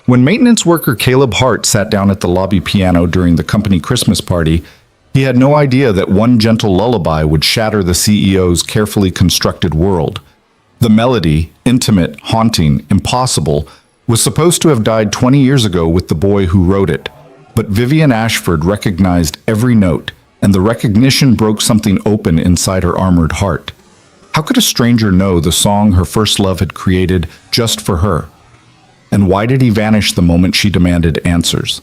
When maintenance worker Caleb Hart sat down at the lobby piano during the company Christmas party, he had no idea that one gentle lullaby would shatter the CEO's carefully constructed world. The melody, intimate, haunting, impossible, was supposed to have died 20 years ago with the boy who wrote it. But Vivian Ashford recognized every note, and the recognition broke something open inside her armored heart. How could a stranger know the song her first love had created just for her? And why did he vanish the moment she demanded answers?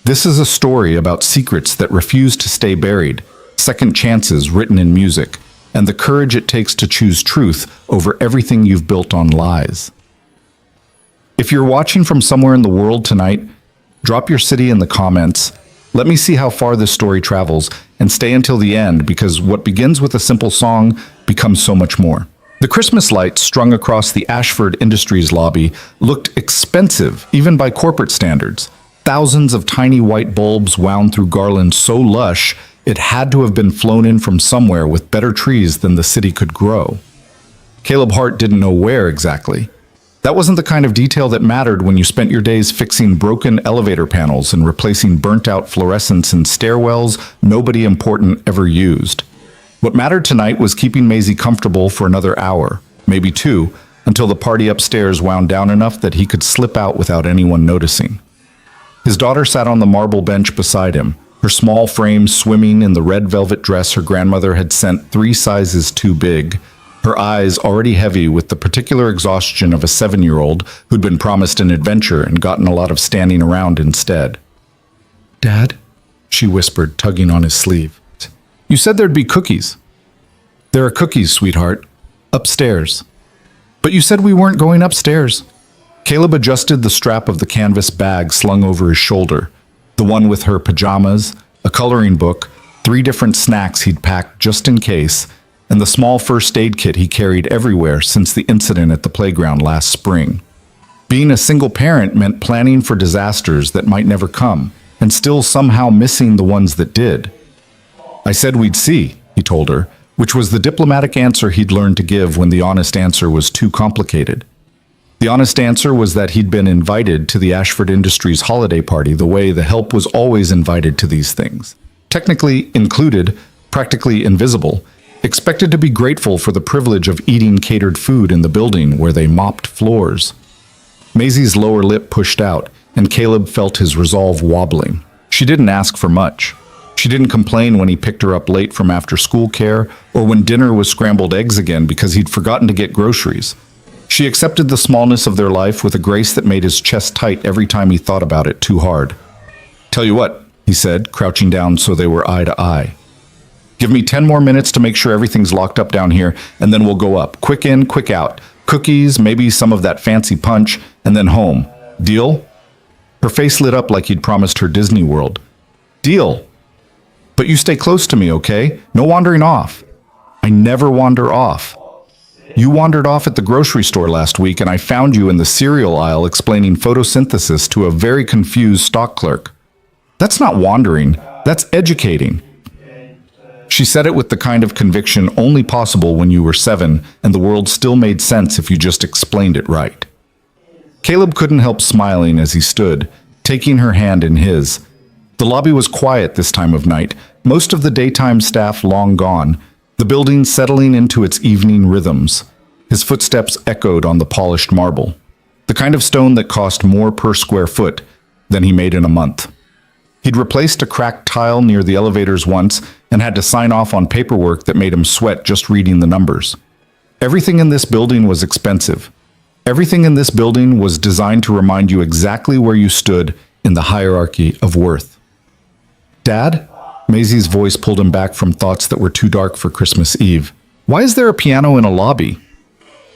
This is a story about secrets that refuse to stay buried, second chances written in music, and the courage it takes to choose truth over everything you've built on lies. If you're watching from somewhere in the world tonight, drop your city in the comments. Let me see how far this story travels, and stay until the end, because what begins with a simple song becomes so much more. The Christmas lights strung across the Ashford Industries lobby looked expensive, even by corporate standards. Thousands of tiny white bulbs wound through garlands so lush, it had to have been flown in from somewhere with better trees than the city could grow. Caleb Hart didn't know where exactly. That wasn't the kind of detail that mattered when you spent your days fixing broken elevator panels and replacing burnt-out fluorescents in stairwells nobody important ever used. What mattered tonight was keeping Maisie comfortable for another hour, maybe two, until the party upstairs wound down enough that he could slip out without anyone noticing. His daughter sat on the marble bench beside him, her small frame swimming in the red velvet dress her grandmother had sent 3 sizes too big, her eyes already heavy with the particular exhaustion of a 7-year-old who'd been promised an adventure and gotten a lot of standing around instead. "Dad?" she whispered, tugging on his sleeve. "You said there'd be cookies." "There are cookies, sweetheart. Upstairs." "But you said we weren't going upstairs." Caleb adjusted the strap of the canvas bag slung over his shoulder, the one with her pajamas, a coloring book, 3 different snacks he'd packed just in case, and the small first aid kit he carried everywhere since the incident at the playground last spring. Being a single parent meant planning for disasters that might never come, and still somehow missing the ones that did. "I said we'd see," he told her, which was the diplomatic answer he'd learned to give when the honest answer was too complicated. The honest answer was that he'd been invited to the Ashford Industries holiday party the way the help was always invited to these things. Technically included, practically invisible, expected to be grateful for the privilege of eating catered food in the building where they mopped floors. Maisie's lower lip pushed out, and Caleb felt his resolve wobbling. She didn't ask for much. She didn't complain when he picked her up late from after-school care, or when dinner was scrambled eggs again because he'd forgotten to get groceries. She accepted the smallness of their life with a grace that made his chest tight every time he thought about it too hard. "Tell you what," he said, crouching down so they were eye to eye. "Give me 10 more minutes to make sure everything's locked up down here, and then we'll go up. Quick in, quick out. Cookies, maybe some of that fancy punch, and then home. Deal?" Her face lit up like he'd promised her Disney World. "Deal. But you stay close to me, okay? No wandering off." "I never wander off." "You wandered off at the grocery store last week, and I found you in the cereal aisle explaining photosynthesis to a very confused stock clerk." "That's not wandering. That's educating." She said it with the kind of conviction only possible when you were 7, and the world still made sense if you just explained it right. Caleb couldn't help smiling as he stood, taking her hand in his. The lobby was quiet this time of night, most of the daytime staff long gone, the building settling into its evening rhythms. His footsteps echoed on the polished marble, the kind of stone that cost more per square foot than he made in a month. He'd replaced a cracked tile near the elevators once and had to sign off on paperwork that made him sweat just reading the numbers. Everything in this building was expensive. Everything in this building was designed to remind you exactly where you stood in the hierarchy of worth. "Dad?" Maisie's voice pulled him back from thoughts that were too dark for Christmas Eve. "Why is there a piano in a lobby?"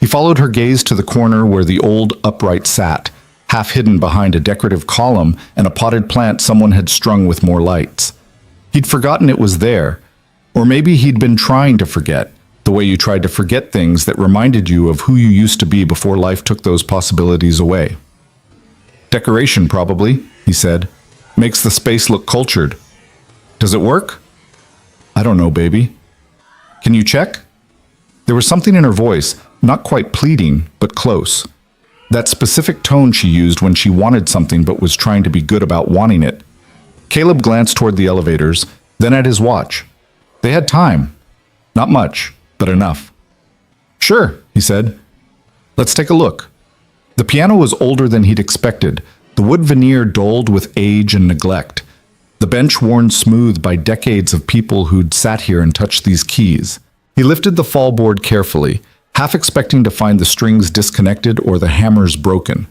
He followed her gaze to the corner where the old upright sat, half hidden behind a decorative column and a potted plant someone had strung with more lights. He'd forgotten it was there, or maybe he'd been trying to forget, the way you tried to forget things that reminded you of who you used to be before life took those possibilities away. "Decoration, probably," he said. "Makes the space look cultured. Does it work?" "I don't know, baby." "Can you check?" There was something in her voice, not quite pleading, but close. That specific tone she used when she wanted something but was trying to be good about wanting it. Caleb glanced toward the elevators, then at his watch. They had time. Not much, but enough. "Sure," he said. "Let's take a look." The piano was older than he'd expected, the wood veneer dulled with age and neglect, the bench worn smooth by decades of people who'd sat here and touched these keys. He lifted the fallboard carefully, half expecting to find the strings disconnected or the hammers broken.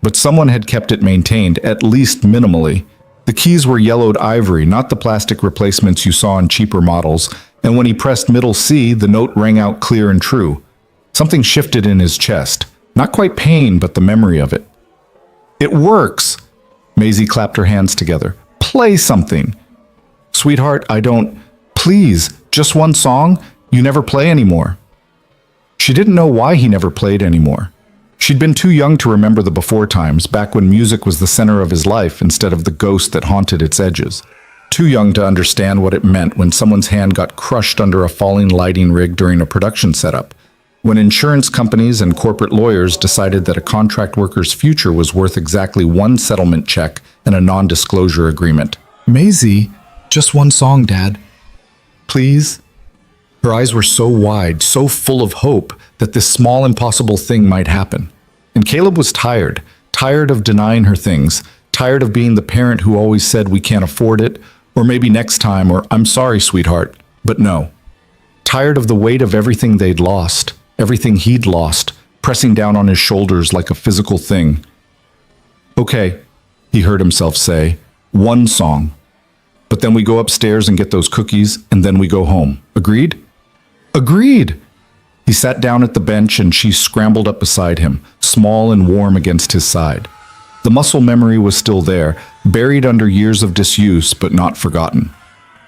But someone had kept it maintained, at least minimally. The keys were yellowed ivory, not the plastic replacements you saw in cheaper models, and when he pressed middle C, the note rang out clear and true. Something shifted in his chest. Not quite pain, but the memory of it. "It works!" Maisie clapped her hands together. "Play something!" "Sweetheart, I don't... Please, just one song? You never play anymore." She didn't know why he never played anymore. She'd been too young to remember the before times, back when music was the center of his life instead of the ghost that haunted its edges. Too young to understand what it meant when someone's hand got crushed under a falling lighting rig during a production setup. When insurance companies and corporate lawyers decided that a contract worker's future was worth exactly one settlement check and a non-disclosure agreement. "Maisie, just one song, Dad. Please?" Her eyes were so wide, so full of hope that this small impossible thing might happen. And Caleb was tired of denying her things, tired of being the parent who always said we can't afford it, or maybe next time, or I'm sorry, sweetheart, but no. Tired of the weight of everything they'd lost, everything he'd lost, pressing down on his shoulders like a physical thing. "Okay," he heard himself say, "one song. But then we go upstairs and get those cookies, and then we go home. Agreed?" "Agreed!" He sat down at the bench and she scrambled up beside him, small and warm against his side. The muscle memory was still there, buried under years of disuse but not forgotten.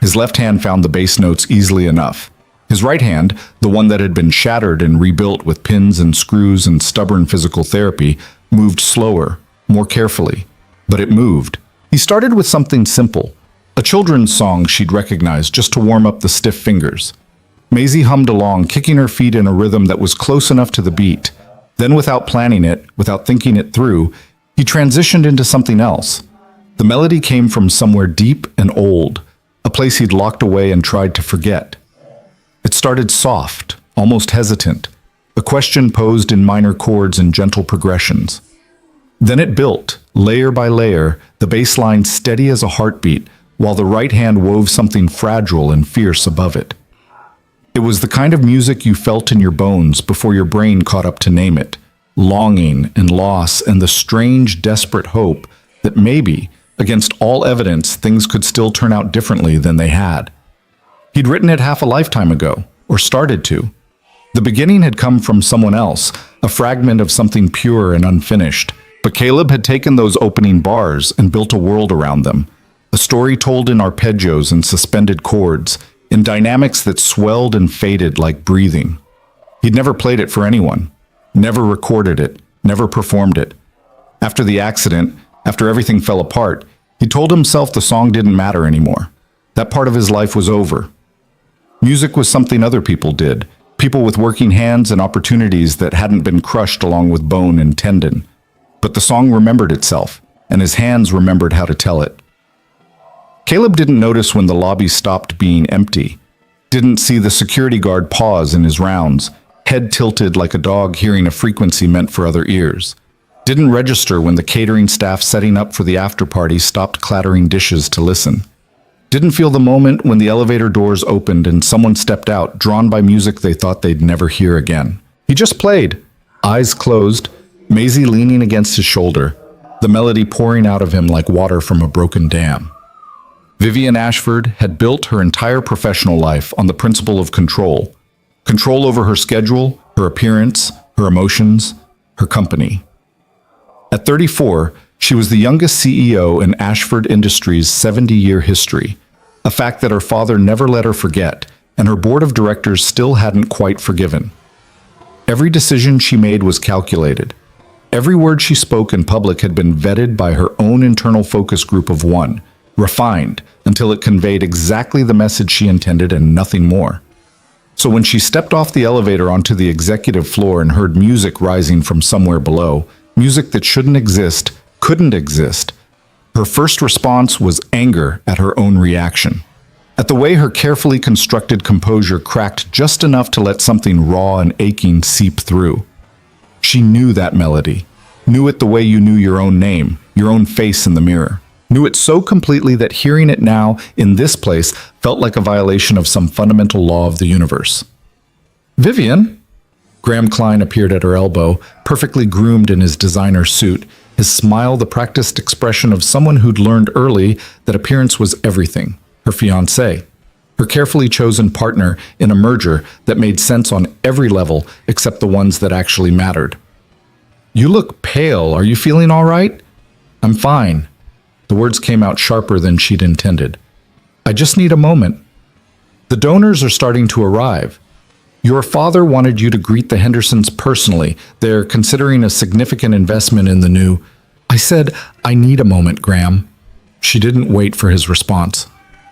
His left hand found the bass notes easily enough. His right hand, the one that had been shattered and rebuilt with pins and screws and stubborn physical therapy, moved slower, more carefully. But it moved. He started with something simple, a children's song she'd recognize just to warm up the stiff fingers. Maisie hummed along, kicking her feet in a rhythm that was close enough to the beat. Then, without planning it, without thinking it through, he transitioned into something else. The melody came from somewhere deep and old, a place he'd locked away and tried to forget. It started soft, almost hesitant, a question posed in minor chords and gentle progressions. Then it built, layer by layer, the bass line steady as a heartbeat, while the right hand wove something fragile and fierce above it. It was the kind of music you felt in your bones before your brain caught up to name it. Longing and loss and the strange, desperate hope that maybe, against all evidence, things could still turn out differently than they had. He'd written it half a lifetime ago, or started to. The beginning had come from someone else, a fragment of something pure and unfinished. But Caleb had taken those opening bars and built a world around them. A story told in arpeggios and suspended chords, in dynamics that swelled and faded like breathing. He'd never played it for anyone, never recorded it, never performed it. After the accident, after everything fell apart, he told himself the song didn't matter anymore. That part of his life was over. Music was something other people did, people with working hands and opportunities that hadn't been crushed along with bone and tendon. But the song remembered itself, and his hands remembered how to tell it. Caleb didn't notice when the lobby stopped being empty, didn't see the security guard pause in his rounds, head tilted like a dog hearing a frequency meant for other ears. Didn't register when the catering staff setting up for the after-party stopped clattering dishes to listen. Didn't feel the moment when the elevator doors opened and someone stepped out, drawn by music they thought they'd never hear again. He just played, eyes closed, Maisie leaning against his shoulder, the melody pouring out of him like water from a broken dam. Vivian Ashford had built her entire professional life on the principle of control. Control over her schedule, her appearance, her emotions, her company. At 34, she was the youngest CEO in Ashford Industries' 70-year history, a fact that her father never let her forget, and her board of directors still hadn't quite forgiven. Every decision she made was calculated. Every word she spoke in public had been vetted by her own internal focus group of one, refined until it conveyed exactly the message she intended and nothing more. So when she stepped off the elevator onto the executive floor and heard music rising from somewhere below, music that shouldn't exist, couldn't exist. Her first response was anger at her own reaction, at the way her carefully constructed composure cracked just enough to let something raw and aching seep through. She knew that melody, knew it the way you knew your own name, your own face in the mirror, knew it so completely that hearing it now, in this place, felt like a violation of some fundamental law of the universe. "Vivian?" Graham Klein appeared at her elbow, perfectly groomed in his designer suit, his smile the practiced expression of someone who'd learned early that appearance was everything. Her fiancé, her carefully chosen partner in a merger that made sense on every level except the ones that actually mattered. "You look pale. Are you feeling all right?" "I'm fine." The words came out sharper than she'd intended. "I just need a moment. The donors are starting to arrive. Your father wanted you to greet the Hendersons personally. They're considering a significant investment in the new—" I said, "I need a moment, Graham." She didn't wait for his response.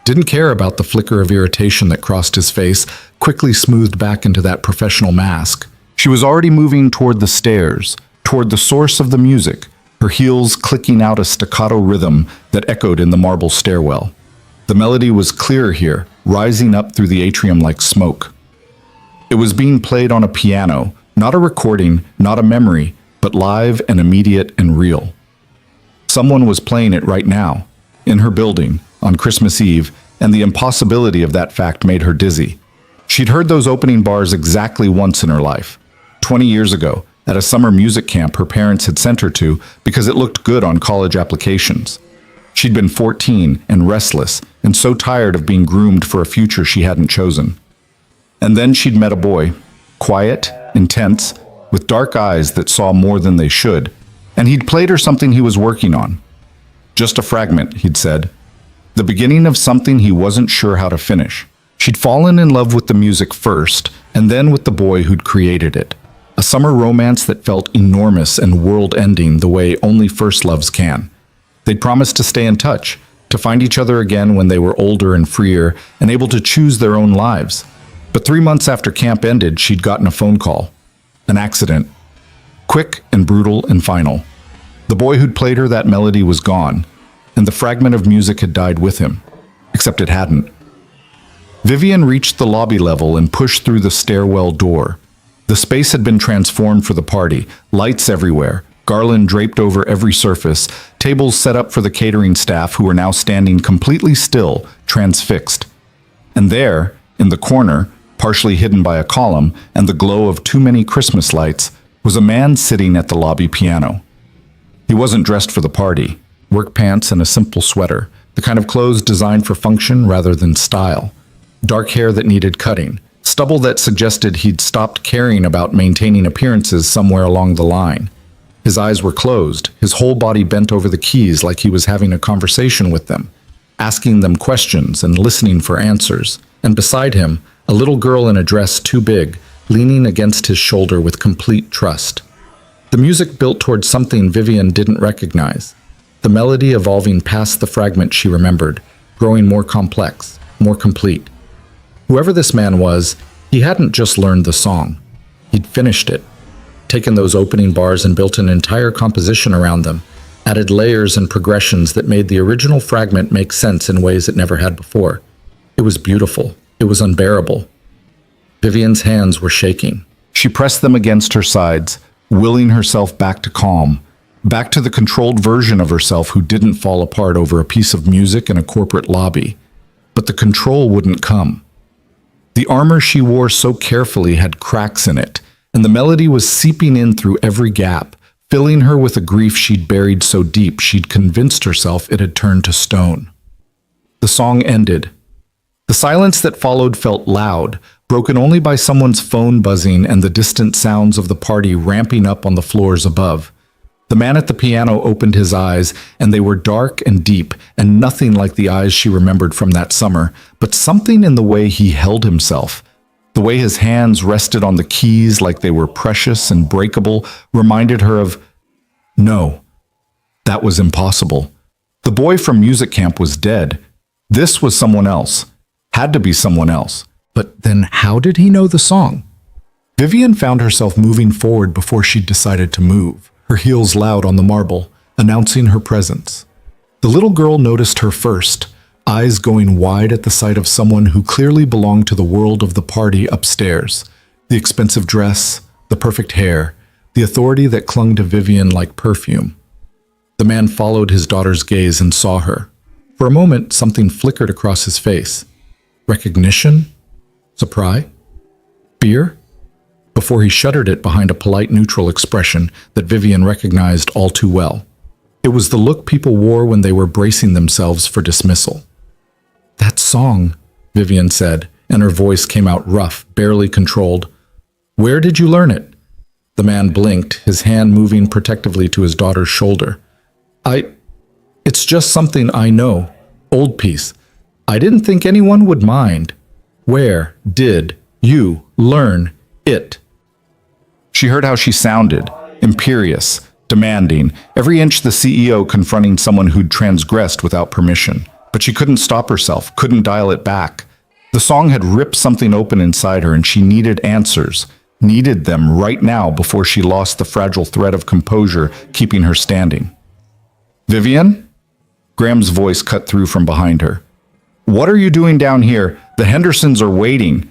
Didn't care about the flicker of irritation that crossed his face, quickly smoothed back into that professional mask. She was already moving toward the stairs, toward the source of the music, her heels clicking out a staccato rhythm that echoed in the marble stairwell. The melody was clear here, rising up through the atrium like smoke. It was being played on a piano, not a recording, not a memory, but live and immediate and real. Someone was playing it right now, in her building, on Christmas Eve, and the impossibility of that fact made her dizzy. She'd heard those opening bars exactly once in her life. 20 years ago, at a summer music camp her parents had sent her to because it looked good on college applications. She'd been 14 and restless, and so tired of being groomed for a future she hadn't chosen. And then she'd met a boy, quiet, intense, with dark eyes that saw more than they should, and he'd played her something he was working on. Just a fragment, he'd said. The beginning of something he wasn't sure how to finish. She'd fallen in love with the music first, and then with the boy who'd created it. A summer romance that felt enormous and world-ending the way only first loves can. They'd promised to stay in touch, to find each other again when they were older and freer, and able to choose their own lives. But 3 months after camp ended, she'd gotten a phone call. An accident. Quick and brutal and final. The boy who'd played her that melody was gone, and the fragment of music had died with him. Except it hadn't. Vivian reached the lobby level and pushed through the stairwell door. The space had been transformed for the party, lights everywhere, garland draped over every surface, tables set up for the catering staff who were now standing completely still, transfixed. And there, in the corner, partially hidden by a column and the glow of too many Christmas lights, was a man sitting at the lobby piano. He wasn't dressed for the party. Work pants and a simple sweater, the kind of clothes designed for function rather than style. Dark hair that needed cutting, stubble that suggested he'd stopped caring about maintaining appearances somewhere along the line. His eyes were closed, his whole body bent over the keys like he was having a conversation with them, asking them questions and listening for answers. And beside him, a little girl in a dress too big, leaning against his shoulder with complete trust. The music built toward something Vivian didn't recognize. The melody evolving past the fragment she remembered, growing more complex, more complete. Whoever this man was, he hadn't just learned the song. He'd finished it, taken those opening bars and built an entire composition around them, added layers and progressions that made the original fragment make sense in ways it never had before. It was beautiful. It was unbearable. Vivian's hands were shaking. She pressed them against her sides, willing herself back to calm, back to the controlled version of herself who didn't fall apart over a piece of music in a corporate lobby. But the control wouldn't come. The armor she wore so carefully had cracks in it, and the melody was seeping in through every gap, filling her with a grief she'd buried so deep she'd convinced herself it had turned to stone. The song ended. The silence that followed felt loud, broken only by someone's phone buzzing and the distant sounds of the party ramping up on the floors above. The man at the piano opened his eyes, and they were dark and deep, and nothing like the eyes she remembered from that summer, but something in the way he held himself, the way his hands rested on the keys like they were precious and breakable, reminded her of, no, that was impossible. The boy from music camp was dead. This was someone else. Had to be someone else. But then how did he know the song? Vivian found herself moving forward before she'd decided to move. her heels loud on the marble, announcing her presence. The little girl noticed her first, eyes going wide at the sight of someone who clearly belonged to the world of the party upstairs. The expensive dress, the perfect hair, the authority that clung to Vivian like perfume. The man followed his daughter's gaze and saw her. For a moment, something flickered across his face. Recognition? Surprise? Fear? Before he shuttered it behind a polite, neutral expression that Vivian recognized all too well. It was the look people wore when they were bracing themselves for dismissal. "That song," Vivian said, and her voice came out rough, barely controlled. "Where did you learn it?" The man blinked, his hand moving protectively to his daughter's shoulder. It's just something I know. Old piece. I didn't think anyone would mind. Where did you learn it?" She heard how she sounded, imperious, demanding, every inch the CEO confronting someone who'd transgressed without permission. But she couldn't stop herself, couldn't dial it back. The song had ripped something open inside her and she needed answers, needed them right now before she lost the fragile thread of composure keeping her standing. "Vivian?" Graham's voice cut through from behind her. "What are you doing down here? The Hendersons are waiting."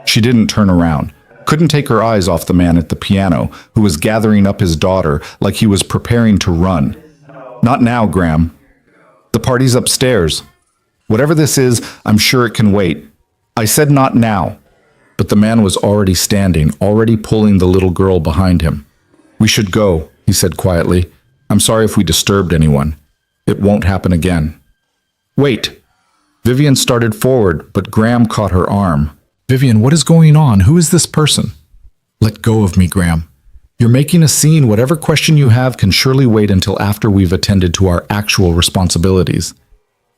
She didn't turn around, couldn't take her eyes off the man at the piano who was gathering up his daughter like he was preparing to run. "Not now, Graham. The party's upstairs. Whatever this is, I'm sure it can wait. I said not now." But the man was already standing, already pulling the little girl behind him. "We should go," he said quietly. "I'm sorry if we disturbed anyone. It won't happen again." "Wait." Vivian started forward, but Graham caught her arm. "Vivian, what is going on? Who is this person?" "Let go of me, Graham. You're making a scene. Whatever question you have can surely wait until after we've attended to our actual responsibilities."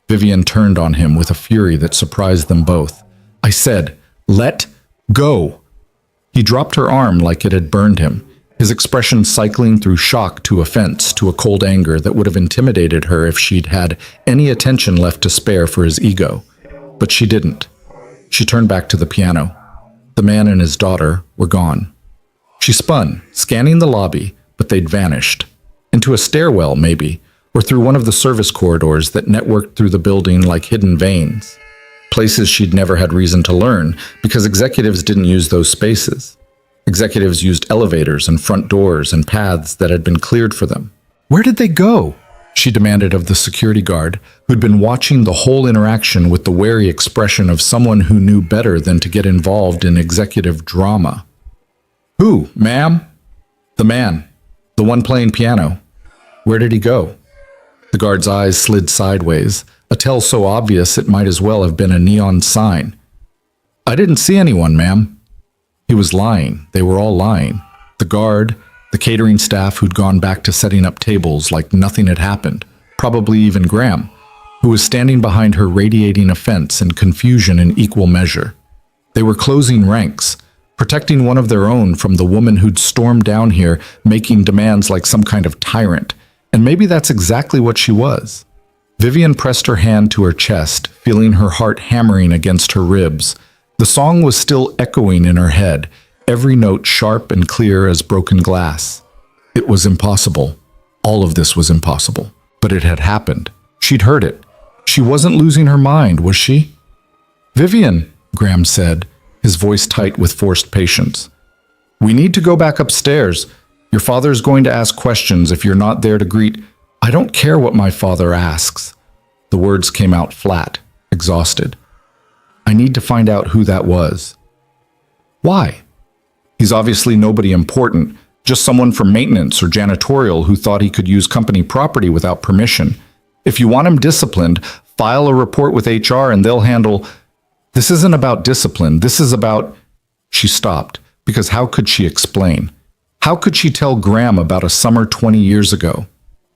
Vivian turned on him with a fury that surprised them both. "I said, let go." He dropped her arm like it had burned him, his expression cycling through shock to offense to a cold anger that would have intimidated her if she'd had any attention left to spare for his ego. But she didn't. She turned back to the piano. The man and his daughter were gone. She spun, scanning the lobby, but they'd vanished. Into a stairwell, maybe, or through one of the service corridors that networked through the building like hidden veins. Places she'd never had reason to learn, because executives didn't use those spaces. Executives used elevators and front doors and paths that had been cleared for them. "Where did they go?" she demanded of the security guard, who'd been watching the whole interaction with the wary expression of someone who knew better than to get involved in executive drama. "Who, ma'am?" "The man. The one playing piano." "Where did he go?" The guard's eyes slid sideways, a tell so obvious it might as well have been a neon sign. "I didn't see anyone, ma'am." He was lying. They were all lying. The guard, the catering staff who'd gone back to setting up tables like nothing had happened, probably even Graham, who was standing behind her radiating offense and confusion in equal measure. They were closing ranks, protecting one of their own from the woman who'd stormed down here making demands like some kind of tyrant, and maybe that's exactly what she was. Vivian pressed her hand to her chest, feeling her heart hammering against her ribs. The song was still echoing in her head, every note sharp and clear as broken glass. It was impossible. All of this was impossible. But it had happened. She'd heard it. She wasn't losing her mind, was she? "Vivian," Graham said, his voice tight with forced patience. "We need to go back upstairs. Your father's going to ask questions if you're not there to greet—" "I don't care what my father asks." The words came out flat, exhausted. "I need to find out who that was." "Why?" "He's obviously nobody important, just someone from maintenance or janitorial who thought he could use company property without permission. If you want him disciplined, file a report with HR and they'll handle—" "This isn't about discipline, this is about—" She stopped, because how could she explain? How could she tell Graham about a summer 20 years ago?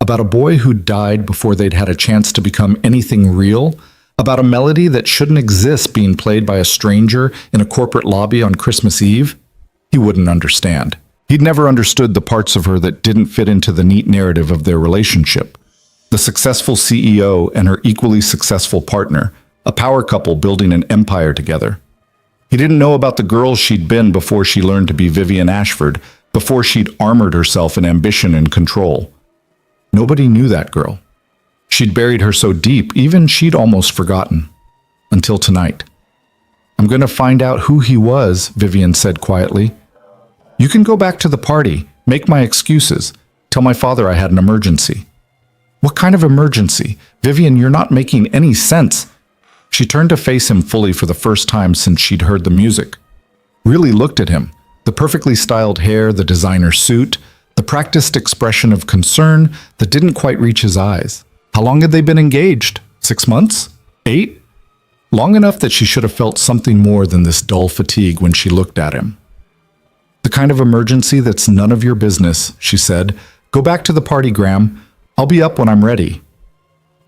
About a boy who died before they'd had a chance to become anything real? About a melody that shouldn't exist being played by a stranger in a corporate lobby on Christmas Eve? He wouldn't understand. He'd never understood the parts of her that didn't fit into the neat narrative of their relationship. The successful CEO and her equally successful partner, a power couple building an empire together. He didn't know about the girl she'd been before she learned to be Vivian Ashford, before she'd armored herself in ambition and control. Nobody knew that girl. She'd buried her so deep, even she'd almost forgotten. Until tonight. "I'm going to find out who he was," Vivian said quietly. "You can go back to the party, make my excuses, tell my father I had an emergency." "What kind of emergency? Vivian, you're not making any sense." She turned to face him fully for the first time since she'd heard the music. Really looked at him. The perfectly styled hair, the designer suit, the practiced expression of concern that didn't quite reach his eyes. How long had they been engaged? 6 months? 8? Long enough that she should have felt something more than this dull fatigue when she looked at him. "The kind of emergency that's none of your business," she said. "Go back to the party, Graham. I'll be up when I'm ready."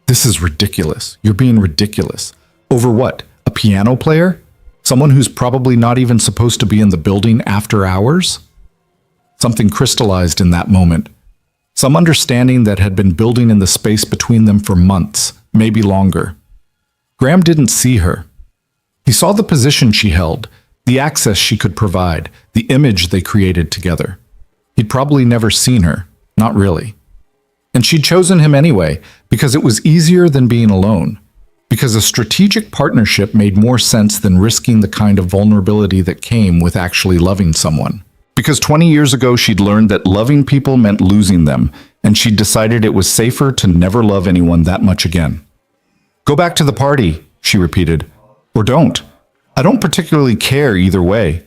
"This is ridiculous. You're being ridiculous. Over what? A piano player? Someone who's probably not even supposed to be in the building after hours?" Something crystallized in that moment. Some understanding that had been building in the space between them for months, maybe longer. Graham didn't see her. He saw the position she held, the access she could provide, the image they created together. He'd probably never seen her, not really. And she'd chosen him anyway, because it was easier than being alone. Because a strategic partnership made more sense than risking the kind of vulnerability that came with actually loving someone. Because 20 years ago she'd learned that loving people meant losing them, and she'd decided it was safer to never love anyone that much again. "Go back to the party," she repeated. "Or don't. I don't particularly care either way."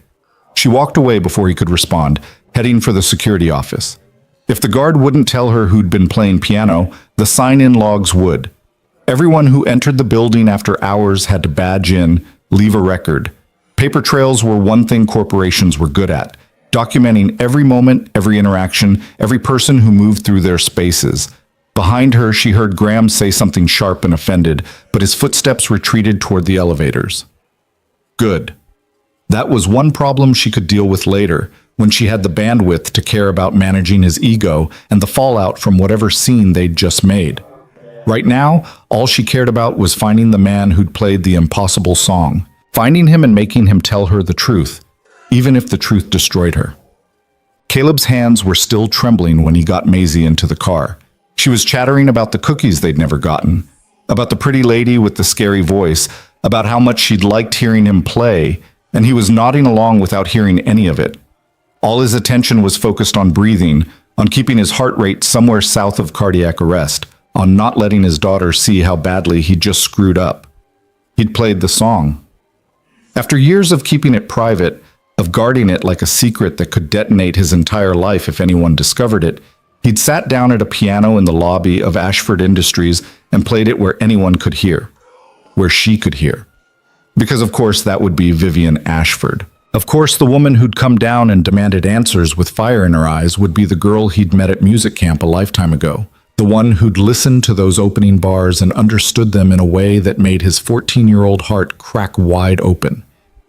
She walked away before he could respond, heading for the security office. If the guard wouldn't tell her who'd been playing piano, the sign-in logs would. Everyone who entered the building after hours had to badge in, leave a record. Paper trails were one thing corporations were good at, documenting every moment, every interaction, every person who moved through their spaces. Behind her, she heard Graham say something sharp and offended, but his footsteps retreated toward the elevators. Good. That was one problem she could deal with later, when she had the bandwidth to care about managing his ego and the fallout from whatever scene they'd just made. Right now, all she cared about was finding the man who'd played the impossible song, finding him and making him tell her the truth, even if the truth destroyed her. Caleb's hands were still trembling when he got Maisie into the car. She was chattering about the cookies they'd never gotten, about the pretty lady with the scary voice, about how much she'd liked hearing him play, and he was nodding along without hearing any of it. All his attention was focused on breathing, on keeping his heart rate somewhere south of cardiac arrest, on not letting his daughter see how badly he'd just screwed up. He'd played the song. After years of keeping it private, of guarding it like a secret that could detonate his entire life if anyone discovered it, he'd sat down at a piano in the lobby of Ashford Industries and played it where anyone could hear. Where she could hear. Because of course that would be Vivian Ashford. Of course the woman who'd come down and demanded answers with fire in her eyes would be the girl he'd met at music camp a lifetime ago. The one who'd listened to those opening bars and understood them in a way that made his 14-year-old heart crack wide open.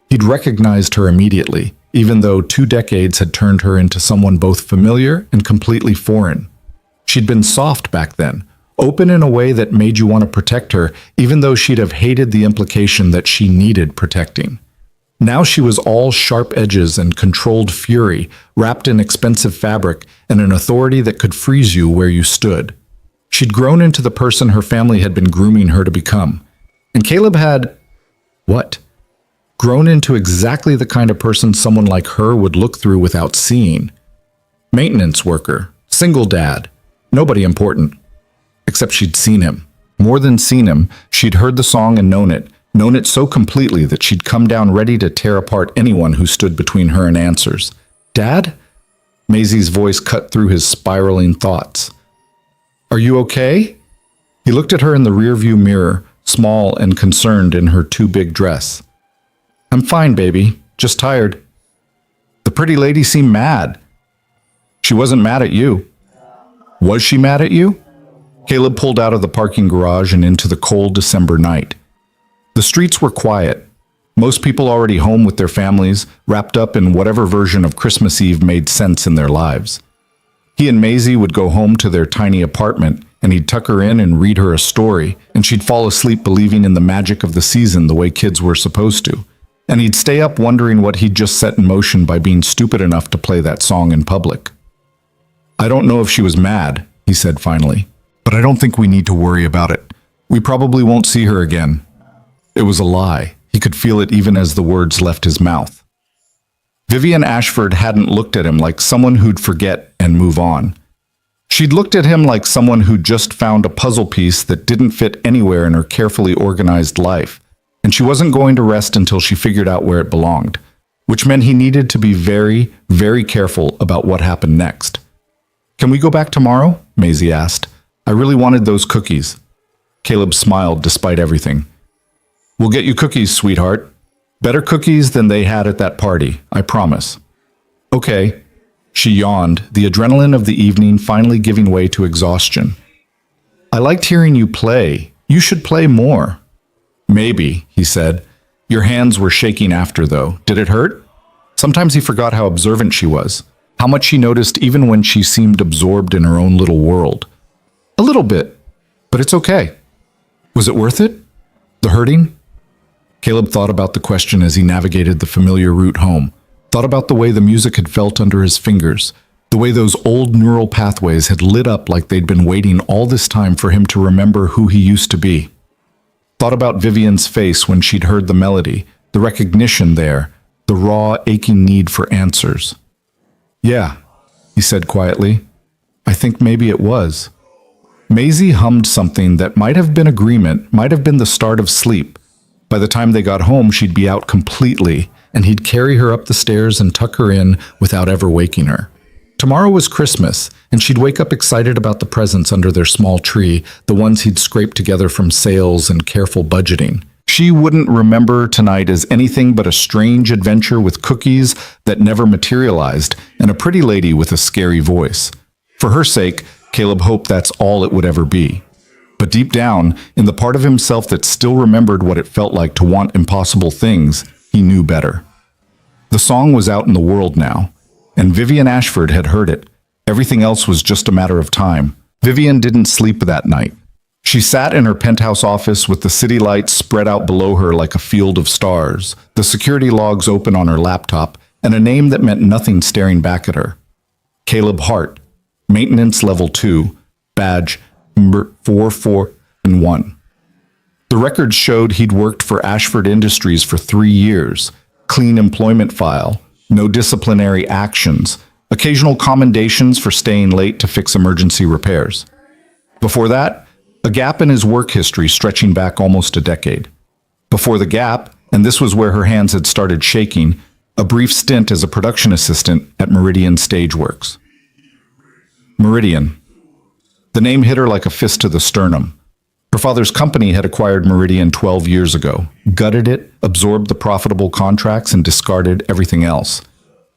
He'd recognized her immediately, even though 2 decades had turned her into someone both familiar and completely foreign. She'd been soft back then, open in a way that made you want to protect her, even though she'd have hated the implication that she needed protecting. Now she was all sharp edges and controlled fury, wrapped in expensive fabric and an authority that could freeze you where you stood. She'd grown into the person her family had been grooming her to become. And Caleb had... what? Grown into exactly the kind of person someone like her would look through without seeing. Maintenance worker, single dad, nobody important. Except she'd seen him. More than seen him, she'd heard the song and known it so completely that she'd come down ready to tear apart anyone who stood between her and answers. "Dad?" Maisie's voice cut through his spiraling thoughts. "Are you okay?" He looked at her in the rearview mirror, small and concerned in her too big dress. "I'm fine, baby. Just tired." The pretty lady seemed mad. "She wasn't mad at you." "Was she mad at you?" Caleb pulled out of the parking garage and into the cold December night. The streets were quiet. Most people already home with their families, wrapped up in whatever version of Christmas Eve made sense in their lives. He and Maisie would go home to their tiny apartment, and he'd tuck her in and read her a story, and she'd fall asleep believing in the magic of the season the way kids were supposed to. And he'd stay up wondering what he'd just set in motion by being stupid enough to play that song in public. "I don't know if she was mad," he said finally, "but I don't think we need to worry about it. We probably won't see her again." It was a lie. He could feel it even as the words left his mouth. Vivian Ashford hadn't looked at him like someone who'd forget and move on. She'd looked at him like someone who'd just found a puzzle piece that didn't fit anywhere in her carefully organized life, and she wasn't going to rest until she figured out where it belonged, which meant he needed to be very, very careful about what happened next. "Can we go back tomorrow?" Maisie asked. "I really wanted those cookies." Caleb smiled despite everything. "We'll get you cookies, sweetheart. Better cookies than they had at that party, I promise." "Okay." She yawned, the adrenaline of the evening finally giving way to exhaustion. "I liked hearing you play. You should play more." "Maybe," he said. "Your hands were shaking after, though. Did it hurt?" Sometimes he forgot how observant she was, how much she noticed even when she seemed absorbed in her own little world. "A little bit, but it's okay." "Was it worth it? The hurting?" Caleb thought about the question as he navigated the familiar route home, thought about the way the music had felt under his fingers, the way those old neural pathways had lit up like they'd been waiting all this time for him to remember who he used to be. Thought about Vivian's face when she'd heard the melody, the recognition there, the raw, aching need for answers. "Yeah," he said quietly. "I think maybe it was." Maisie hummed something that might have been agreement, might have been the start of sleep. By the time they got home, she'd be out completely, and he'd carry her up the stairs and tuck her in without ever waking her. Tomorrow was Christmas, and she'd wake up excited about the presents under their small tree, the ones he'd scraped together from sales and careful budgeting. She wouldn't remember tonight as anything but a strange adventure with cookies that never materialized and a pretty lady with a scary voice. For her sake, Caleb hoped that's all it would ever be. But deep down, in the part of himself that still remembered what it felt like to want impossible things, he knew better. The song was out in the world now, and Vivian Ashford had heard it. Everything else was just a matter of time. Vivian didn't sleep that night. She sat in her penthouse office with the city lights spread out below her like a field of stars, the security logs open on her laptop, and a name that meant nothing staring back at her. Caleb Hart, Maintenance Level 2, Badge number 44-1. The records showed he'd worked for Ashford Industries for 3 years. Clean employment file, no disciplinary actions, occasional commendations for staying late to fix emergency repairs. Before that, a gap in his work history stretching back almost a decade. Before the gap, and this was where her hands had started shaking, a brief stint as a production assistant at Meridian Stageworks. Meridian. The name hit her like a fist to the sternum. Her father's company had acquired Meridian 12 years ago, gutted it, absorbed the profitable contracts, and discarded everything else.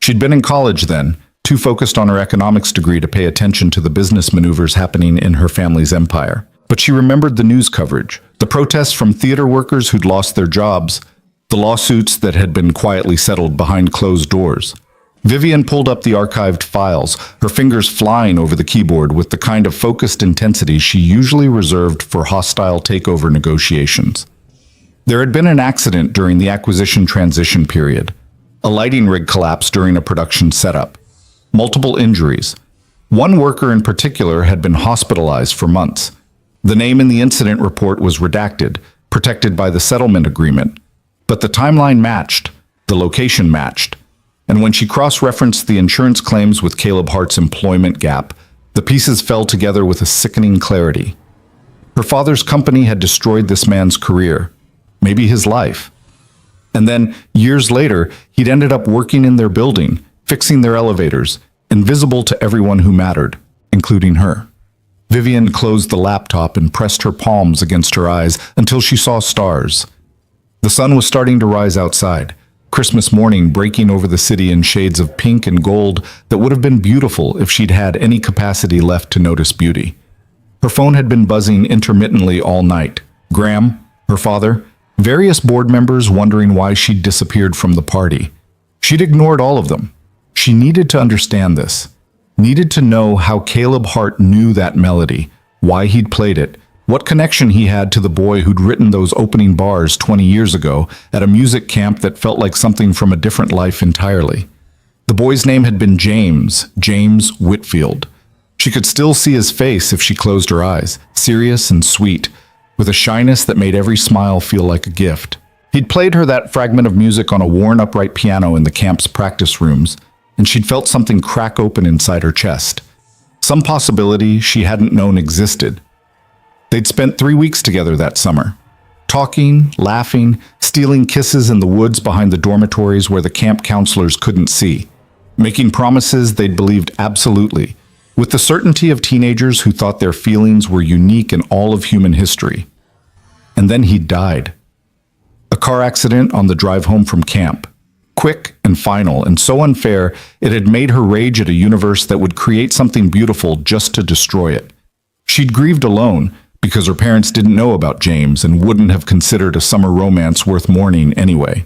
She'd been in college then, too focused on her economics degree to pay attention to the business maneuvers happening in her family's empire. But she remembered the news coverage, the protests from theater workers who'd lost their jobs, the lawsuits that had been quietly settled behind closed doors. Vivian pulled up the archived files, her fingers flying over the keyboard with the kind of focused intensity she usually reserved for hostile takeover negotiations. There had been an accident during the acquisition transition period. A lighting rig collapsed during a production setup. Multiple injuries. One worker in particular had been hospitalized for months. The name in the incident report was redacted, protected by the settlement agreement. But the timeline matched, the location matched. And when she cross-referenced the insurance claims with Caleb Hart's employment gap, the pieces fell together with a sickening clarity. Her father's company had destroyed this man's career, maybe his life. And then, years later, he'd ended up working in their building, fixing their elevators, invisible to everyone who mattered, including her. Vivian closed the laptop and pressed her palms against her eyes until she saw stars. The sun was starting to rise outside, Christmas morning breaking over the city in shades of pink and gold that would have been beautiful if she'd had any capacity left to notice beauty. Her phone had been buzzing intermittently all night. Graham, her father, various board members wondering why she'd disappeared from the party. She'd ignored all of them. She needed to understand this. Needed to know how Caleb Hart knew that melody, why he'd played it, What connection he had to the boy who'd written those opening bars 20 years ago at a music camp that felt like something from a different life entirely. The boy's name had been James Whitfield. She could still see his face if she closed her eyes, serious and sweet, with a shyness that made every smile feel like a gift. He'd played her that fragment of music on a worn upright piano in the camp's practice rooms, and she'd felt something crack open inside her chest. Some possibility she hadn't known existed. They'd spent 3 weeks together that summer, talking, laughing, stealing kisses in the woods behind the dormitories where the camp counselors couldn't see, making promises they'd believed absolutely, with the certainty of teenagers who thought their feelings were unique in all of human history. And then he died. A car accident on the drive home from camp. Quick and final, and so unfair, it had made her rage at a universe that would create something beautiful just to destroy it. She'd grieved alone, because her parents didn't know about James and wouldn't have considered a summer romance worth mourning anyway.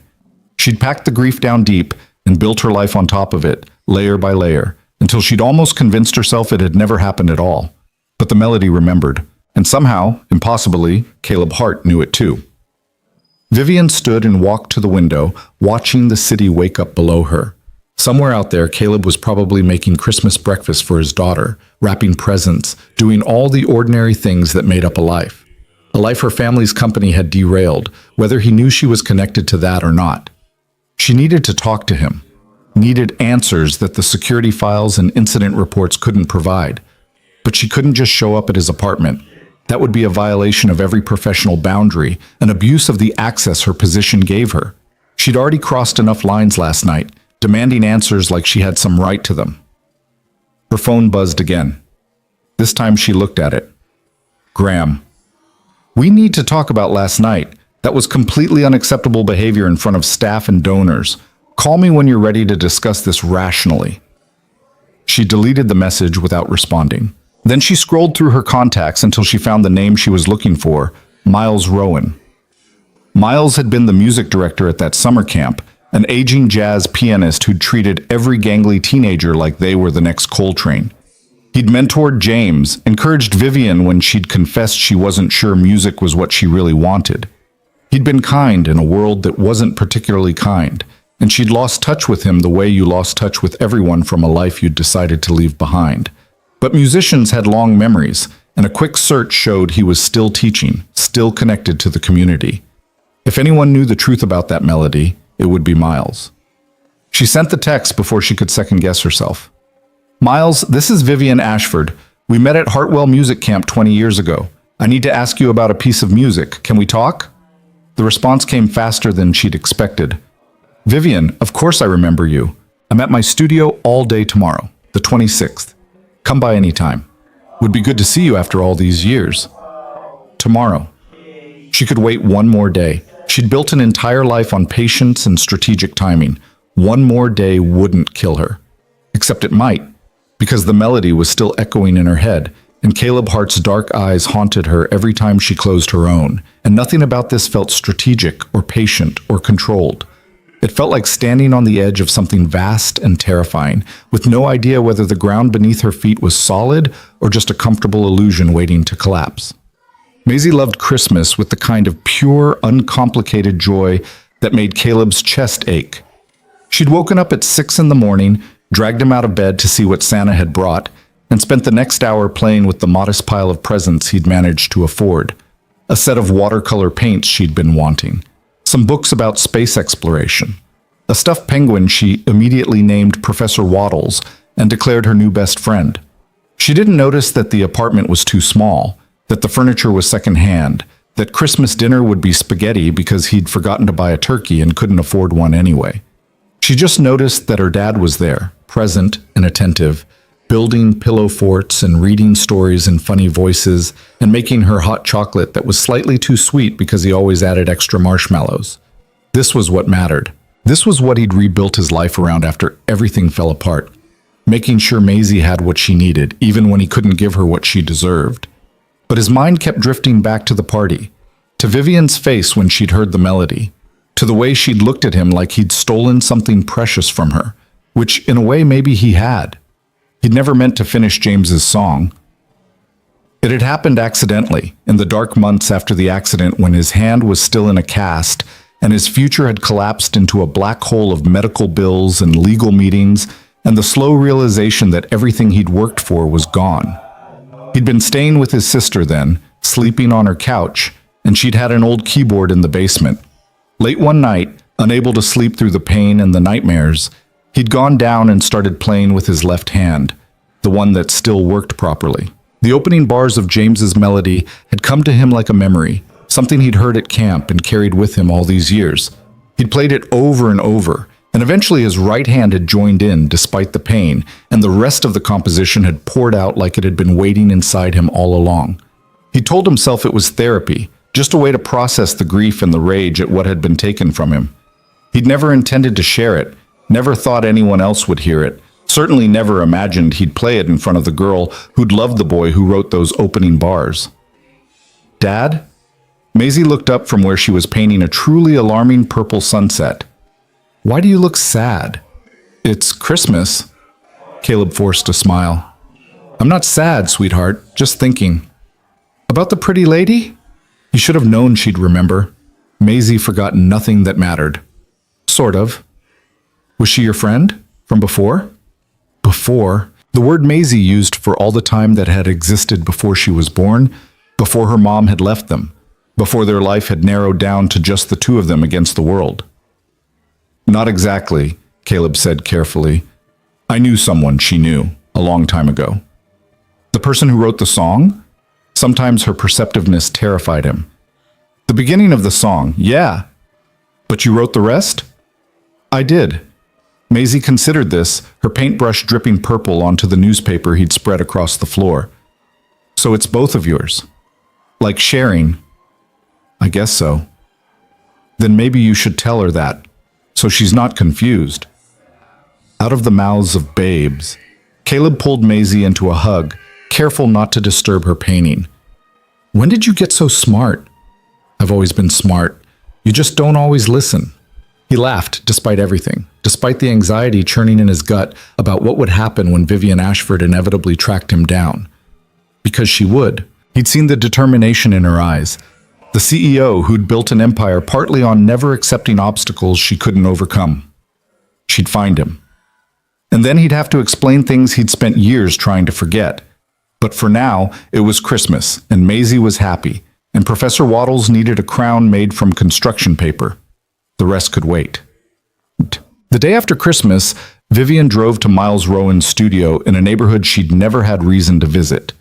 She'd packed the grief down deep and built her life on top of it, layer by layer, until she'd almost convinced herself it had never happened at all. But the melody remembered, and somehow, impossibly, Caleb Hart knew it too. Vivian stood and walked to the window, watching the city wake up below her. Somewhere out there, Caleb was probably making Christmas breakfast for his daughter, wrapping presents, doing all the ordinary things that made up a life her family's company had derailed, whether he knew she was connected to that or not. She needed to talk to him, needed answers that the security files and incident reports couldn't provide. But she couldn't just show up at his apartment. That would be a violation of every professional boundary, an abuse of the access her position gave her. She'd already crossed enough lines last night, demanding answers like she had some right to them. Her phone buzzed again. This time she looked at it. Graham. We need to talk about last night. That was completely unacceptable behavior in front of staff and donors. Call me when you're ready to discuss this rationally. She deleted the message without responding. Then she scrolled through her contacts until she found the name she was looking for, Miles Rowan. Miles had been the music director at that summer camp, an aging jazz pianist who'd treated every gangly teenager like they were the next Coltrane. He'd mentored James, encouraged Vivian when she'd confessed she wasn't sure music was what she really wanted. He'd been kind in a world that wasn't particularly kind, and she'd lost touch with him the way you lost touch with everyone from a life you'd decided to leave behind. But musicians had long memories, and a quick search showed he was still teaching, still connected to the community. If anyone knew the truth about that melody, it would be Miles. She sent the text before she could second-guess herself. Miles, this is Vivian Ashford. We met at Hartwell Music Camp 20 years ago. I need to ask you about a piece of music. Can we talk? The response came faster than she'd expected. Vivian, of course I remember you. I'm at my studio all day tomorrow, the 26th. Come by anytime. Would be good to see you after all these years. Tomorrow. She could wait one more day. She'd built an entire life on patience and strategic timing. One more day wouldn't kill her. Except it might, because the melody was still echoing in her head, and Caleb Hart's dark eyes haunted her every time she closed her own, and nothing about this felt strategic or patient or controlled. It felt like standing on the edge of something vast and terrifying, with no idea whether the ground beneath her feet was solid or just a comfortable illusion waiting to collapse. Maisie loved Christmas with the kind of pure, uncomplicated joy that made Caleb's chest ache. She'd woken up at 6 in the morning, dragged him out of bed to see what Santa had brought, and spent the next hour playing with the modest pile of presents he'd managed to afford. A set of watercolor paints she'd been wanting, some books about space exploration, a stuffed penguin she immediately named Professor Waddles and declared her new best friend. She didn't notice that the apartment was too small, that the furniture was secondhand, that Christmas dinner would be spaghetti because he'd forgotten to buy a turkey and couldn't afford one anyway. She just noticed that her dad was there, present and attentive, building pillow forts and reading stories in funny voices and making her hot chocolate that was slightly too sweet because he always added extra marshmallows. This was what mattered. This was what he'd rebuilt his life around after everything fell apart, making sure Maisie had what she needed, even when he couldn't give her what she deserved. But his mind kept drifting back to the party, to Vivian's face when she'd heard the melody, to the way she'd looked at him like he'd stolen something precious from her, which in a way maybe he had. He'd never meant to finish James's song. It had happened accidentally, in the dark months after the accident when his hand was still in a cast and his future had collapsed into a black hole of medical bills and legal meetings and the slow realization that everything he'd worked for was gone. He'd been staying with his sister then, sleeping on her couch, and she'd had an old keyboard in the basement. Late one night, unable to sleep through the pain and the nightmares, he'd gone down and started playing with his left hand, the one that still worked properly. The opening bars of James's melody had come to him like a memory, something he'd heard at camp and carried with him all these years. He'd played it over and over, and eventually his right hand had joined in despite the pain, and the rest of the composition had poured out like it had been waiting inside him all along. He told himself it was therapy, just a way to process the grief and the rage at what had been taken from him. He'd never intended to share it, never thought anyone else would hear it, certainly never imagined he'd play it in front of the girl who'd loved the boy who wrote those opening bars. "Dad?" Maisie looked up from where she was painting a truly alarming purple sunset. "Why do you look sad?" "It's Christmas." Caleb forced a smile. "I'm not sad, sweetheart, just thinking." "About the pretty lady?" He should have known she'd remember. Maisie forgot nothing that mattered. "Sort of." "Was she your friend? From before?" Before. The word Maisie used for all the time that had existed before she was born, before her mom had left them, before their life had narrowed down to just the two of them against the world. "Not exactly," Caleb said carefully. "I knew someone she knew, a long time ago." "The person who wrote the song?" Sometimes her perceptiveness terrified him. "The beginning of the song, yeah. But you wrote the rest?" "I did." Maisie considered this, her paintbrush dripping purple onto the newspaper he'd spread across the floor. "So it's both of yours? Like sharing?" "I guess so." "Then maybe you should tell her that, so she's not confused." Out of the mouths of babes, Caleb pulled Maisie into a hug, careful not to disturb her painting. "When did you get so smart?" "I've always been smart. You just don't always listen." He laughed, despite everything, despite the anxiety churning in his gut about what would happen when Vivian Ashford inevitably tracked him down. Because she would. He'd seen the determination in her eyes. The CEO who'd built an empire partly on never accepting obstacles she couldn't overcome. She'd find him. And then he'd have to explain things he'd spent years trying to forget. But for now, it was Christmas, and Maisie was happy, and Professor Waddles needed a crown made from construction paper. The rest could wait. The day after Christmas, Vivian drove to Miles Rowan's studio in a neighborhood she'd never had reason to visit.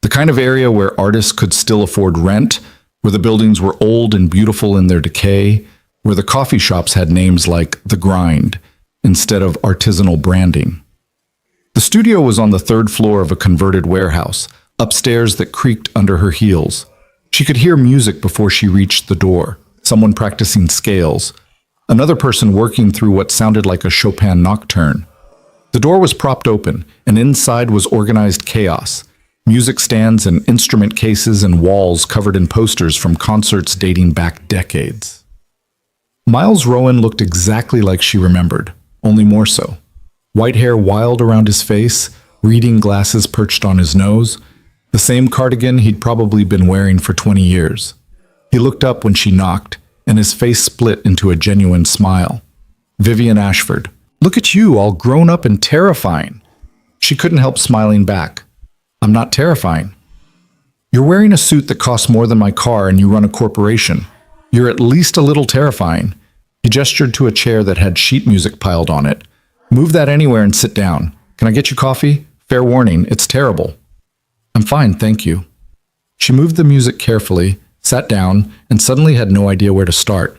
The kind of area where artists could still afford rent, where the buildings were old and beautiful in their decay, where the coffee shops had names like The Grind instead of artisanal branding. The studio was on the third floor of a converted warehouse, upstairs that creaked under her heels. She could hear music before she reached the door, someone practicing scales, another person working through what sounded like a Chopin nocturne. The door was propped open, and inside was organized chaos. Music stands and instrument cases and walls covered in posters from concerts dating back decades. Miles Rowan looked exactly like she remembered, only more so. White hair wild around his face, reading glasses perched on his nose, the same cardigan he'd probably been wearing for 20 years. He looked up when she knocked, and his face split into a genuine smile. "Vivian Ashford, look at you, all grown up and terrifying." She couldn't help smiling back. "I'm not terrifying." "You're wearing a suit that costs more than my car and you run a corporation. You're at least a little terrifying." He gestured to a chair that had sheet music piled on it. "Move that anywhere and sit down. Can I get you coffee? Fair warning, it's terrible." "I'm fine, thank you." She moved the music carefully, sat down, and suddenly had no idea where to start.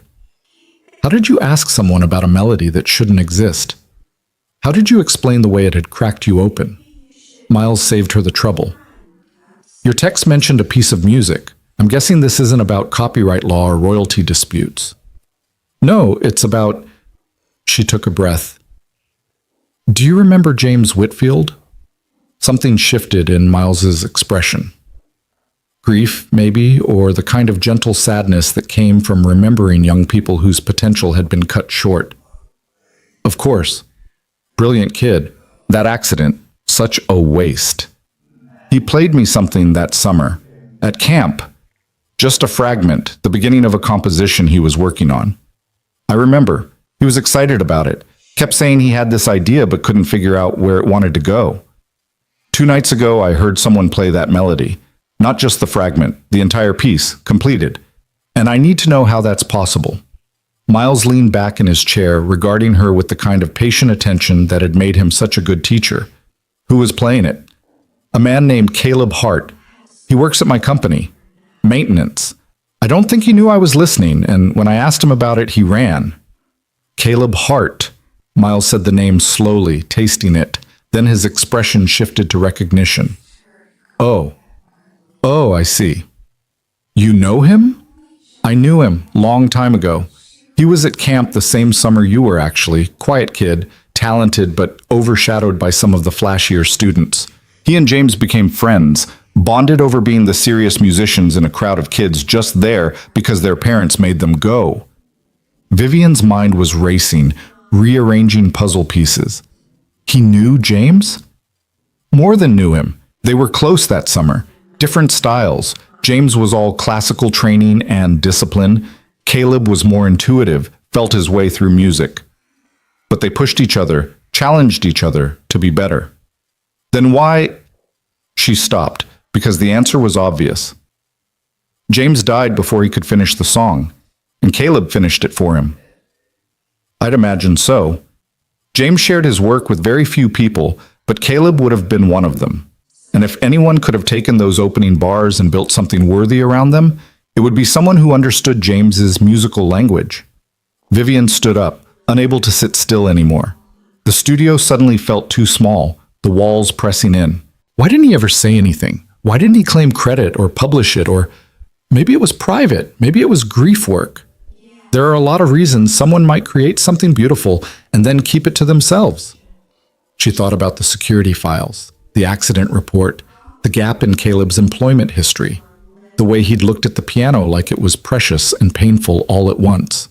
How did you ask someone about a melody that shouldn't exist? How did you explain the way it had cracked you open? Miles saved her the trouble. "Your text mentioned a piece of music. I'm guessing this isn't about copyright law or royalty disputes." "No, it's about..." She took a breath. "Do you remember James Whitfield?" Something shifted in Miles's expression. Grief, maybe, or the kind of gentle sadness that came from remembering young people whose potential had been cut short. "Of course. Brilliant kid. That accident, such a waste." He played me something that summer. At camp. Just a fragment, the beginning of a composition he was working on. I remember. He was excited about it. Kept saying he had this idea but couldn't figure out where it wanted to go. 2 nights ago, I heard someone play that melody. Not just the fragment, the entire piece, completed. And I need to know how that's possible. Miles leaned back in his chair, regarding her with the kind of patient attention that had made him such a good teacher. Who was playing it? A man named Caleb Hart. He works at my company. Maintenance. I don't think he knew I was listening, and when I asked him about it, he ran. Caleb Hart. Miles said the name slowly, tasting it. Then his expression shifted to recognition. Oh. Oh, I see. You know him? I knew him, long time ago. He was at camp the same summer you were, actually. Quiet kid, talented but overshadowed by some of the flashier students. He and James became friends, bonded over being the serious musicians in a crowd of kids just there because their parents made them go. Vivian's mind was racing, rearranging puzzle pieces. He knew James? More than knew him. They were close that summer. Different styles. James was all classical training and discipline. Caleb was more intuitive, felt his way through music. But they pushed each other, challenged each other to be better. Then why? She stopped, because the answer was obvious. James died before he could finish the song, and Caleb finished it for him. I'd imagine so. James shared his work with very few people, but Caleb would have been one of them. And if anyone could have taken those opening bars and built something worthy around them, it would be someone who understood James's musical language. Vivian stood up, unable to sit still anymore. The studio suddenly felt too small, the walls pressing in. Why didn't he ever say anything? Why didn't he claim credit or publish it? Or maybe it was private. Maybe it was grief work. There are a lot of reasons someone might create something beautiful and then keep it to themselves. She thought about the security files, the accident report, the gap in Caleb's employment history, the way he'd looked at the piano like it was precious and painful all at once.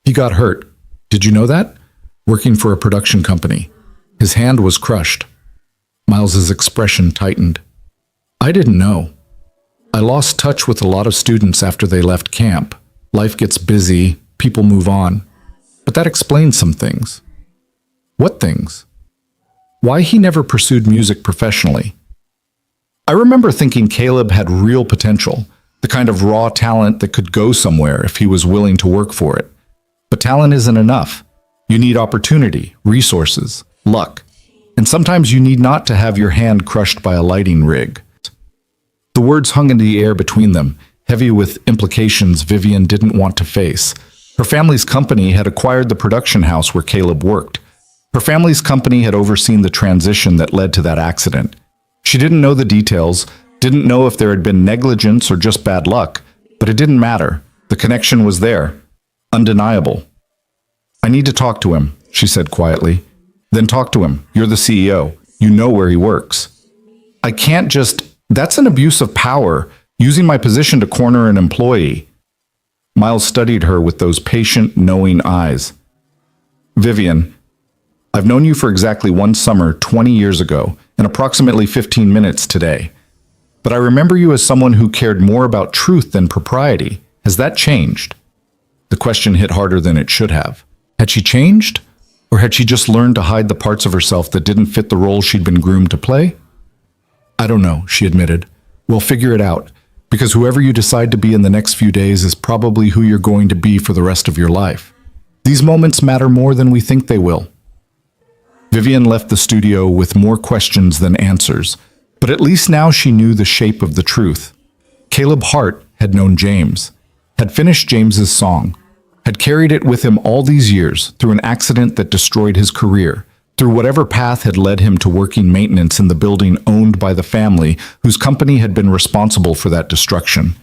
He got hurt. Did you know that? Working for a production company. His hand was crushed. Miles's expression tightened. I didn't know. I lost touch with a lot of students after they left camp. Life gets busy, people move on. But that explains some things. What things? Why he never pursued music professionally. I remember thinking Caleb had real potential, the kind of raw talent that could go somewhere if he was willing to work for it. But talent isn't enough. You need opportunity, resources, luck. And sometimes you need not to have your hand crushed by a lighting rig. The words hung in the air between them, heavy with implications Vivian didn't want to face. Her family's company had acquired the production house where Caleb worked. Her family's company had overseen the transition that led to that accident. She didn't know the details, didn't know if there had been negligence or just bad luck, but it didn't matter. The connection was there, undeniable. I need to talk to him, she said quietly. Then talk to him. You're the CEO. You know where he works. I can't just... That's an abuse of power, using my position to corner an employee. Miles studied her with those patient, knowing eyes. Vivian, I've known you for exactly 1 summer 20 years ago, and approximately 15 minutes today. But I remember you as someone who cared more about truth than propriety. Has that changed? The question hit harder than it should have. Had she changed? Or had she just learned to hide the parts of herself that didn't fit the role she'd been groomed to play? I don't know, she admitted. We'll figure it out, because whoever you decide to be in the next few days is probably who you're going to be for the rest of your life. These moments matter more than we think they will. Vivian left the studio with more questions than answers, but at least now she knew the shape of the truth. Caleb Hart had known James, had finished James's song, had carried it with him all these years through an accident that destroyed his career, through whatever path had led him to working maintenance in the building owned by the family whose company had been responsible for that destruction.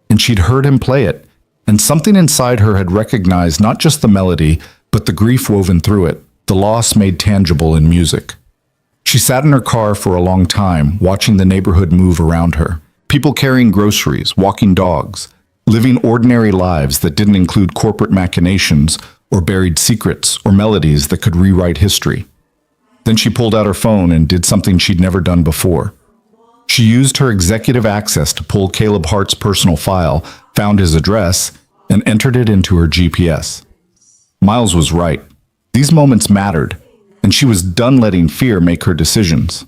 And she'd heard him play it, and something inside her had recognized not just the melody, but the grief woven through it, the loss made tangible in music. She sat in her car for a long time, watching the neighborhood move around her. People carrying groceries, walking dogs, living ordinary lives that didn't include corporate machinations or buried secrets or melodies that could rewrite history. Then she pulled out her phone and did something she'd never done before. She used her executive access to pull Caleb Hart's personal file, found his address, and entered it into her GPS. Miles was right. These moments mattered, and she was done letting fear make her decisions.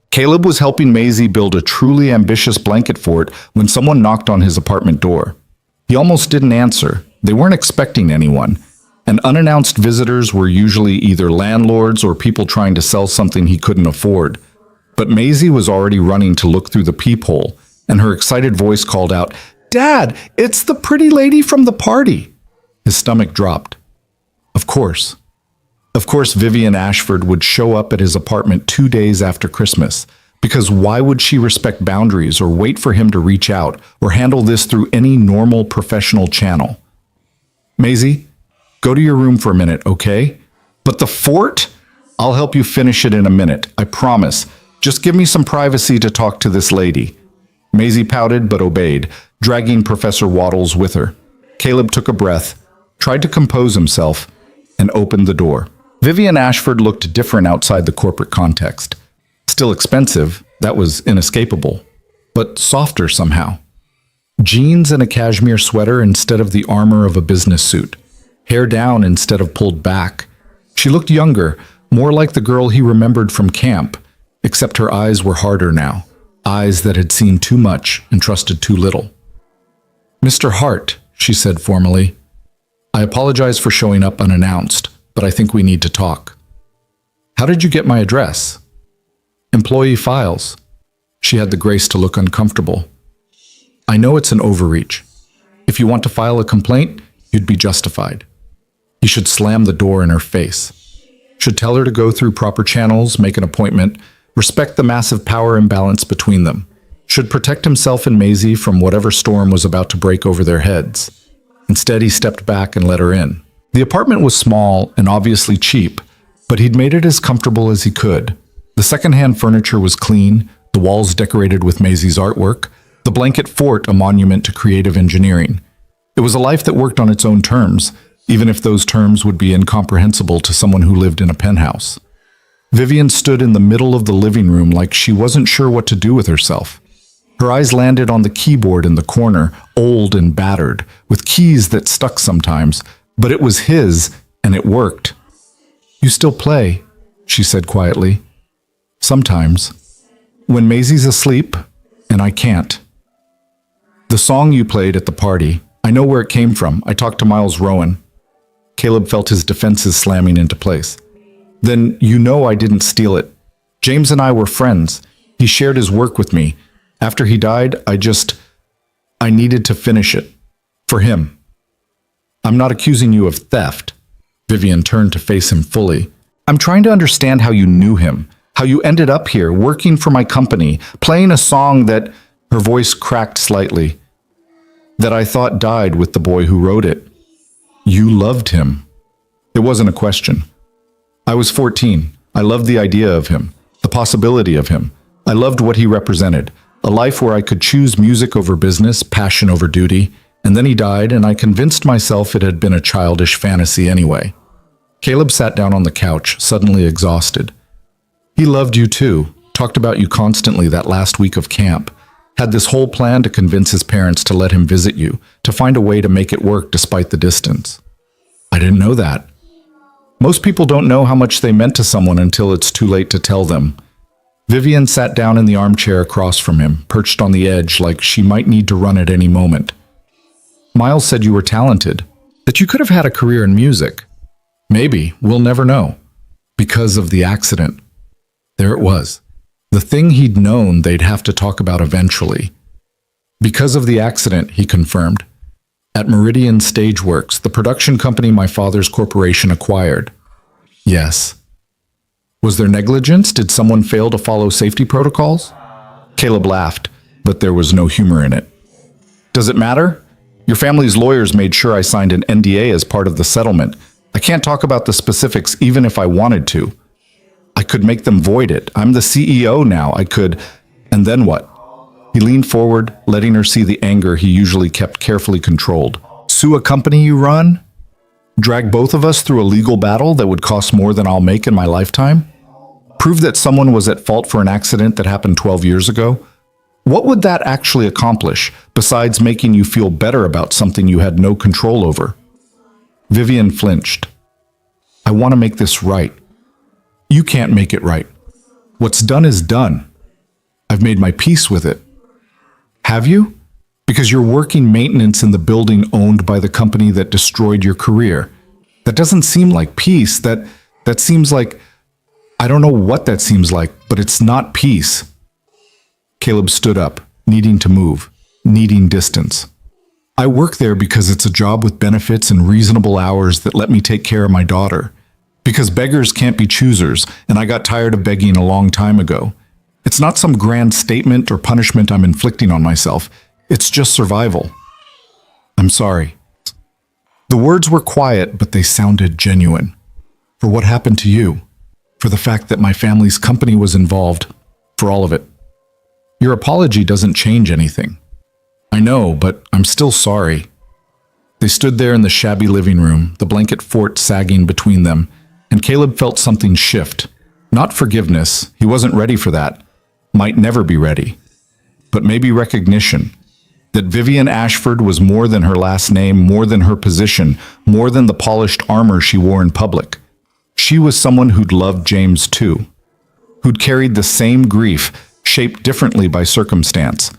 Caleb was helping Maisie build a truly ambitious blanket fort when someone knocked on his apartment door. He almost didn't answer. They weren't expecting anyone, and unannounced visitors were usually either landlords or people trying to sell something he couldn't afford. But Maisie was already running to look through the peephole, and her excited voice called out, "Dad, it's the pretty lady from the party." His stomach dropped. Of course. Of course, Vivian Ashford would show up at his apartment 2 days after Christmas, because why would she respect boundaries or wait for him to reach out or handle this through any normal professional channel? Maisie, go to your room for a minute, okay? But the fort? I'll help you finish it in a minute, I promise. Just give me some privacy to talk to this lady. Maisie pouted but obeyed, dragging Professor Waddles with her. Caleb took a breath, tried to compose himself, and opened the door. Vivian Ashford looked different outside the corporate context. Still expensive, that was inescapable, but softer somehow. Jeans and a cashmere sweater instead of the armor of a business suit. Hair down instead of pulled back. She looked younger, more like the girl he remembered from camp, except her eyes were harder now. Eyes that had seen too much and trusted too little. "Mr. Hart," she said formally, "I apologize for showing up unannounced, but I think we need to talk." "How did you get my address?" "Employee files." She had the grace to look uncomfortable. "I know it's an overreach. If you want to file a complaint, you'd be justified." He should slam the door in her face. Should tell her to go through proper channels, make an appointment, respect the massive power imbalance between them. Should protect himself and Maisie from whatever storm was about to break over their heads. Instead, he stepped back and let her in. The apartment was small and obviously cheap, but he'd made it as comfortable as he could. The secondhand furniture was clean, the walls decorated with Maisie's artwork, the blanket fort a monument to creative engineering. It was a life that worked on its own terms, even if those terms would be incomprehensible to someone who lived in a penthouse. Vivian stood in the middle of the living room like she wasn't sure what to do with herself. Her eyes landed on the keyboard in the corner, old and battered, with keys that stuck sometimes, but it was his, and it worked. "You still play," she said quietly. "Sometimes. When Maisie's asleep, and I can't." "The song you played at the party, I know where it came from. I talked to Miles Rowan." Caleb felt his defenses slamming into place. "Then you know I didn't steal it. James and I were friends. He shared his work with me. After he died, I needed to finish it. For him. I'm not accusing you of theft." Vivian turned to face him fully. "I'm trying to understand how you knew him, how you ended up here, working for my company, playing a song that," her voice cracked slightly, "that I thought died with the boy who wrote it. You loved him." It wasn't a question. "I was 14. I loved the idea of him, the possibility of him. I loved what he represented, a life where I could choose music over business, passion over duty. And then he died, and I convinced myself it had been a childish fantasy anyway." Caleb sat down on the couch, suddenly exhausted. "He loved you too, talked about you constantly that last week of camp, had this whole plan to convince his parents to let him visit you, to find a way to make it work despite the distance." "I didn't know that." "Most people don't know how much they meant to someone until it's too late to tell them." Vivian sat down in the armchair across from him, perched on the edge like she might need to run at any moment. "Miles said you were talented, that you could have had a career in music. Maybe, we'll never know. Because of the accident." There it was. The thing he'd known they'd have to talk about eventually. "Because of the accident," he confirmed. "At Meridian Stageworks, the production company my father's corporation acquired." "Yes." "Was there negligence? Did someone fail to follow safety protocols?" Caleb laughed, but there was no humor in it. "Does it matter? Your family's lawyers made sure I signed an NDA as part of the settlement. I can't talk about the specifics even if I wanted to. I could make them void it. I'm the CEO now. I could. And then what?" He leaned forward, letting her see the anger he usually kept carefully controlled. "Sue a company you run? Drag both of us through a legal battle that would cost more than I'll make in my lifetime? Prove that someone was at fault for an accident that happened 12 years ago? What would that actually accomplish, besides making you feel better about something you had no control over? Vivian flinched. I want to make this right. You can't make it right. What's done is done. I've made my peace with it. Have you? Because you're working maintenance in the building owned by the company that destroyed your career. That doesn't seem like peace. That seems like... I don't know what that seems like, but it's not peace. Caleb stood up, needing to move, needing distance. I work there because it's a job with benefits and reasonable hours that let me take care of my daughter. Because beggars can't be choosers, and I got tired of begging a long time ago. It's not some grand statement or punishment I'm inflicting on myself. It's just survival. I'm sorry. The words were quiet, but they sounded genuine. For what happened to you. For the fact that my family's company was involved. For all of it. Your apology doesn't change anything. I know, but I'm still sorry. They stood there in the shabby living room, the blanket fort sagging between them, and Caleb felt something shift. Not forgiveness, he wasn't ready for that. Might never be ready. But maybe recognition. That Vivian Ashford was more than her last name, more than her position, more than the polished armor she wore in public. She was someone who'd loved James too. Who'd carried the same grief, shaped differently by circumstance.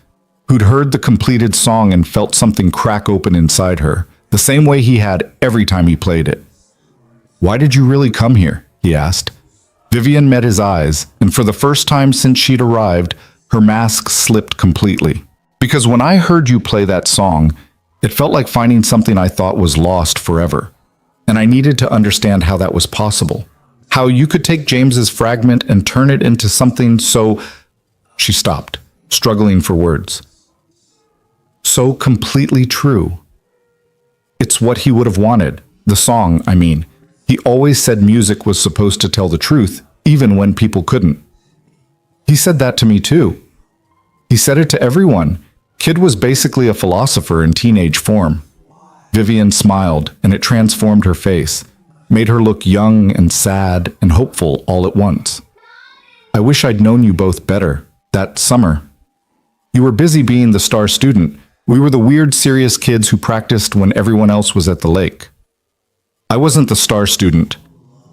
Who'd heard the completed song and felt something crack open inside her, the same way he had every time he played it. Why did you really come here? He asked. Vivian met his eyes, and for the first time since she'd arrived, her mask slipped completely. Because when I heard you play that song, it felt like finding something I thought was lost forever. And I needed to understand how that was possible. How you could take James's fragment and turn it into something so... She stopped, struggling for words. So completely true. It's what he would have wanted. The song, I mean. He always said music was supposed to tell the truth, even when people couldn't. He said that to me too. He said it to everyone. Kid was basically a philosopher in teenage form. Vivian smiled, and it transformed her face, made her look young and sad and hopeful all at once. I wish I'd known you both better, that summer. You were busy being the star student. We were the weird, serious kids who practiced when everyone else was at the lake. I wasn't the star student.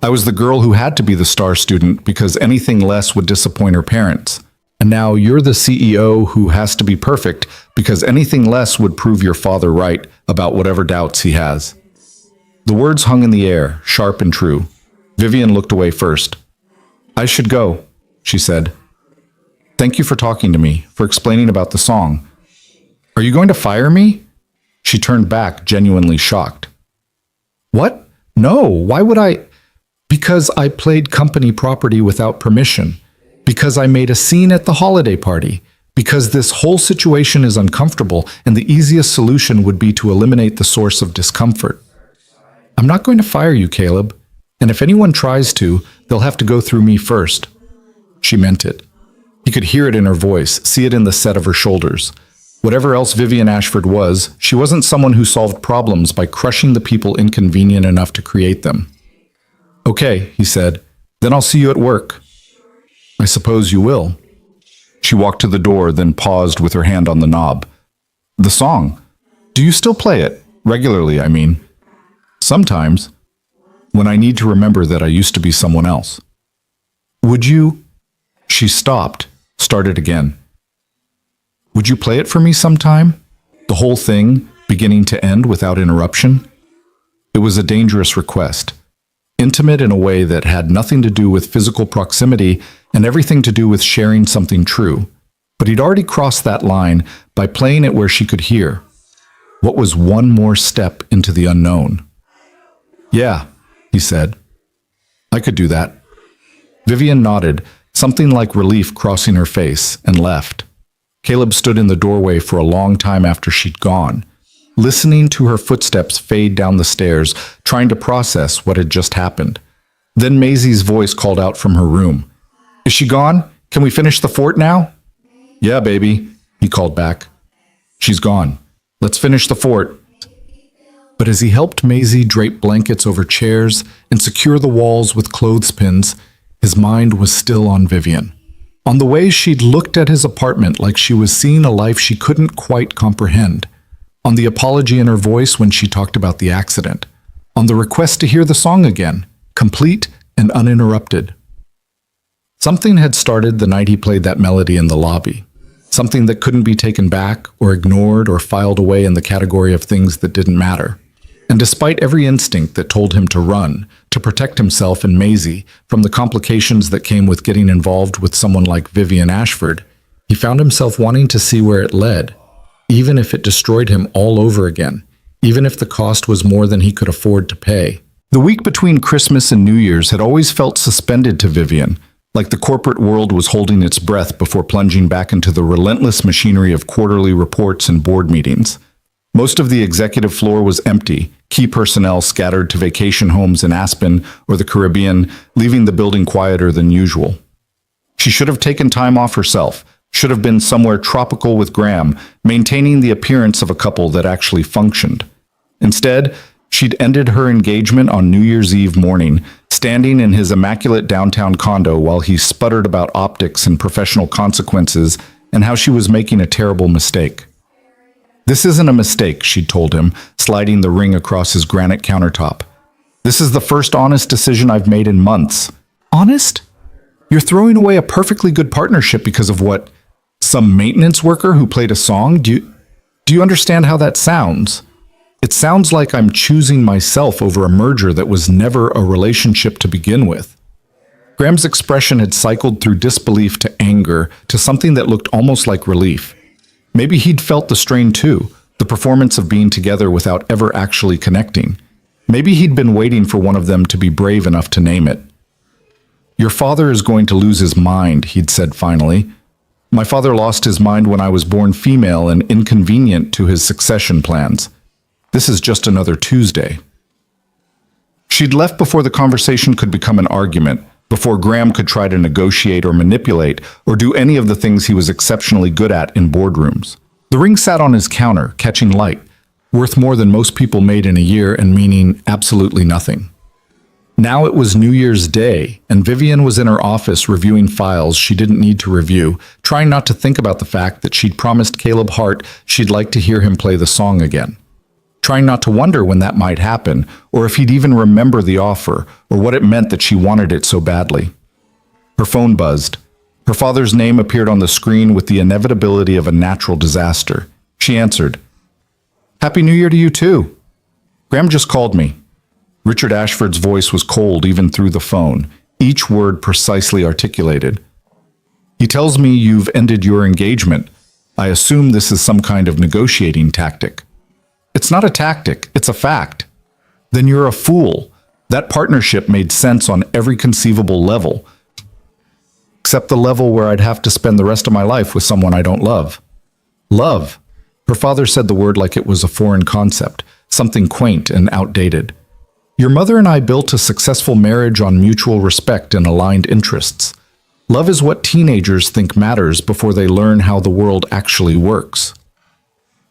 I was the girl who had to be the star student because anything less would disappoint her parents. And now you're the CEO who has to be perfect because anything less would prove your father right about whatever doubts he has. The words hung in the air, sharp and true. Vivian looked away first. I should go, she said. Thank you for talking to me, for explaining about the song. Are you going to fire me? She turned back, genuinely shocked. What? No, why would I? Because I played company property without permission. Because I made a scene at the holiday party. Because this whole situation is uncomfortable and the easiest solution would be to eliminate the source of discomfort. I'm not going to fire you, Caleb. And if anyone tries to, they'll have to go through me first. She meant it. He could hear it in her voice, see it in the set of her shoulders. Whatever else Vivian Ashford was, she wasn't someone who solved problems by crushing the people inconvenient enough to create them. Okay, he said. Then I'll see you at work. I suppose you will. She walked to the door, then paused with her hand on the knob. The song. Do you still play it? Regularly, I mean. Sometimes. When I need to remember that I used to be someone else. Would you... She stopped, started again. Would you play it for me sometime? The whole thing, beginning to end without interruption? It was a dangerous request. Intimate in a way that had nothing to do with physical proximity and everything to do with sharing something true. But he'd already crossed that line by playing it where she could hear. What was one more step into the unknown? Yeah, he said. I could do that. Vivian nodded, something like relief crossing her face, and left. Caleb stood in the doorway for a long time after she'd gone, listening to her footsteps fade down the stairs, trying to process what had just happened. Then Maisie's voice called out from her room. Is she gone? Can we finish the fort now? Yeah, baby, he called back. She's gone. Let's finish the fort. But as he helped Maisie drape blankets over chairs and secure the walls with clothespins, His mind was still on Vivian. On the way, she'd looked at his apartment like she was seeing a life she couldn't quite comprehend. On the apology in her voice when she talked about the accident. On the request to hear the song again, complete and uninterrupted. Something had started the night he played that melody in the lobby. Something that couldn't be taken back or ignored or filed away in the category of things that didn't matter. And despite every instinct that told him to run, to protect himself and Maisie from the complications that came with getting involved with someone like Vivian Ashford, he found himself wanting to see where it led, even if it destroyed him all over again, even if the cost was more than he could afford to pay. The week between Christmas and New Year's had always felt suspended to Vivian, like the corporate world was holding its breath before plunging back into the relentless machinery of quarterly reports and board meetings. Most of the executive floor was empty, key personnel scattered to vacation homes in Aspen or the Caribbean, leaving the building quieter than usual. She should have taken time off herself, should have been somewhere tropical with Graham, maintaining the appearance of a couple that actually functioned. Instead, she'd ended her engagement on New Year's Eve morning, standing in his immaculate downtown condo while he sputtered about optics and professional consequences and how she was making a terrible mistake. This isn't a mistake, she'd told him, sliding the ring across his granite countertop. This is the first honest decision I've made in months. Honest? You're throwing away a perfectly good partnership because of what? Some maintenance worker who played a song? Do you understand how that sounds? It sounds like I'm choosing myself over a merger that was never a relationship to begin with. Graham's expression had cycled through disbelief to anger to something that looked almost like relief. Maybe he'd felt the strain too, the performance of being together without ever actually connecting. Maybe he'd been waiting for one of them to be brave enough to name it. Your father is going to lose his mind, he'd said finally. My father lost his mind when I was born female and inconvenient to his succession plans. This is just another Tuesday. She'd left before the conversation could become an argument, before Graham could try to negotiate or manipulate or do any of the things he was exceptionally good at in boardrooms. The ring sat on his counter, catching light, worth more than most people made in a year and meaning absolutely nothing. Now it was New Year's Day, and Vivian was in her office reviewing files she didn't need to review, trying not to think about the fact that she'd promised Caleb Hart she'd like to hear him play the song again. Trying not to wonder when that might happen, or if he'd even remember the offer, or what it meant that she wanted it so badly. Her phone buzzed. Her father's name appeared on the screen with the inevitability of a natural disaster. She answered. Happy New Year to you too. Graham just called me. Richard Ashford's voice was cold even through the phone, each word precisely articulated. He tells me you've ended your engagement. I assume this is some kind of negotiating tactic. It's not a tactic, it's a fact. Then you're a fool. That partnership made sense on every conceivable level, except the level where I'd have to spend the rest of my life with someone I don't love. Love. Her father said the word like it was a foreign concept, something quaint and outdated. Your mother and I built a successful marriage on mutual respect and aligned interests. Love is what teenagers think matters before they learn how the world actually works.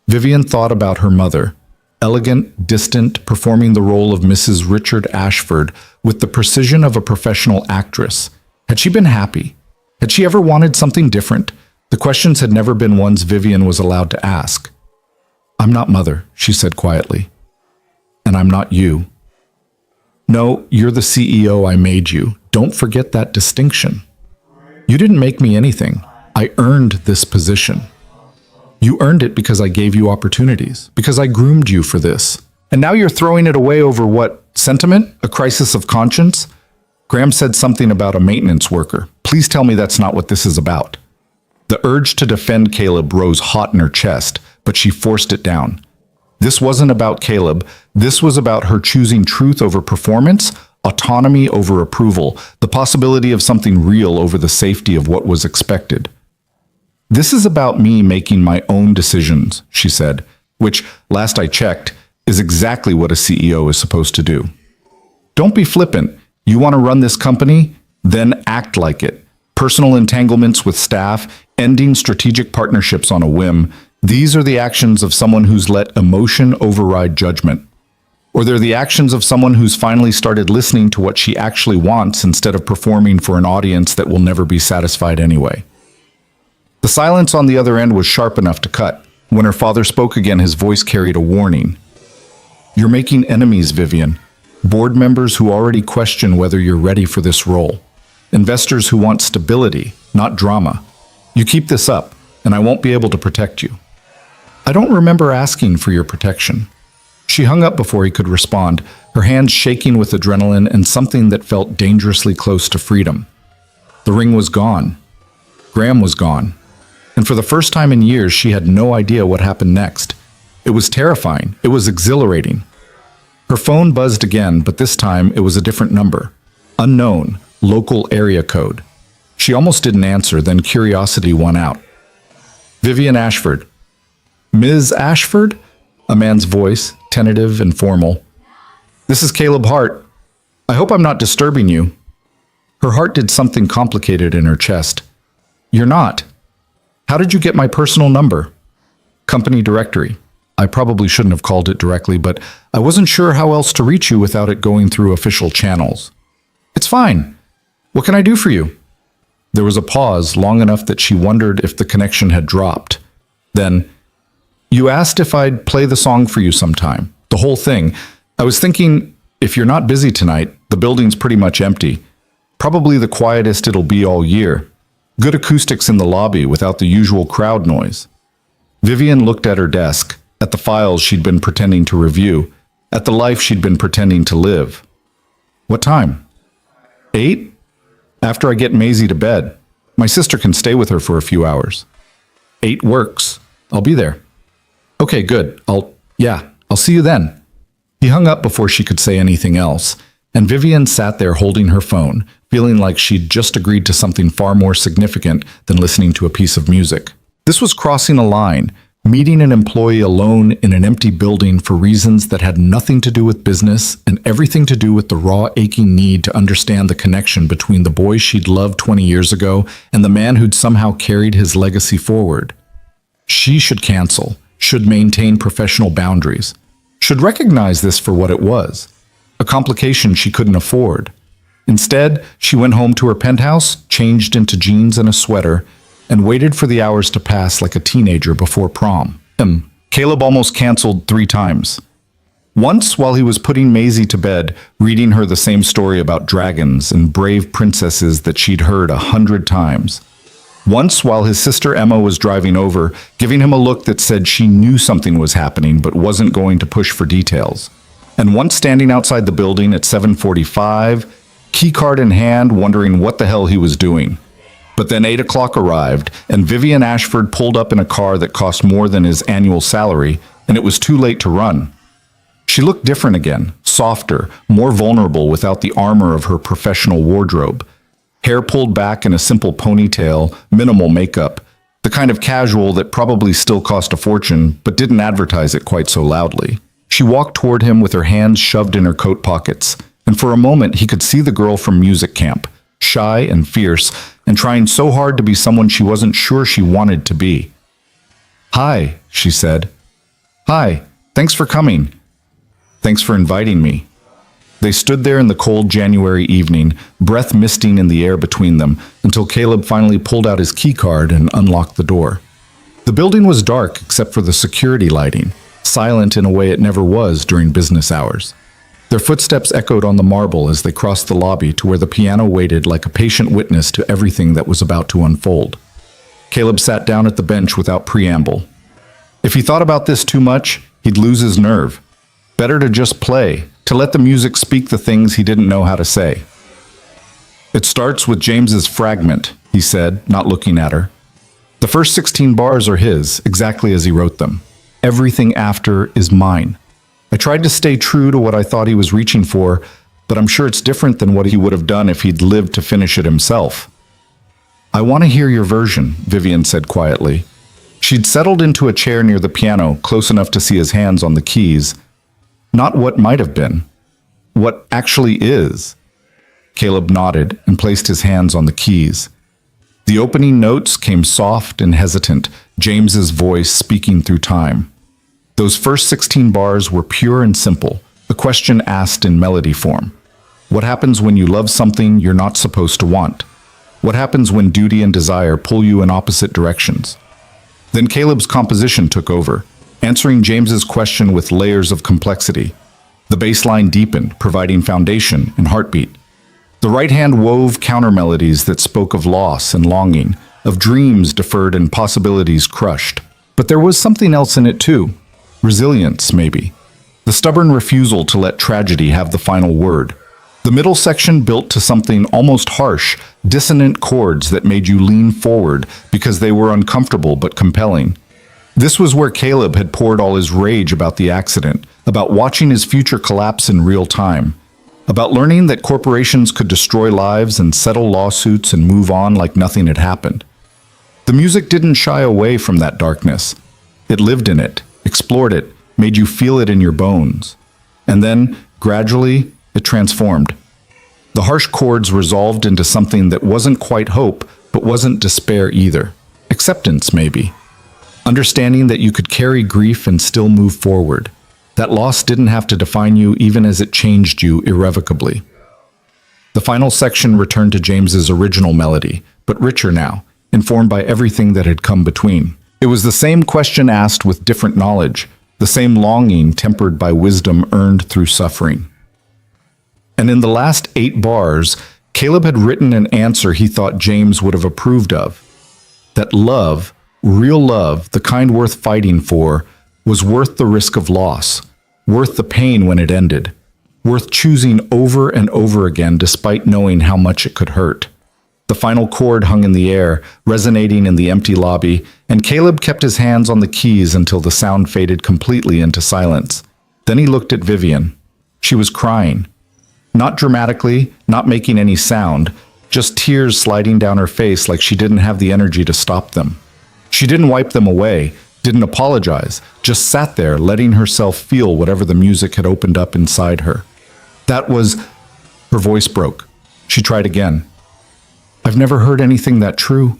Vivian thought about her mother, elegant, distant, performing the role of Mrs. Richard Ashford with the precision of a professional actress. Had she been happy? Had she ever wanted something different? The questions had never been ones Vivian was allowed to ask. I'm not mother, she said quietly. And I'm not you. No, you're the CEO I made you. Don't forget that distinction. You didn't make me anything. I earned this position. You earned it because I gave you opportunities, because I groomed you for this. And now you're throwing it away over what? Sentiment? A crisis of conscience? Graham said something about a maintenance worker. Please tell me that's not what this is about. The urge to defend Caleb rose hot in her chest, but she forced it down. This wasn't about Caleb. This was about her choosing truth over performance, autonomy over approval, the possibility of something real over the safety of what was expected. This is about me making my own decisions, she said, which, last I checked, is exactly what a CEO is supposed to do. Don't be flippant. You want to run this company? Then act like it. Personal entanglements with staff, ending strategic partnerships on a whim, these are the actions of someone who's let emotion override judgment. Or they're the actions of someone who's finally started listening to what she actually wants instead of performing for an audience that will never be satisfied anyway. The silence on the other end was sharp enough to cut. When her father spoke again, his voice carried a warning. You're making enemies, Vivian. Board members who already question whether you're ready for this role. Investors who want stability, not drama. You keep this up, and I won't be able to protect you. I don't remember asking for your protection. She hung up before he could respond, her hands shaking with adrenaline and something that felt dangerously close to freedom. The ring was gone. Graham was gone. And for the first time in years, she had no idea what happened next. It was terrifying. It was exhilarating. Her phone buzzed again, but this time it was a different number. Unknown, local area code. She almost didn't answer, then curiosity won out. Vivian Ashford. Ms. Ashford? A man's voice, tentative and formal. This is Caleb Hart. I hope I'm not disturbing you. Her heart did something complicated in her chest. You're not. How did you get my personal number? Company directory. I probably shouldn't have called it directly, but I wasn't sure how else to reach you without it going through official channels. It's fine. What can I do for you? There was a pause long enough that she wondered if the connection had dropped. Then, you asked if I'd play the song for you sometime. The whole thing. I was thinking, if you're not busy tonight, the building's pretty much empty. Probably the quietest it'll be all year. Good acoustics in the lobby without the usual crowd noise. Vivian looked at her desk, at the files she'd been pretending to review, at the life she'd been pretending to live. What time? 8? After I get Maisie to bed. My sister can stay with her for a few hours. 8 works. I'll be there. Okay, good. I'll see you then. He hung up before she could say anything else, and Vivian sat there holding her phone, feeling like she'd just agreed to something far more significant than listening to a piece of music. This was crossing a line, meeting an employee alone in an empty building for reasons that had nothing to do with business and everything to do with the raw, aching need to understand the connection between the boy she'd loved 20 years ago and the man who'd somehow carried his legacy forward. She should cancel, should maintain professional boundaries, should recognize this for what it was, a complication she couldn't afford. Instead, she went home to her penthouse, changed into jeans and a sweater, and waited for the hours to pass like a teenager before prom. Caleb almost canceled 3 times. Once, while he was putting Maisie to bed, reading her the same story about dragons and brave princesses that she'd heard 100 times. Once, while his sister Emma was driving over, giving him a look that said she knew something was happening but wasn't going to push for details. And once standing outside the building at 7:45, keycard in hand, wondering what the hell he was doing. But then 8 o'clock arrived, and Vivian Ashford pulled up in a car that cost more than his annual salary, and it was too late to run. She looked different again, softer, more vulnerable without the armor of her professional wardrobe. Hair pulled back in a simple ponytail, minimal makeup, the kind of casual that probably still cost a fortune, but didn't advertise it quite so loudly. She walked toward him with her hands shoved in her coat pockets, and for a moment he could see the girl from music camp, shy and fierce, and trying so hard to be someone she wasn't sure she wanted to be. "Hi," she said. "Hi, thanks for coming. Thanks for inviting me." They stood there in the cold January evening, breath misting in the air between them, until Caleb finally pulled out his keycard and unlocked the door. The building was dark except for the security lighting, silent in a way it never was during business hours. Their footsteps echoed on the marble as they crossed the lobby to where the piano waited like a patient witness to everything that was about to unfold. Caleb sat down at the bench without preamble. If he thought about this too much, he'd lose his nerve. Better to just play, to let the music speak the things he didn't know how to say. "It starts with James's fragment," he said, not looking at her. "The first 16 bars are his, exactly as he wrote them. Everything after is mine. I tried to stay true to what I thought he was reaching for, but I'm sure it's different than what he would have done if he'd lived to finish it himself." "I want to hear your version," Vivian said quietly. She'd settled into a chair near the piano, close enough to see his hands on the keys. Not what might have been. What actually is. Caleb nodded and placed his hands on the keys. The opening notes came soft and hesitant, James's voice speaking through time. Those first 16 bars were pure and simple, a question asked in melody form. What happens when you love something you're not supposed to want? What happens when duty and desire pull you in opposite directions? Then Caleb's composition took over, answering James's question with layers of complexity. The bass line deepened, providing foundation and heartbeat. The right hand wove counter melodies that spoke of loss and longing, of dreams deferred and possibilities crushed. But there was something else in it too. Resilience, maybe. The stubborn refusal to let tragedy have the final word. The middle section built to something almost harsh, dissonant chords that made you lean forward because they were uncomfortable but compelling. This was where Caleb had poured all his rage about the accident, about watching his future collapse in real time, about learning that corporations could destroy lives and settle lawsuits and move on like nothing had happened. The music didn't shy away from that darkness. It lived in it, explored it, made you feel it in your bones. And then, gradually, it transformed. The harsh chords resolved into something that wasn't quite hope, but wasn't despair either. Acceptance, maybe. Understanding that you could carry grief and still move forward. That loss didn't have to define you even as it changed you irrevocably. The final section returned to James's original melody, but richer now, informed by everything that had come between. It was the same question asked with different knowledge, the same longing tempered by wisdom earned through suffering. And in the last 8 bars, Caleb had written an answer he thought James would have approved of. That love, real love, the kind worth fighting for, was worth the risk of loss, worth the pain when it ended, worth choosing over and over again despite knowing how much it could hurt. The final chord hung in the air, resonating in the empty lobby, and Caleb kept his hands on the keys until the sound faded completely into silence. Then he looked at Vivian. She was crying. Not dramatically, not making any sound, just tears sliding down her face like she didn't have the energy to stop them. She didn't wipe them away, didn't apologize, just sat there letting herself feel whatever the music had opened up inside her. That was... Her voice broke. She tried again. I've never heard anything that true.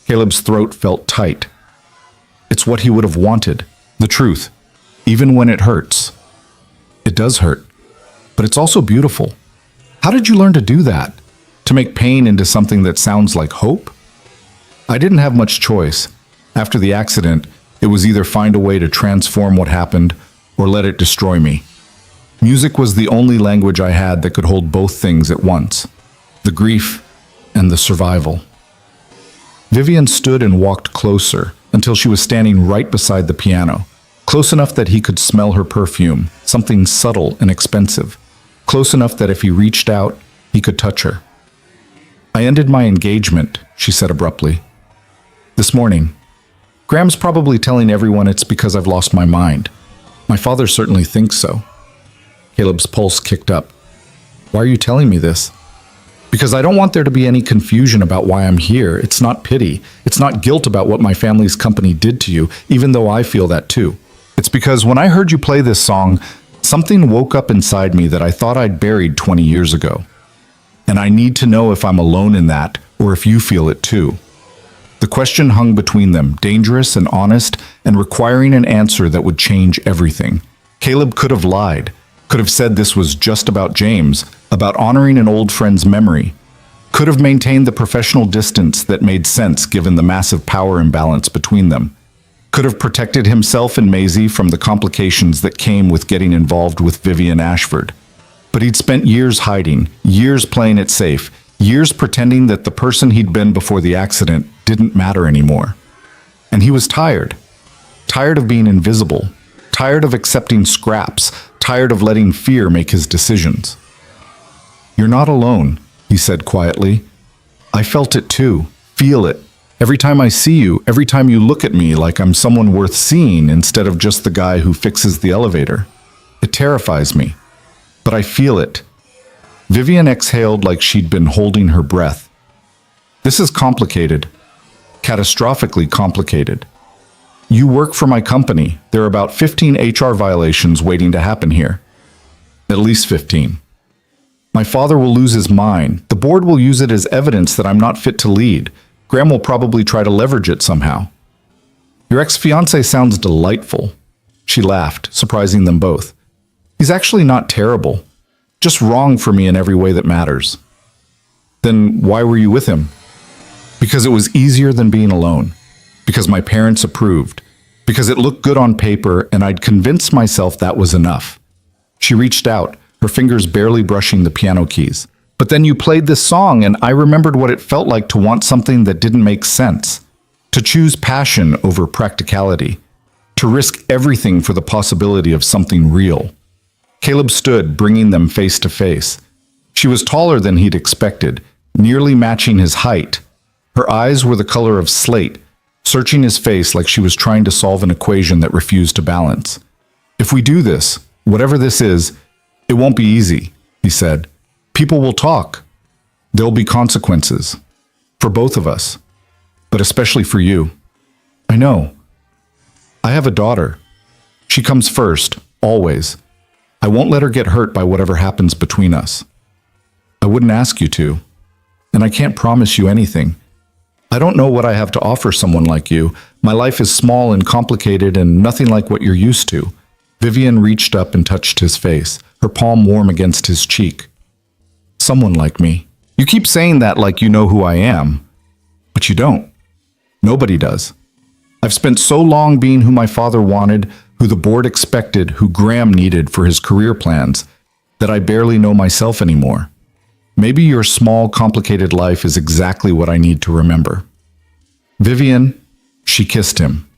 Caleb's throat felt tight. It's what he would have wanted, the truth, even when it hurts. It does hurt. But it's also beautiful. How did you learn to do that? To make pain into something that sounds like hope? I didn't have much choice. After the accident, it was either find a way to transform what happened or let it destroy me. Music was the only language I had that could hold both things at once. The grief and the survival. Vivian stood and walked closer until she was standing right beside the piano, close enough that he could smell her perfume, something subtle and expensive. Close enough that if he reached out, he could touch her. I ended my engagement, she said abruptly. This morning. Graham's probably telling everyone it's because I've lost my mind. My father certainly thinks so. Caleb's pulse kicked up. Why are you telling me this? Because I don't want there to be any confusion about why I'm here. It's not pity. It's not guilt about what my family's company did to you, even though I feel that too. It's because when I heard you play this song, something woke up inside me that I thought I'd buried 20 years ago. And I need to know if I'm alone in that, or if you feel it too. The question hung between them, dangerous and honest, and requiring an answer that would change everything. Caleb could have lied, could have said this was just about James, about honoring an old friend's memory, could have maintained the professional distance that made sense given the massive power imbalance between them, could have protected himself and Maisie from the complications that came with getting involved with Vivian Ashford. But he'd spent years hiding, years playing it safe, years pretending that the person he'd been before the accident didn't matter anymore. And he was tired. Tired of being invisible. Tired of accepting scraps. Tired of letting fear make his decisions. You're not alone, he said quietly. I felt it too. Feel it. Every time I see you, every time you look at me like I'm someone worth seeing instead of just the guy who fixes the elevator. It terrifies me. But I feel it. Vivian exhaled like she'd been holding her breath. This is complicated. Catastrophically complicated. You work for my company. There are about 15 HR violations waiting to happen here. At least 15. My father will lose his mind. The board will use it as evidence that I'm not fit to lead. Graham will probably try to leverage it somehow. Your ex-fiancé sounds delightful. She laughed, surprising them both. He's actually not terrible, just wrong for me in every way that matters. Then why were you with him? Because it was easier than being alone. Because my parents approved. Because it looked good on paper and I'd convinced myself that was enough. She reached out, her fingers barely brushing the piano keys. But then you played this song and I remembered what it felt like to want something that didn't make sense. To choose passion over practicality. To risk everything for the possibility of something real. Caleb stood, bringing them face to face. She was taller than he'd expected, nearly matching his height. Her eyes were the color of slate, searching his face like she was trying to solve an equation that refused to balance. If we do this, whatever this is, it won't be easy, he said. People will talk. There'll be consequences. For both of us. But especially for you. I know. I have a daughter. She comes first, always. I won't let her get hurt by whatever happens between us. I wouldn't ask you to. And I can't promise you anything. I don't know what I have to offer someone like you. My life is small and complicated and nothing like what you're used to. Vivian reached up and touched his face, her palm warm against his cheek. Someone like me. You keep saying that like you know who I am. But you don't. Nobody does. I've spent so long being who my father wanted, who the board expected, who Graham needed for his career plans, that I barely know myself anymore. Maybe your small, complicated life is exactly what I need to remember. Vivian, she kissed him.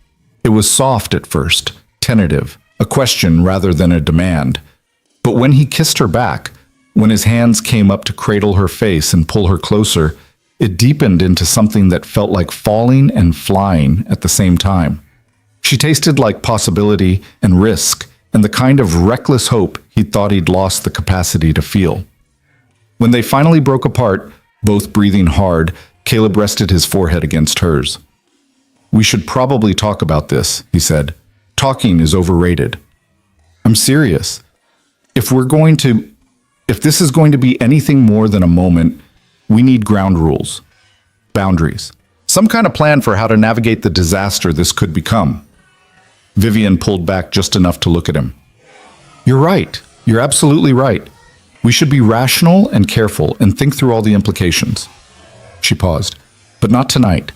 It was soft at first, tentative, a question rather than a demand. But when he kissed her back, when his hands came up to cradle her face and pull her closer, it deepened into something that felt like falling and flying at the same time. She tasted like possibility and risk and the kind of reckless hope he thought he'd lost the capacity to feel. When they finally broke apart, both breathing hard, Caleb rested his forehead against hers. We should probably talk about this, he said. Talking is overrated. I'm serious. If this is going to be anything more than a moment, we need ground rules, boundaries, some kind of plan for how to navigate the disaster this could become. Vivian pulled back just enough to look at him. You're right. You're absolutely right. We should be rational and careful and think through all the implications. She paused. But not tonight.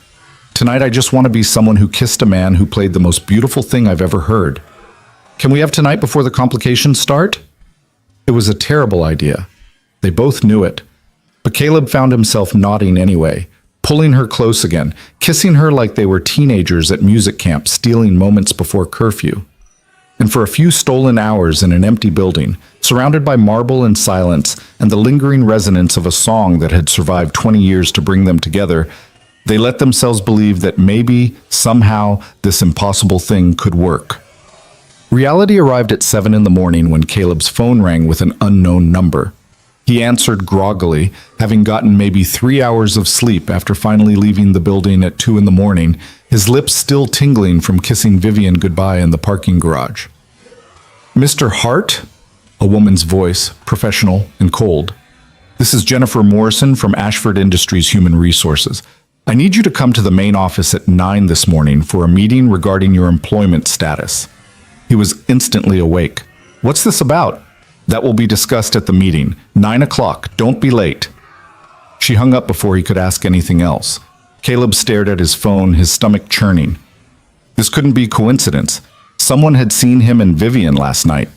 Tonight I just want to be someone who kissed a man who played the most beautiful thing I've ever heard. Can we have tonight before the complications start? It was a terrible idea. They both knew it. But Caleb found himself nodding anyway, pulling her close again, kissing her like they were teenagers at music camp, stealing moments before curfew. And for a few stolen hours in an empty building, surrounded by marble and silence and the lingering resonance of a song that had survived 20 years to bring them together, they let themselves believe that maybe, somehow, this impossible thing could work. Reality arrived at 7 in the morning when Caleb's phone rang with an unknown number. He answered groggily, having gotten maybe 3 hours of sleep after finally leaving the building at 2 in the morning, his lips still tingling from kissing Vivian goodbye in the parking garage. Mr. Hart? A woman's voice, professional and cold. This is Jennifer Morrison from Ashford Industries Human Resources. I need you to come to the main office at 9 this morning for a meeting regarding your employment status. He was instantly awake. What's this about? That will be discussed at the meeting. 9 o'clock. Don't be late. She hung up before he could ask anything else. Caleb stared at his phone, his stomach churning. This couldn't be coincidence. Someone had seen him and Vivian last night.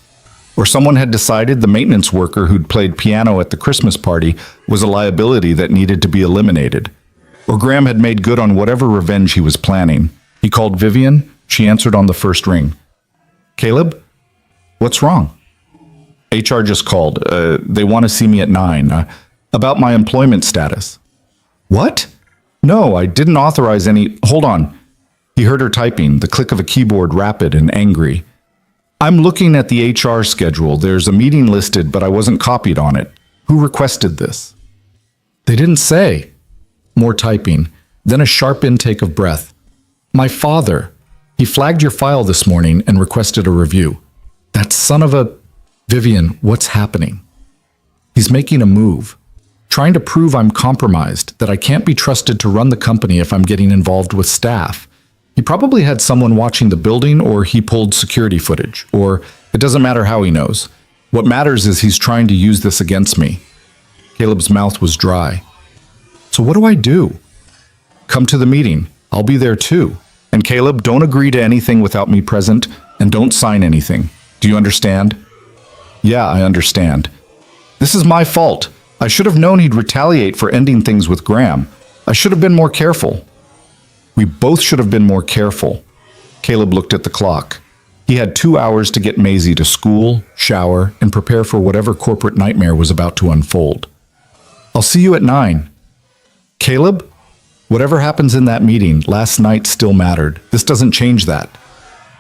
Or someone had decided the maintenance worker who'd played piano at the Christmas party was a liability that needed to be eliminated. Or Graham had made good on whatever revenge he was planning. He called Vivian. She answered on the first ring. Caleb? What's wrong? HR just called. They want to see me at 9. About my employment status. What? No, I didn't authorize any... Hold on. He heard her typing, the click of a keyboard rapid and angry. I'm looking at the HR schedule. There's a meeting listed, but I wasn't copied on it. Who requested this? They didn't say. More typing, then a sharp intake of breath. My father. He flagged your file this morning and requested a review. That son of a... Vivian, what's happening? He's making a move. Trying to prove I'm compromised, that I can't be trusted to run the company if I'm getting involved with staff. He probably had someone watching the building, or he pulled security footage, or it doesn't matter how he knows. What matters is he's trying to use this against me. Caleb's mouth was dry. So what do I do? Come to the meeting. I'll be there too. And Caleb, don't agree to anything without me present, and don't sign anything. Do you understand? Yeah, I understand. This is my fault. I should have known he'd retaliate for ending things with Graham. I should have been more careful. We both should have been more careful. Caleb looked at the clock. He had 2 hours to get Maisie to school, shower, and prepare for whatever corporate nightmare was about to unfold. I'll see you at 9. Caleb? Whatever happens in that meeting, last night still mattered. This doesn't change that.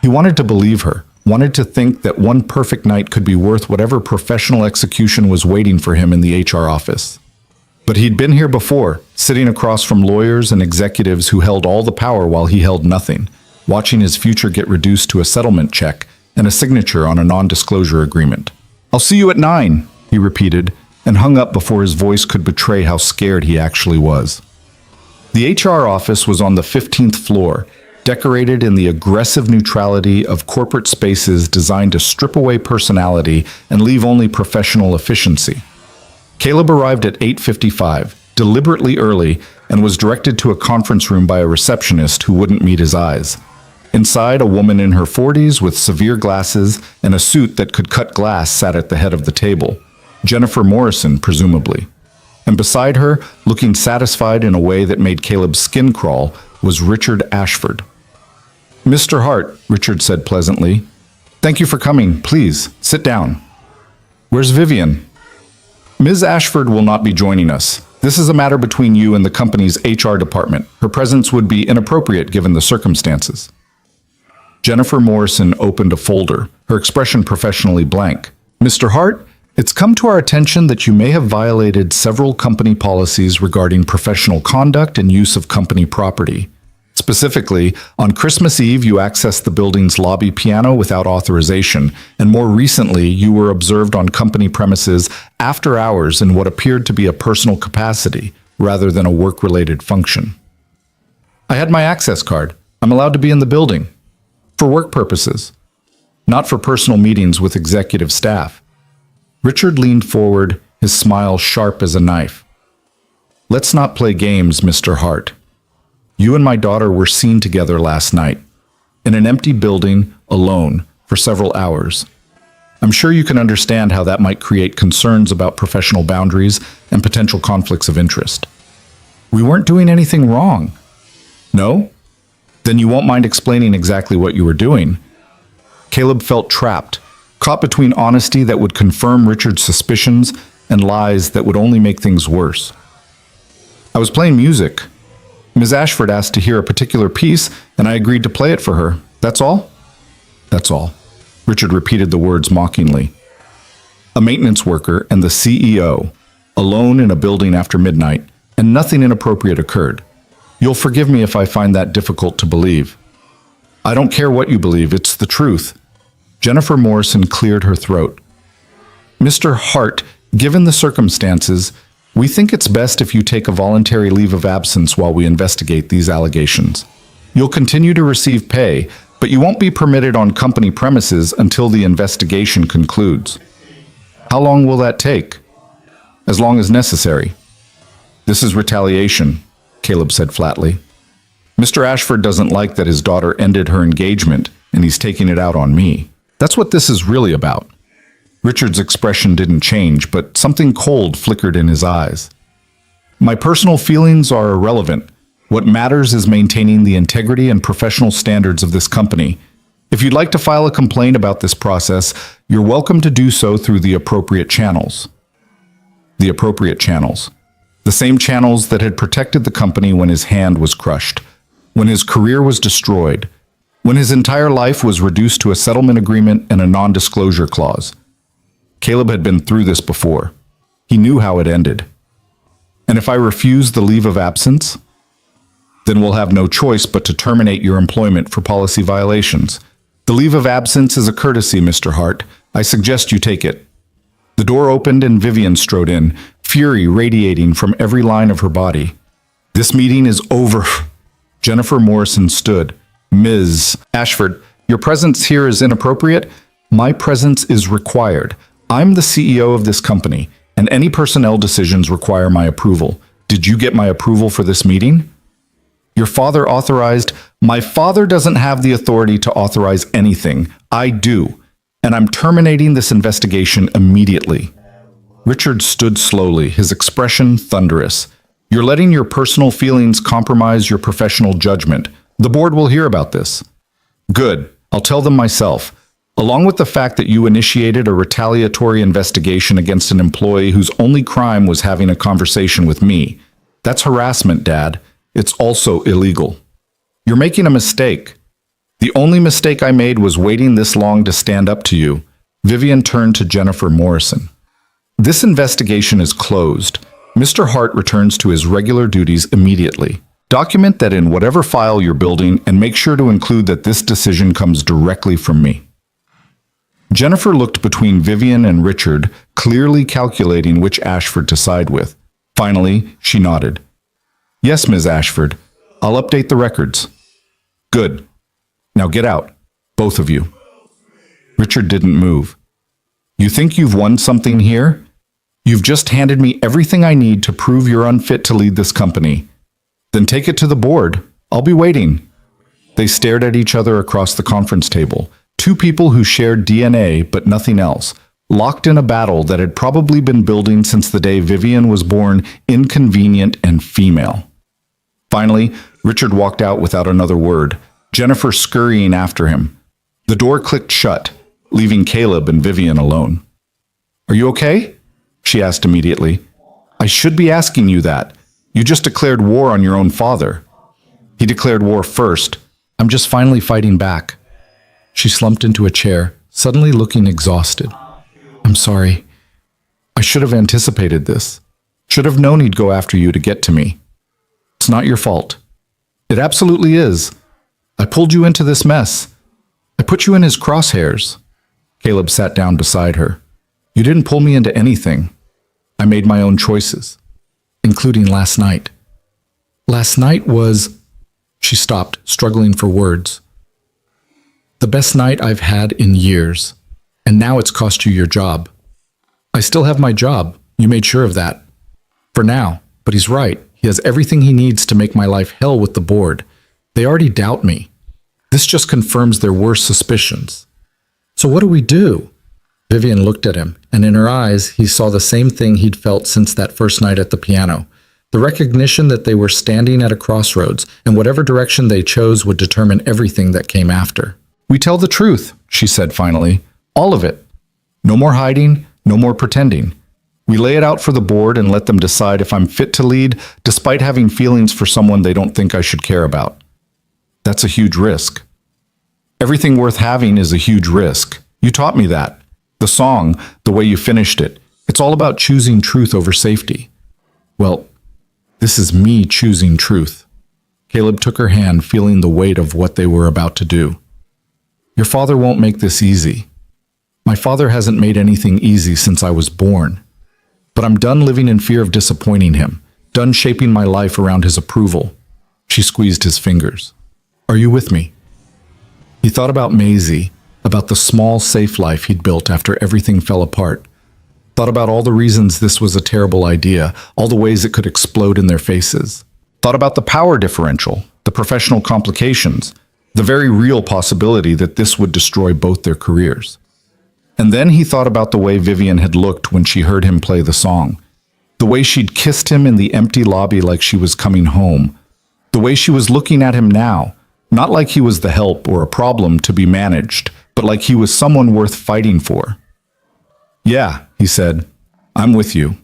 He wanted to believe her, wanted to think that one perfect night could be worth whatever professional execution was waiting for him in the HR office. But he'd been here before, sitting across from lawyers and executives who held all the power while he held nothing, watching his future get reduced to a settlement check and a signature on a non-disclosure agreement. I'll see you at 9, he repeated, and hung up before his voice could betray how scared he actually was. The HR office was on the 15th floor, decorated in the aggressive neutrality of corporate spaces designed to strip away personality and leave only professional efficiency. Caleb arrived at 8:55, deliberately early, and was directed to a conference room by a receptionist who wouldn't meet his eyes. Inside, a woman in her 40s with severe glasses and a suit that could cut glass sat at the head of the table. Jennifer Morrison, presumably. And beside her, looking satisfied in a way that made Caleb's skin crawl, was Richard Ashford. Mr. Hart, Richard said pleasantly. Thank you for coming. Please, sit down. Where's Vivian? Ms. Ashford will not be joining us. This is a matter between you and the company's HR department. Her presence would be inappropriate given the circumstances. Jennifer Morrison opened a folder, her expression professionally blank. Mr. Hart, it's come to our attention that you may have violated several company policies regarding professional conduct and use of company property. Specifically, on Christmas Eve, you accessed the building's lobby piano without authorization, and more recently, you were observed on company premises after hours in what appeared to be a personal capacity rather than a work-related function. I had my access card. I'm allowed to be in the building. For work purposes, not for personal meetings with executive staff. Richard leaned forward, his smile sharp as a knife. Let's not play games, Mr. Hart. You and my daughter were seen together last night, in an empty building, alone, for several hours. I'm sure you can understand how that might create concerns about professional boundaries and potential conflicts of interest. We weren't doing anything wrong. No? Then you won't mind explaining exactly what you were doing. Caleb felt trapped, caught between honesty that would confirm Richard's suspicions and lies that would only make things worse. I was playing music. Ms. Ashford asked to hear a particular piece, and I agreed to play it for her. That's all? That's all. Richard repeated the words mockingly. A maintenance worker and the CEO, alone in a building after midnight, and nothing inappropriate occurred. You'll forgive me if I find that difficult to believe. I don't care what you believe, it's the truth. Jennifer Morrison cleared her throat. Mr. Hart, given the circumstances, we think it's best if you take a voluntary leave of absence while we investigate these allegations. You'll continue to receive pay, but you won't be permitted on company premises until the investigation concludes. How long will that take? As long as necessary. This is retaliation, Caleb said flatly. Mr. Ashford doesn't like that his daughter ended her engagement, and he's taking it out on me. That's what this is really about. Richard's expression didn't change, but something cold flickered in his eyes. My personal feelings are irrelevant. What matters is maintaining the integrity and professional standards of this company. If you'd like to file a complaint about this process, you're welcome to do so through the appropriate channels. The appropriate channels. The same channels that had protected the company when his hand was crushed, when his career was destroyed, when his entire life was reduced to a settlement agreement and a non-disclosure clause. Caleb had been through this before. He knew how it ended. And if I refuse the leave of absence, then we'll have no choice but to terminate your employment for policy violations. The leave of absence is a courtesy, Mr. Hart. I suggest you take it. The door opened and Vivian strode in, fury radiating from every line of her body. This meeting is over. Jennifer Morrison stood. Ms. Ashford, your presence here is inappropriate. My presence is required. I'm the CEO of this company, and any personnel decisions require my approval. Did you get my approval for this meeting? Your father authorized. My father doesn't have the authority to authorize anything. I do, and I'm terminating this investigation immediately. Richard stood slowly, his expression thunderous. You're letting your personal feelings compromise your professional judgment. The board will hear about this. Good. I'll tell them myself. Along with the fact that you initiated a retaliatory investigation against an employee whose only crime was having a conversation with me. That's harassment, Dad. It's also illegal. You're making a mistake. The only mistake I made was waiting this long to stand up to you. Vivian turned to Jennifer Morrison. This investigation is closed. Mr. Hart returns to his regular duties immediately. Document that in whatever file you're building and make sure to include that this decision comes directly from me. Jennifer looked between Vivian and Richard, clearly calculating which Ashford to side with. Finally, she nodded. Yes, Ms. Ashford. I'll update the records. Good. Now get out, both of you. Richard didn't move. You think you've won something here? You've just handed me everything I need to prove you're unfit to lead this company. Then take it to the board. I'll be waiting. They stared at each other across the conference table. Two people who shared DNA but nothing else, locked in a battle that had probably been building since the day Vivian was born, inconvenient and female. Finally, Richard walked out without another word, Jennifer scurrying after him. The door clicked shut, leaving Caleb and Vivian alone. Are you okay? She asked immediately. I should be asking you that. You just declared war on your own father. He declared war first. I'm just finally fighting back. She slumped into a chair, suddenly looking exhausted. I'm sorry. I should have anticipated this. Should have known he'd go after you to get to me. It's not your fault. It absolutely is. I pulled you into this mess. I put you in his crosshairs. Caleb sat down beside her. You didn't pull me into anything. I made my own choices, including last night. Last night was... She stopped, struggling for words. The best night I've had in years, and now it's cost you your job. I still have my job. You made sure of that. For now, but he's right. He has everything he needs to make my life hell with the board. They already doubt me. This just confirms their worst suspicions. So what do we do? Vivian looked at him, and in her eyes, he saw the same thing he'd felt since that first night at the piano. The recognition that they were standing at a crossroads, and whatever direction they chose would determine everything that came after. We tell the truth, she said finally. All of it. No more hiding, no more pretending. We lay it out for the board and let them decide if I'm fit to lead, despite having feelings for someone they don't think I should care about. That's a huge risk. Everything worth having is a huge risk. You taught me that. The song, the way you finished it, it's all about choosing truth over safety. Well, this is me choosing truth. Caleb took her hand, feeling the weight of what they were about to do. Your father won't make this easy. My father hasn't made anything easy since I was born. But I'm done living in fear of disappointing him, done shaping my life around his approval. She squeezed his fingers. Are you with me? He thought about Maisie, about the small, safe life he'd built after everything fell apart. Thought about all the reasons this was a terrible idea, all the ways it could explode in their faces. Thought about the power differential, the professional complications, the very real possibility that this would destroy both their careers. And then he thought about the way Vivian had looked when she heard him play the song, the way she'd kissed him in the empty lobby like she was coming home, the way she was looking at him now, not like he was the help or a problem to be managed, but like he was someone worth fighting for. Yeah, he said, I'm with you.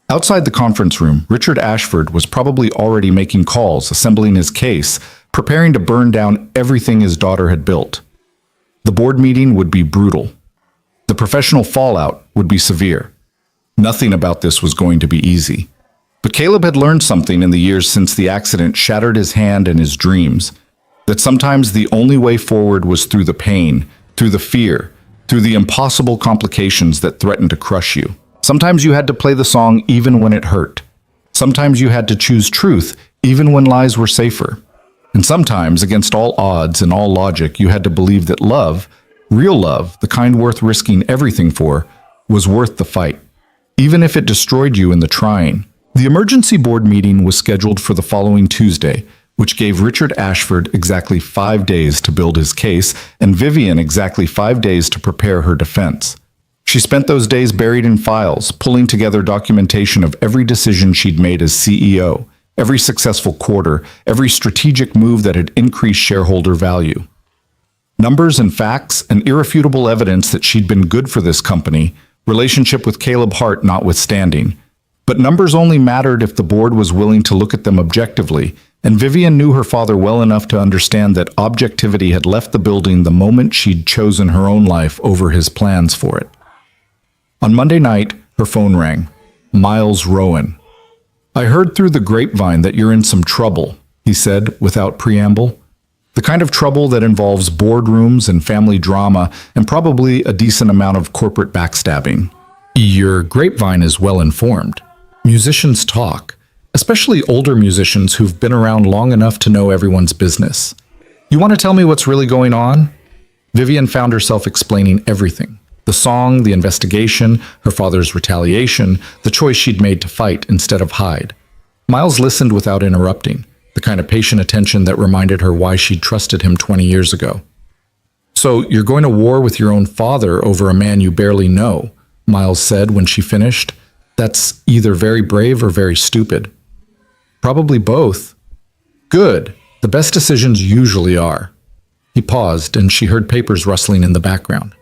Outside the conference room, Richard Ashford was probably already making calls, assembling his case, preparing to burn down everything his daughter had built. The board meeting would be brutal. The professional fallout would be severe. Nothing about this was going to be easy. But Caleb had learned something in the years since the accident shattered his hand and his dreams, that sometimes the only way forward was through the pain, through the fear, through the impossible complications that threatened to crush you. Sometimes you had to play the song even when it hurt. Sometimes you had to choose truth even when lies were safer. And sometimes, against all odds and all logic, you had to believe that love, Real love, the kind worth risking everything for, was worth the fight, even if it destroyed you in the trying. The emergency board meeting was scheduled for the following Tuesday, which gave Richard Ashford exactly 5 days to build his case and Vivian exactly 5 days to prepare her defense. She spent those days buried in files, pulling together documentation of every decision she'd made as CEO, every successful quarter, every strategic move that had increased shareholder value. Numbers and facts and irrefutable evidence that she'd been good for this company, relationship with Caleb Hart notwithstanding. But numbers only mattered if the board was willing to look at them objectively, and Vivian knew her father well enough to understand that objectivity had left the building the moment she'd chosen her own life over his plans for it. On Monday night, her phone rang. Miles Rowan. "I heard through the grapevine that you're in some trouble," he said without preamble. The kind of trouble that involves boardrooms and family drama and probably a decent amount of corporate backstabbing. Your grapevine is well informed. Musicians talk, especially older musicians who've been around long enough to know everyone's business. You want to tell me what's really going on? Vivian found herself explaining everything. The song, the investigation, her father's retaliation, the choice she'd made to fight instead of hide. Miles listened without interrupting, the kind of patient attention that reminded her why she'd trusted him 20 years ago. "So you're going to war with your own father over a man you barely know," Miles said when she finished. "That's either very brave or very stupid." "Probably both." "Good. The best decisions usually are." He paused, and she heard papers rustling in the background.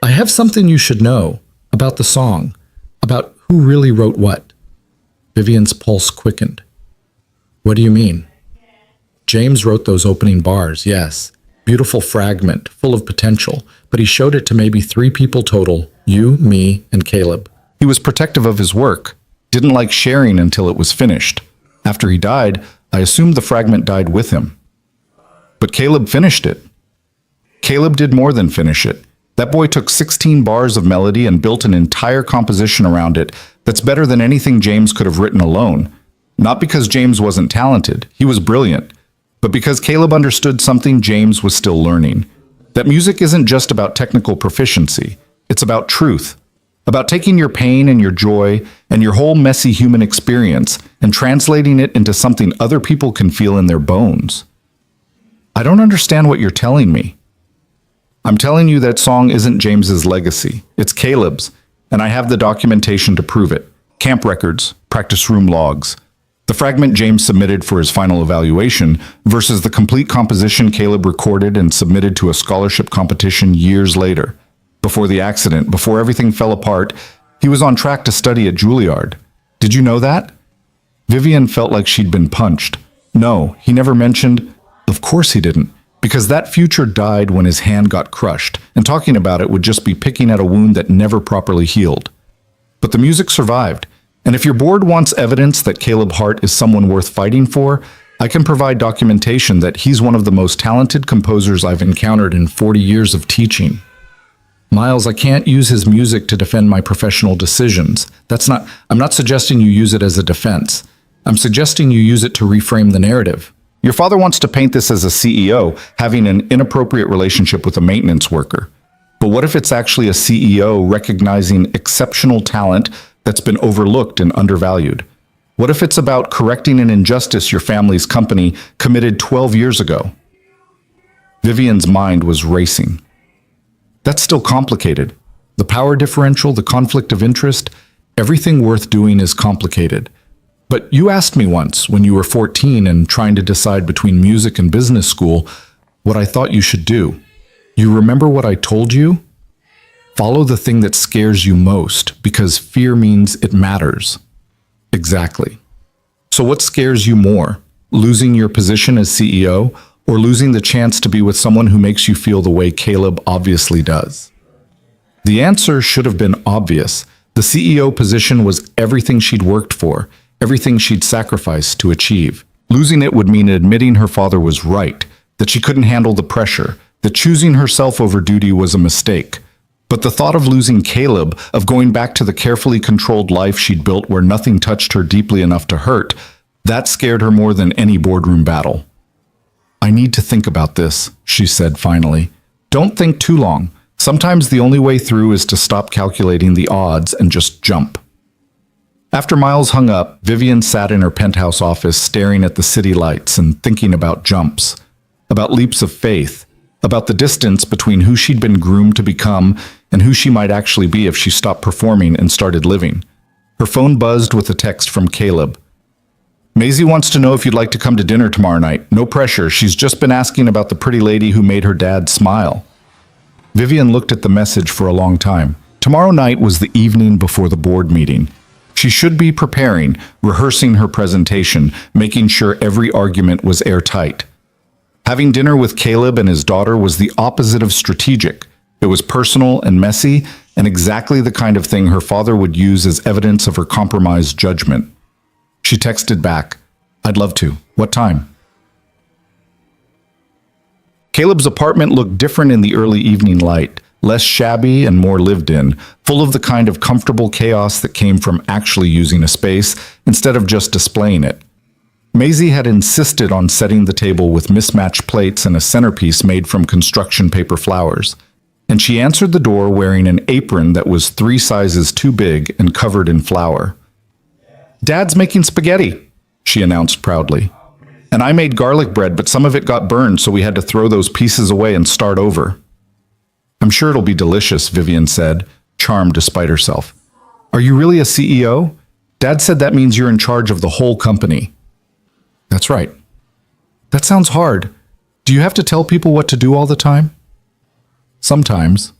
"I have something you should know about the song, about who really wrote what." Vivian's pulse quickened. "What do you mean?" "James wrote those opening bars, yes. Beautiful fragment, full of potential, but he showed it to maybe 3 people total, you, me, and Caleb. He was protective of his work, didn't like sharing until it was finished. After he died, I assumed the fragment died with him. But Caleb finished it. Caleb did more than finish it. That boy took 16 bars of melody and built an entire composition around it that's better than anything James could have written alone. Not because James wasn't talented, he was brilliant, but because Caleb understood something James was still learning. That music isn't just about technical proficiency, it's about truth, about taking your pain and your joy and your whole messy human experience and translating it into something other people can feel in their bones. I don't understand what you're telling me. I'm telling you that song isn't James's legacy, it's Caleb's, and I have the documentation to prove it. Camp records, practice room logs. The fragment James submitted for his final evaluation versus the complete composition Caleb recorded and submitted to a scholarship competition years later. Before the accident, before everything fell apart, he was on track to study at Juilliard. Did you know that? Vivian felt like she'd been punched. No, he never mentioned. Of course he didn't, because that future died when his hand got crushed, and talking about it would just be picking at a wound that never properly healed. But the music survived. And if your board wants evidence that Caleb Hart is someone worth fighting for, I can provide documentation that he's one of the most talented composers I've encountered in 40 years of teaching. Miles, I can't use his music to defend my professional decisions. I'm not suggesting you use it as a defense. I'm suggesting you use it to reframe the narrative. Your father wants to paint this as a CEO having an inappropriate relationship with a maintenance worker. But what if it's actually a CEO recognizing exceptional talent that's been overlooked and undervalued? What if it's about correcting an injustice your family's company committed 12 years ago? Vivian's mind was racing. That's still complicated. The power differential, the conflict of interest, everything worth doing is complicated. But you asked me once, when you were 14 and trying to decide between music and business school, what I thought you should do. You remember what I told you? Follow the thing that scares you most, because fear means it matters. Exactly. So what scares you more? Losing your position as CEO, or losing the chance to be with someone who makes you feel the way Caleb obviously does? The answer should have been obvious. The CEO position was everything she'd worked for, everything she'd sacrificed to achieve. Losing it would mean admitting her father was right, that she couldn't handle the pressure, that choosing herself over duty was a mistake. But the thought of losing Caleb, of going back to the carefully controlled life she'd built where nothing touched her deeply enough to hurt, that scared her more than any boardroom battle. I need to think about this, she said finally. Don't think too long. Sometimes the only way through is to stop calculating the odds and just jump. After Miles hung up, Vivian sat in her penthouse office staring at the city lights and thinking about jumps, about leaps of faith, about the distance between who she'd been groomed to become and who she might actually be if she stopped performing and started living. Her phone buzzed with a text from Caleb. Maisie wants to know if you'd like to come to dinner tomorrow night. No pressure. She's just been asking about the pretty lady who made her dad smile. Vivian looked at the message for a long time. Tomorrow night was the evening before the board meeting. She should be preparing, rehearsing her presentation, making sure every argument was airtight. Having dinner with Caleb and his daughter was the opposite of strategic. It was personal and messy, and exactly the kind of thing her father would use as evidence of her compromised judgment. She texted back, "I'd love to. What time?" Caleb's apartment looked different in the early evening light, less shabby and more lived in, full of the kind of comfortable chaos that came from actually using a space instead of just displaying it. Maisie had insisted on setting the table with mismatched plates and a centerpiece made from construction paper flowers, and she answered the door wearing an apron that was 3 sizes too big and covered in flour. "Dad's making spaghetti," she announced proudly. "And I made garlic bread, but some of it got burned, so we had to throw those pieces away and start over." "I'm sure it'll be delicious," Vivian said, charmed despite herself. "Are you really a CEO? Dad said that means you're in charge of the whole company." "That's right." "That sounds hard. Do you have to tell people what to do all the time?" "Sometimes."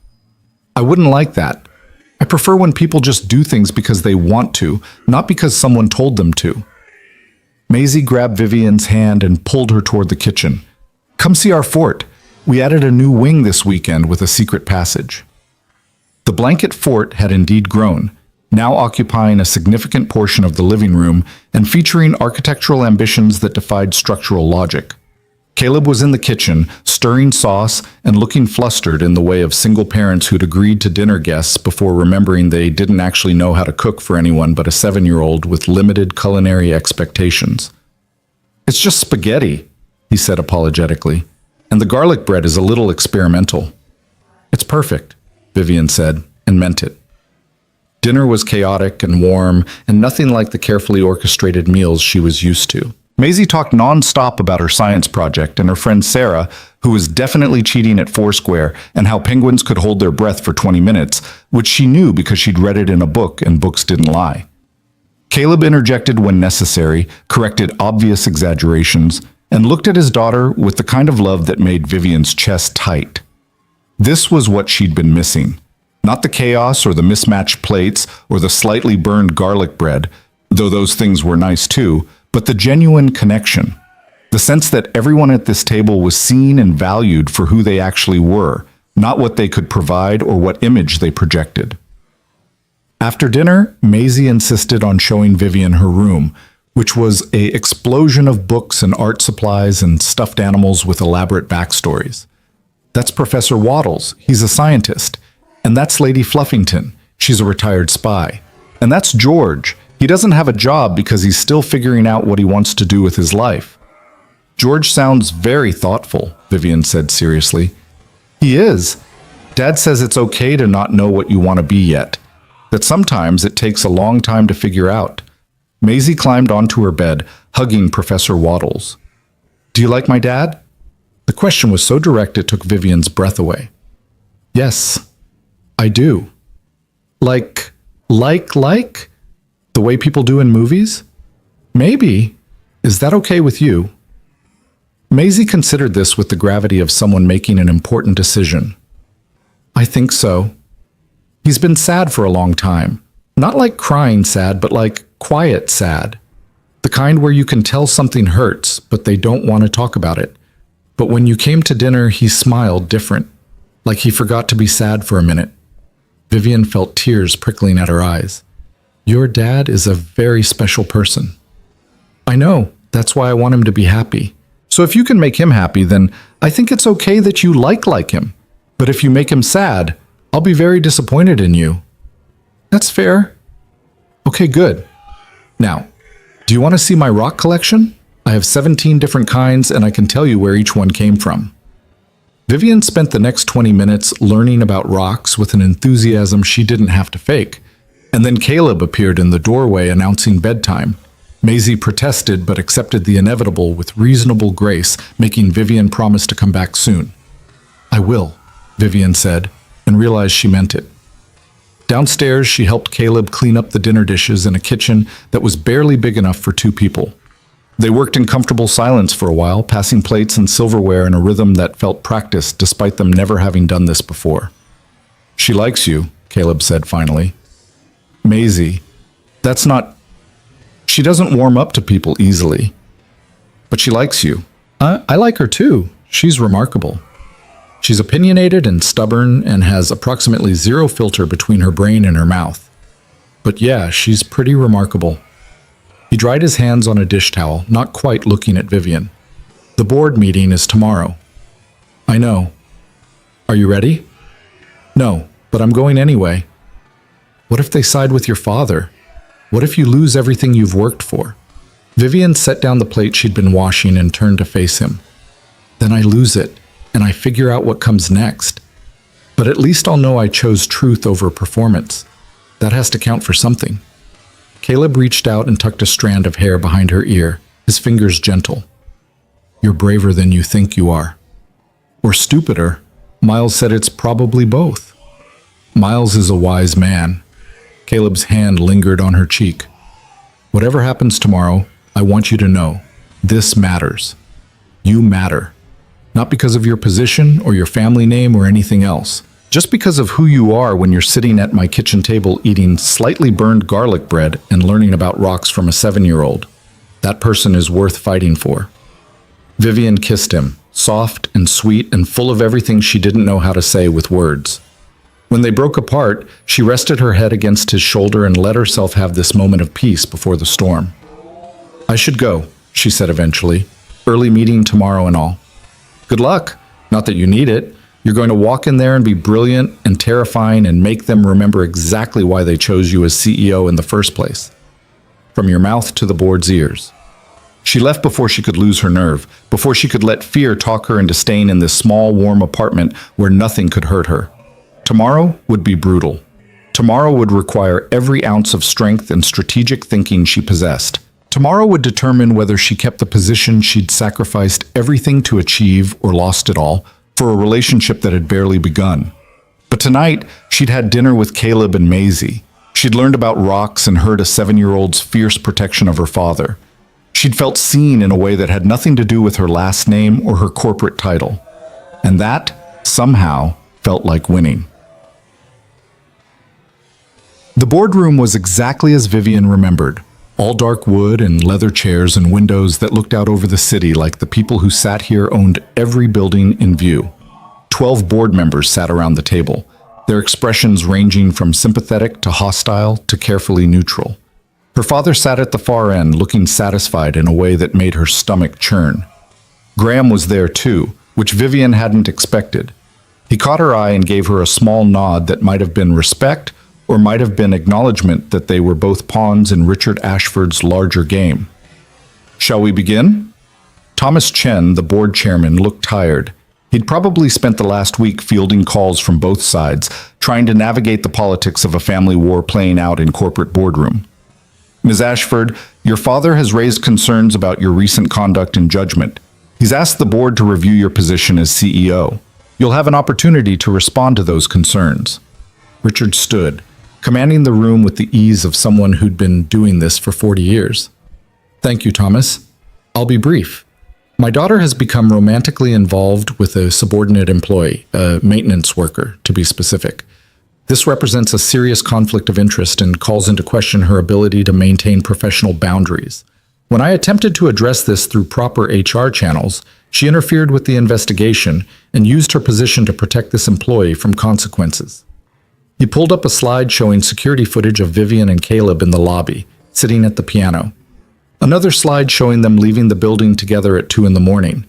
"I wouldn't like that. I prefer when people just do things because they want to, not because someone told them to." Maisie grabbed Vivian's hand and pulled her toward the kitchen. "Come see our fort. We added a new wing this weekend with a secret passage." The blanket fort had indeed grown, now occupying a significant portion of the living room and featuring architectural ambitions that defied structural logic. Caleb was in the kitchen, stirring sauce and looking flustered in the way of single parents who'd agreed to dinner guests before remembering they didn't actually know how to cook for anyone but a 7-year-old with limited culinary expectations. "It's just spaghetti," he said apologetically, "and the garlic bread is a little experimental." "It's perfect," Vivian said, and meant it. Dinner was chaotic and warm, and nothing like the carefully orchestrated meals she was used to. Maisie talked non-stop about her science project and her friend Sarah, who was definitely cheating at Foursquare, and how penguins could hold their breath for 20 minutes, which she knew because she'd read it in a book and books didn't lie. Caleb interjected when necessary, corrected obvious exaggerations, and looked at his daughter with the kind of love that made Vivian's chest tight. This was what she'd been missing. Not the chaos or the mismatched plates or the slightly burned garlic bread, though those things were nice too, but the genuine connection. The sense that everyone at this table was seen and valued for who they actually were, not what they could provide or what image they projected. After dinner, Maisie insisted on showing Vivian her room, which was an explosion of books and art supplies and stuffed animals with elaborate backstories. "That's Professor Waddles. He's a scientist. And that's Lady Fluffington. She's a retired spy. And that's George. He doesn't have a job because he's still figuring out what he wants to do with his life." "George sounds very thoughtful," Vivian said seriously. "He is. Dad says it's okay to not know what you want to be yet, that sometimes it takes a long time to figure out." Maisie climbed onto her bed, hugging Professor Waddles. "Do you like my dad?" The question was so direct it took Vivian's breath away. "Yes, I do." Like? The way people do in movies? "Maybe. Is that okay with you?" Maisie considered this with the gravity of someone making an important decision. "I think so. He's been sad for a long time. Not like crying sad, but like quiet sad. The kind where you can tell something hurts, but they don't want to talk about it. But when you came to dinner, he smiled different, like he forgot to be sad for a minute." Vivian felt tears prickling at her eyes. "Your dad is a very special person." "I know. That's why I want him to be happy. So if you can make him happy, then I think it's okay that you like him. But if you make him sad, I'll be very disappointed in you." "That's fair." "Okay, good. Now, do you want to see my rock collection? I have 17 different kinds, and I can tell you where each one came from." Vivian spent the next 20 minutes learning about rocks with an enthusiasm she didn't have to fake. And then Caleb appeared in the doorway announcing bedtime. Maisie protested but accepted the inevitable with reasonable grace, making Vivian promise to come back soon. "I will," Vivian said, and realized she meant it. Downstairs, she helped Caleb clean up the dinner dishes in a kitchen that was barely big enough for 2 people. They worked in comfortable silence for a while, passing plates and silverware in a rhythm that felt practiced despite them never having done this before. "She likes you," Caleb said finally. "Maisie, that's not... She doesn't warm up to people easily. But she likes you." I like her too. She's remarkable. She's opinionated and stubborn and has approximately 0 filter between her brain and her mouth. But yeah, she's pretty remarkable." He dried his hands on a dish towel, not quite looking at Vivian. "The board meeting is tomorrow." "I know. Are you ready?" "No, but I'm going anyway." "What if they side with your father? What if you lose everything you've worked for?" Vivian set down the plate she'd been washing and turned to face him. "Then I lose it, and I figure out what comes next. But at least I'll know I chose truth over performance. That has to count for something." Caleb reached out and tucked a strand of hair behind her ear, his fingers gentle. "You're braver than you think you are." "Or stupider." Miles said it's probably both. Miles is a wise man. Caleb's hand lingered on her cheek. "Whatever happens tomorrow, I want you to know, this matters. You matter. Not because of your position or your family name or anything else. Just because of who you are when you're sitting at my kitchen table eating slightly burned garlic bread and learning about rocks from a 7-year-old. That person is worth fighting for." Vivian kissed him, soft and sweet and full of everything she didn't know how to say with words. When they broke apart, she rested her head against his shoulder and let herself have this moment of peace before the storm. "I should go," she said eventually. "Early meeting tomorrow and all." "Good luck. Not that you need it. You're going to walk in there and be brilliant and terrifying and make them remember exactly why they chose you as CEO in the first place. From your mouth to the board's ears." She left before she could lose her nerve, before she could let fear talk her into staying in this small, warm apartment where nothing could hurt her. Tomorrow would be brutal. Tomorrow would require every ounce of strength and strategic thinking she possessed. Tomorrow would determine whether she kept the position she'd sacrificed everything to achieve or lost it all for a relationship that had barely begun. But tonight, she'd had dinner with Caleb and Maisie. She'd learned about rocks and heard a 7-year-old's fierce protection of her father. She'd felt seen in a way that had nothing to do with her last name or her corporate title. And that, somehow, felt like winning. The boardroom was exactly as Vivian remembered. All dark wood and leather chairs and windows that looked out over the city like the people who sat here owned every building in view. 12 board members sat around the table, their expressions ranging from sympathetic to hostile to carefully neutral. Her father sat at the far end, looking satisfied in a way that made her stomach churn. Graham was there too, which Vivian hadn't expected. He caught her eye and gave her a small nod that might have been respect or might have been acknowledgement that they were both pawns in Richard Ashford's larger game. "Shall we begin?" Thomas Chen, the board chairman, looked tired. He'd probably spent the last week fielding calls from both sides, trying to navigate the politics of a family war playing out in corporate boardroom. "Ms. Ashford, your father has raised concerns about your recent conduct and judgment. He's asked the board to review your position as CEO. You'll have an opportunity to respond to those concerns." Richard stood, commanding the room with the ease of someone who'd been doing this for 40 years. "Thank you, Thomas. I'll be brief. My daughter has become romantically involved with a subordinate employee, a maintenance worker, to be specific. This represents a serious conflict of interest and calls into question her ability to maintain professional boundaries. When I attempted to address this through proper HR channels, she interfered with the investigation and used her position to protect this employee from consequences." He pulled up a slide showing security footage of Vivian and Caleb in the lobby, sitting at the piano. Another slide showing them leaving the building together at 2 in the morning.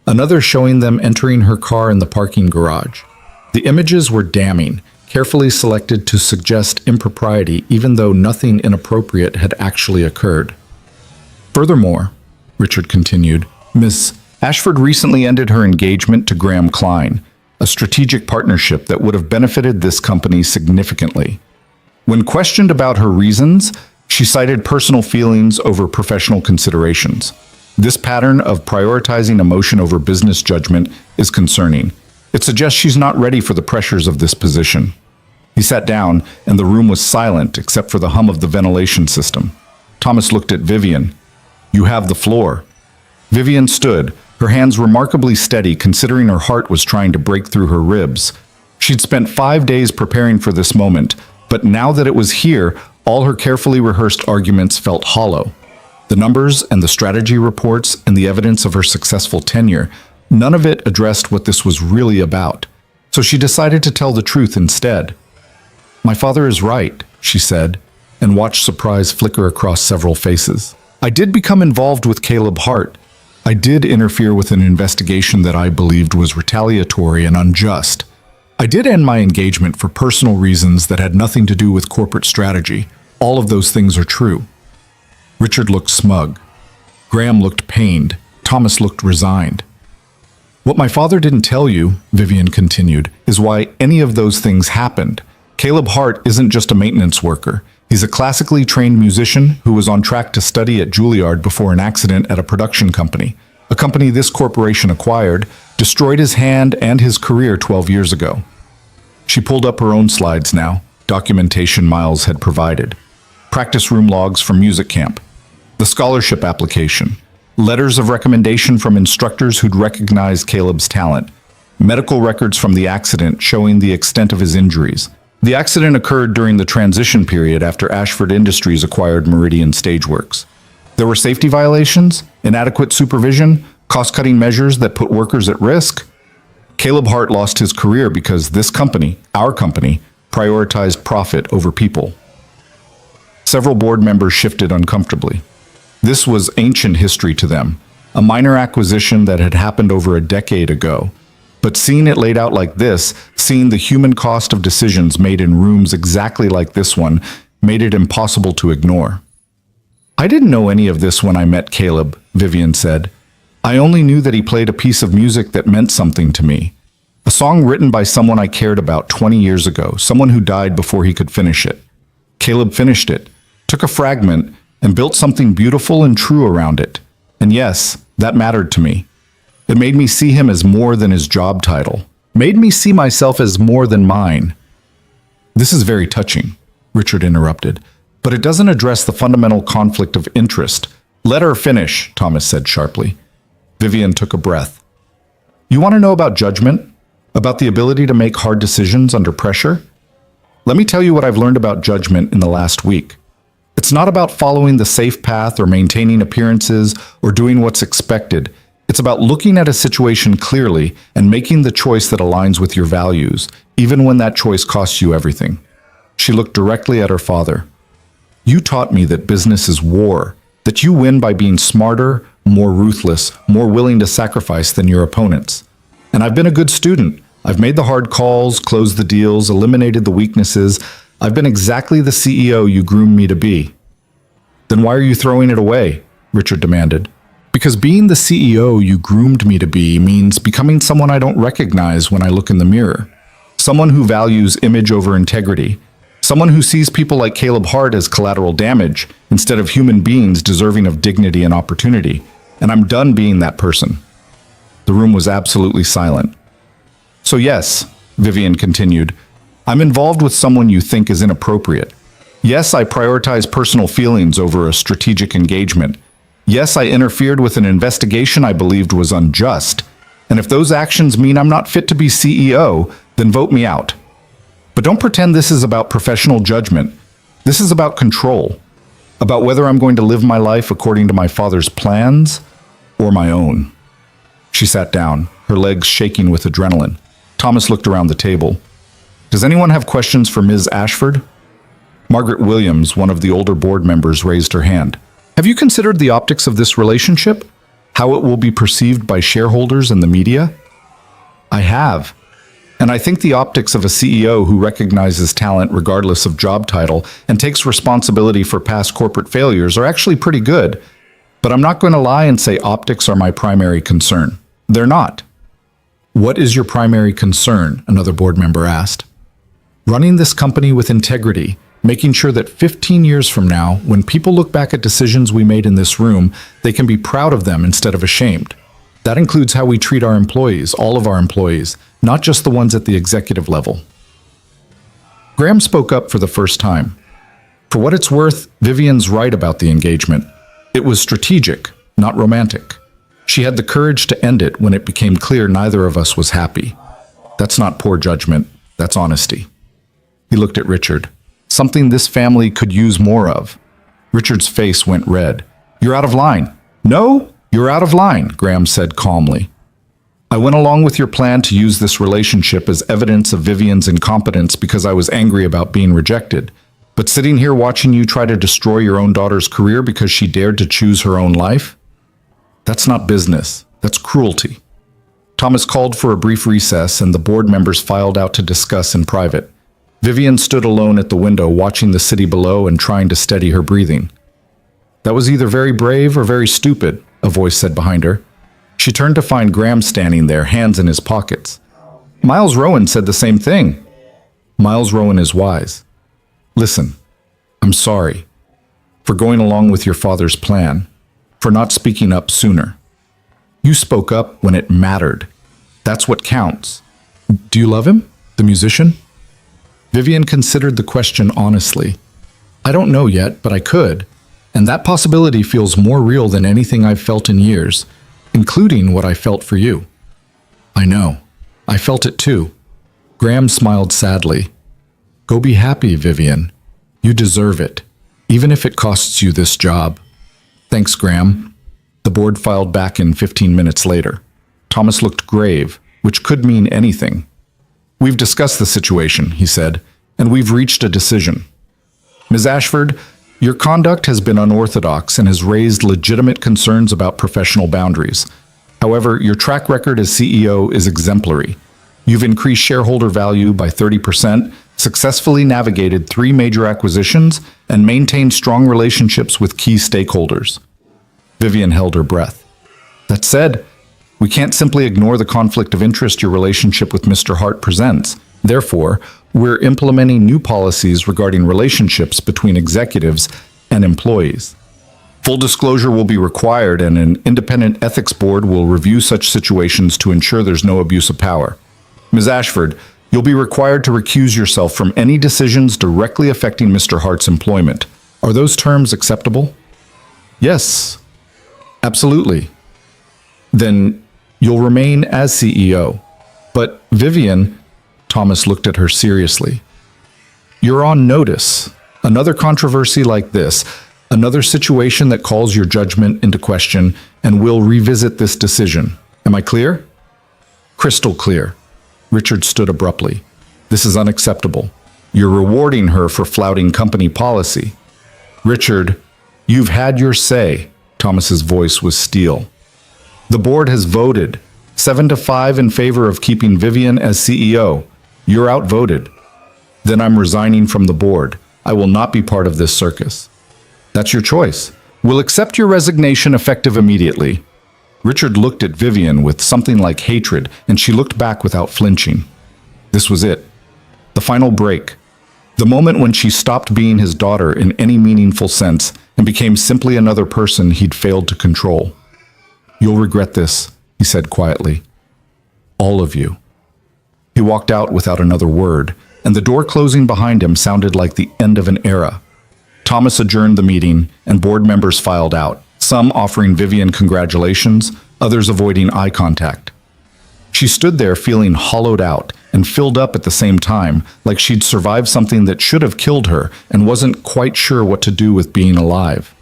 Another showing them entering her car in the parking garage. The images were damning, carefully selected to suggest impropriety even though nothing inappropriate had actually occurred. "Furthermore," Richard continued, Ashford recently ended her engagement to Graham Klein, a strategic partnership that would have benefited this company significantly. When questioned about her reasons, she cited personal feelings over professional considerations. This pattern of prioritizing emotion over business judgment is concerning. It suggests she's not ready for the pressures of this position. He sat down, and the room was silent except for the hum of the ventilation system. Thomas looked at Vivian. "You have the floor." Vivian stood, her hands remarkably steady considering her heart was trying to break through her ribs. She'd spent 5 days preparing for this moment, but now that it was here, all her carefully rehearsed arguments felt hollow. The numbers and the strategy reports and the evidence of her successful tenure, none of it addressed what this was really about. So she decided to tell the truth instead. "My father is right," she said, and watched surprise flicker across several faces. "I did become involved with Caleb Hart. I did interfere with an investigation that I believed was retaliatory and unjust. I did end my engagement for personal reasons that had nothing to do with corporate strategy. All of those things are true." Richard looked smug. Graham looked pained. Thomas looked resigned. "What my father didn't tell you," Vivian continued, "is why any of those things happened. Caleb Hart isn't just a maintenance worker. He's a classically trained musician who was on track to study at Juilliard before an accident at a production company. A company this corporation acquired, destroyed his hand and his career 12 years ago." She pulled up her own slides now, documentation Miles had provided. Practice room logs from music camp. The scholarship application. Letters of recommendation from instructors who'd recognized Caleb's talent. Medical records from the accident showing the extent of his injuries. The accident occurred during the transition period after Ashford Industries acquired Meridian Stageworks. There were safety violations, inadequate supervision, cost-cutting measures that put workers at risk. Caleb Hart lost his career because this company, our company, prioritized profit over people. Several board members shifted uncomfortably. This was ancient history to them, a minor acquisition that had happened over a decade ago. But seeing it laid out like this, seeing the human cost of decisions made in rooms exactly like this one, made it impossible to ignore. "I didn't know any of this when I met Caleb," Vivian said. "I only knew that he played a piece of music that meant something to me. A song written by someone I cared about 20 years ago, someone who died before he could finish it. Caleb finished it, took a fragment, and built something beautiful and true around it. And yes, that mattered to me. It made me see him as more than his job title. Made me see myself as more than mine." "This is very touching," Richard interrupted, "but it doesn't address the fundamental conflict of interest." "Let her finish," Thomas said sharply. Vivian took a breath. "You want to know about judgment? About the ability to make hard decisions under pressure? Let me tell you what I've learned about judgment in the last week. It's not about following the safe path or maintaining appearances or doing what's expected. It's about looking at a situation clearly and making the choice that aligns with your values, even when that choice costs you everything." She looked directly at her father. "You taught me that business is war, that you win by being smarter, more ruthless, more willing to sacrifice than your opponents. And I've been a good student. I've made the hard calls, closed the deals, eliminated the weaknesses. I've been exactly the CEO you groomed me to be." "Then why are you throwing it away?" Richard demanded. "Because being the CEO you groomed me to be means becoming someone I don't recognize when I look in the mirror. Someone who values image over integrity. Someone who sees people like Caleb Hart as collateral damage instead of human beings deserving of dignity and opportunity. And I'm done being that person." The room was absolutely silent. "So yes," Vivian continued, "I'm involved with someone you think is inappropriate. Yes, I prioritize personal feelings over a strategic engagement. Yes, I interfered with an investigation I believed was unjust. And if those actions mean I'm not fit to be CEO, then vote me out. But don't pretend this is about professional judgment. This is about control. About whether I'm going to live my life according to my father's plans or my own." She sat down, her legs shaking with adrenaline. Thomas looked around the table. "Does anyone have questions for Ms. Ashford?" Margaret Williams, one of the older board members, raised her hand. "Have you considered the optics of this relationship? How it will be perceived by shareholders and the media?" "I have. And I think the optics of a CEO who recognizes talent regardless of job title and takes responsibility for past corporate failures are actually pretty good. But I'm not going to lie and say optics are my primary concern. They're not. What is your primary concern? Another board member asked. Running this company with integrity, making sure that 15 years from now, when people look back at decisions we made in this room, they can be proud of them instead of ashamed. That includes how we treat our employees, all of our employees, not just the ones at the executive level. Graham spoke up for the first time. For what it's worth, Vivian's right about the engagement. It was strategic, not romantic. She had the courage to end it when it became clear neither of us was happy. That's not poor judgment, that's honesty. He looked at Richard. Something this family could use more of. Richard's face went red. You're out of line. No, you're out of line, Graham said calmly. I went along with your plan to use this relationship as evidence of Vivian's incompetence because I was angry about being rejected. But sitting here watching you try to destroy your own daughter's career because she dared to choose her own life? That's not business. That's cruelty. Thomas called for a brief recess and the board members filed out to discuss in private. Vivian stood alone at the window watching the city below and trying to steady her breathing. That was either very brave or very stupid, a voice said behind her. She turned to find Graham standing there, hands in his pockets. Miles Rowan said the same thing. Miles Rowan is wise. Listen, I'm sorry for going along with your father's plan, for not speaking up sooner. You spoke up when it mattered. That's what counts. Do you love him, the musician? Vivian considered the question honestly. I don't know yet, but I could, and that possibility feels more real than anything I've felt in years, including what I felt for you. I know. I felt it too. Graham smiled sadly. Go be happy, Vivian. You deserve it, even if it costs you this job. Thanks, Graham. The board filed back in 15 minutes later. Thomas looked grave, which could mean anything. We've discussed the situation, he said, and we've reached a decision. Ms. Ashford, your conduct has been unorthodox and has raised legitimate concerns about professional boundaries. However, your track record as CEO is exemplary. You've increased shareholder value by 30%, successfully navigated 3 major acquisitions, and maintained strong relationships with key stakeholders. Vivian held her breath. That said, we can't simply ignore the conflict of interest your relationship with Mr. Hart presents. Therefore, we're implementing new policies regarding relationships between executives and employees. Full disclosure will be required, and an independent ethics board will review such situations to ensure there's no abuse of power. Ms. Ashford, you'll be required to recuse yourself from any decisions directly affecting Mr. Hart's employment. Are those terms acceptable? Yes, absolutely. Then you'll remain as CEO. But Vivian, Thomas looked at her seriously. You're on notice. Another controversy like this, another situation that calls your judgment into question, and we'll revisit this decision. Am I clear? Crystal clear. Richard stood abruptly. This is unacceptable. You're rewarding her for flouting company policy. Richard, you've had your say. Thomas's voice was steel. The board has voted 7-5 in favor of keeping Vivian as CEO. You're outvoted. Then I'm resigning from the board. I will not be part of this circus. That's your choice. We'll accept your resignation effective immediately. Richard looked at Vivian with something like hatred, and she looked back without flinching. This was it. The final break. The moment when she stopped being his daughter in any meaningful sense and became simply another person he'd failed to control. You'll regret this, he said quietly. All of you. He walked out without another word, and the door closing behind him sounded like the end of an era. Thomas adjourned the meeting, and board members filed out, some offering Vivian congratulations, others avoiding eye contact. She stood there feeling hollowed out and filled up at the same time, like she'd survived something that should have killed her and wasn't quite sure what to do with being alive.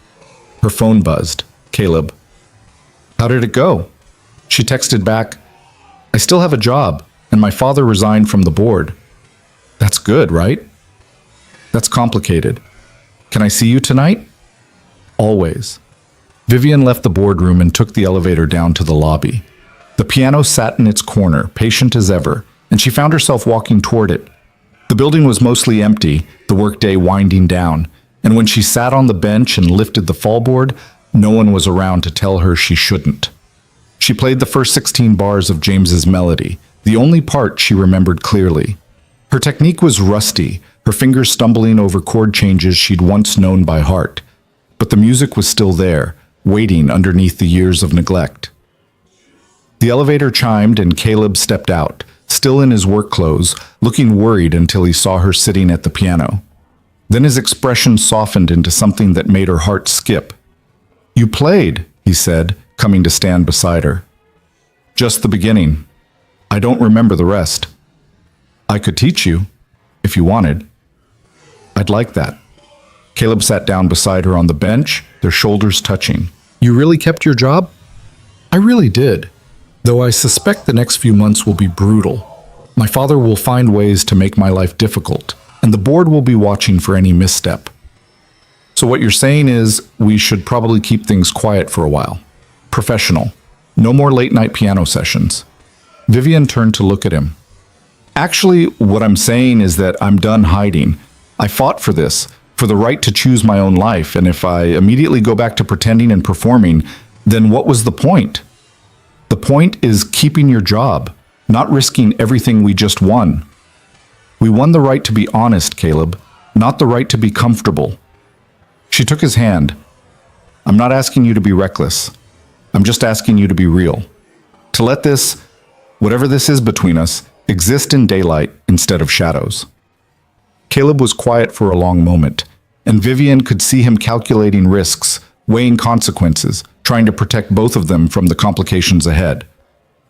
Her phone buzzed. Caleb. How did it go? She texted back, I still have a job, and my father resigned from the board. That's good, right? That's complicated. Can I see you tonight? Always. Vivian left the boardroom and took the elevator down to the lobby. The piano sat in its corner, patient as ever, and she found herself walking toward it. The building was mostly empty, the workday winding down, and when she sat on the bench and lifted the fallboard, No one was around to tell her she shouldn't. She played the first 16 bars of James's melody, the only part she remembered clearly. Her technique was rusty, her fingers stumbling over chord changes she'd once known by heart. But the music was still there, waiting underneath the years of neglect. The elevator chimed and Caleb stepped out, still in his work clothes, looking worried until he saw her sitting at the piano. Then his expression softened into something that made her heart skip. "You played," he said, coming to stand beside her. "Just the beginning. I don't remember the rest. I could teach you, if you wanted. I'd like that." Caleb sat down beside her on the bench, their shoulders touching. "You really kept your job?" "I really did, though I suspect the next few months will be brutal. My father will find ways to make my life difficult, and the board will be watching for any misstep. So what you're saying is we should probably keep things quiet for a while. Professional. No more late-night piano sessions." Vivian turned to look at him. "Actually, what I'm saying is that I'm done hiding. I fought for this, for the right to choose my own life, and if I immediately go back to pretending and performing, then what was the point? The point is keeping your job, not risking everything we just won. We won the right to be honest, Caleb, not the right to be comfortable." She took his hand. "I'm not asking you to be reckless. I'm just asking you to be real. To let this, whatever this is between us, exist in daylight instead of shadows." Caleb was quiet for a long moment, and Vivian could see him calculating risks, weighing consequences, trying to protect both of them from the complications ahead.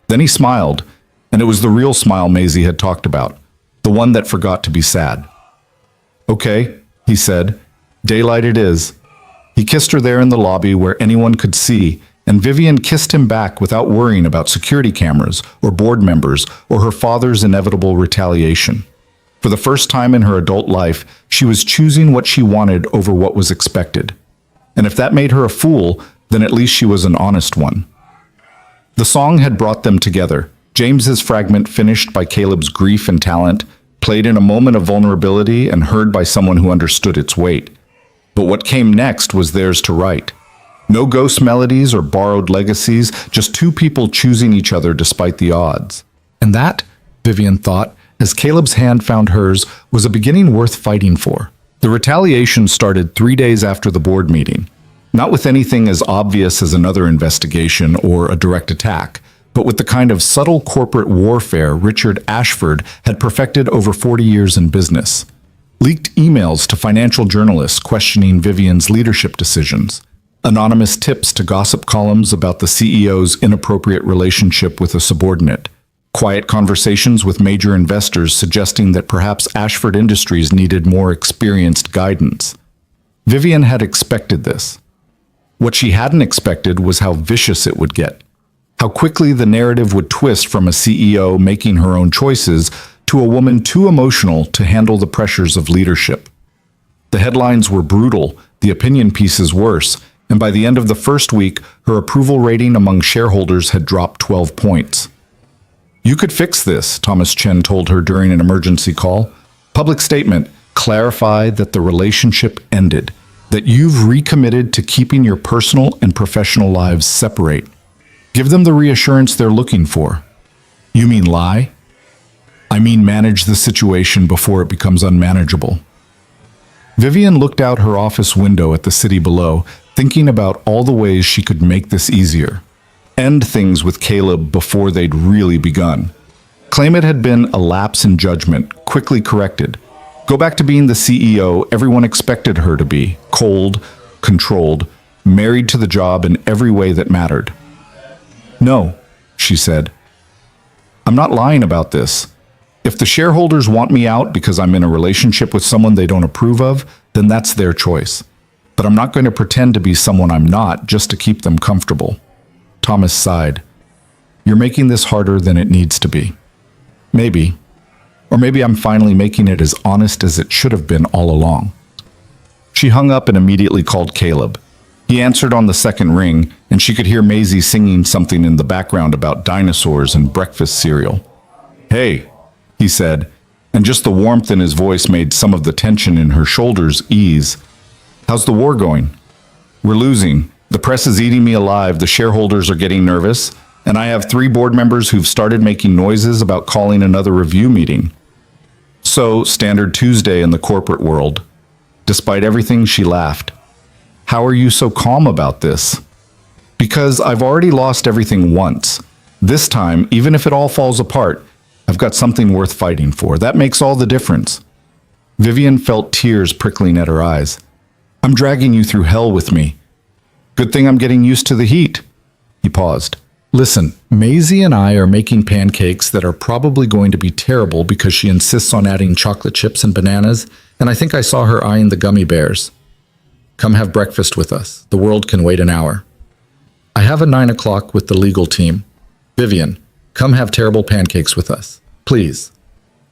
Then he smiled, and it was the real smile Maisie had talked about, the one that forgot to be sad. "Okay," he said, "daylight it is." He kissed her there in the lobby where anyone could see, and Vivian kissed him back without worrying about security cameras or board members or her father's inevitable retaliation. For the first time in her adult life, she was choosing what she wanted over what was expected. And if that made her a fool, then at least she was an honest one. The song had brought them together. James's fragment finished by Caleb's grief and talent, played in a moment of vulnerability and heard by someone who understood its weight. But what came next was theirs to write. No ghost melodies or borrowed legacies, just two people choosing each other despite the odds. And that, Vivian thought, as Caleb's hand found hers, was a beginning worth fighting for. The retaliation started 3 days after the board meeting. Not with anything as obvious as another investigation or a direct attack, but with the kind of subtle corporate warfare Richard Ashford had perfected over 40 years in business. Leaked emails to financial journalists questioning Vivian's leadership decisions. Anonymous tips to gossip columns about the CEO's inappropriate relationship with a subordinate. Quiet conversations with major investors suggesting that perhaps Ashford Industries needed more experienced guidance. Vivian had expected this. What she hadn't expected was how vicious it would get. How quickly the narrative would twist from a CEO making her own choices to a woman too emotional to handle the pressures of leadership. The headlines were brutal, the opinion pieces worse, and by the end of the first week, her approval rating among shareholders had dropped 12 points. "You could fix this," Thomas Chen told her during an emergency call. "Public statement, clarify that the relationship ended, that you've recommitted to keeping your personal and professional lives separate. Give them the reassurance they're looking for." "You mean lie?" "I mean manage the situation before it becomes unmanageable." Vivian looked out her office window at the city below, thinking about all the ways she could make this easier. End things with Caleb before they'd really begun. Claim it had been a lapse in judgment, quickly corrected. Go back to being the CEO everyone expected her to be, cold, controlled, married to the job in every way that mattered. "No," she said. "I'm not lying about this. If the shareholders want me out because I'm in a relationship with someone they don't approve of, then that's their choice. But I'm not going to pretend to be someone I'm not just to keep them comfortable." Thomas sighed. "You're making this harder than it needs to be." "Maybe. Or maybe I'm finally making it as honest as it should have been all along." She hung up and immediately called Caleb. He answered on the second ring, and she could hear Maisie singing something in the background about dinosaurs and breakfast cereal. "Hey," he said, and just the warmth in his voice made some of the tension in her shoulders ease. "How's the war going?" "We're losing. The press is eating me alive, the shareholders are getting nervous, and I have 3 board members who've started making noises about calling another review meeting. So, standard Tuesday in the corporate world. Despite everything, she laughed. How are you so calm about this? Because I've already lost everything once. This time, even if it all falls apart, I've got something worth fighting for. That makes all the difference. Vivian felt tears prickling at her eyes. I'm dragging you through hell with me. Good thing I'm getting used to the heat. He paused. Listen, Maisie and I are making pancakes that are probably going to be terrible because she insists on adding chocolate chips and bananas, and I think I saw her eyeing the gummy bears. Come have breakfast with us. The world can wait an hour. I have a 9 o'clock with the legal team. Vivian, come have terrible pancakes with us. Please.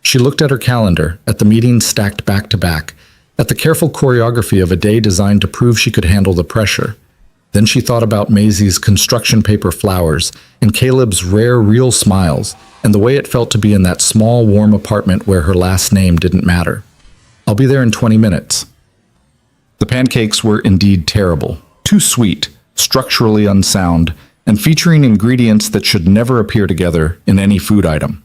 She looked at her calendar, at the meetings stacked back to back, at the careful choreography of a day designed to prove she could handle the pressure. Then she thought about Maisie's construction paper flowers and Caleb's rare, real smiles and the way it felt to be in that small, warm apartment where her last name didn't matter. I'll be there in 20 minutes. The pancakes were indeed terrible, too sweet, structurally unsound, and featuring ingredients that should never appear together in any food item.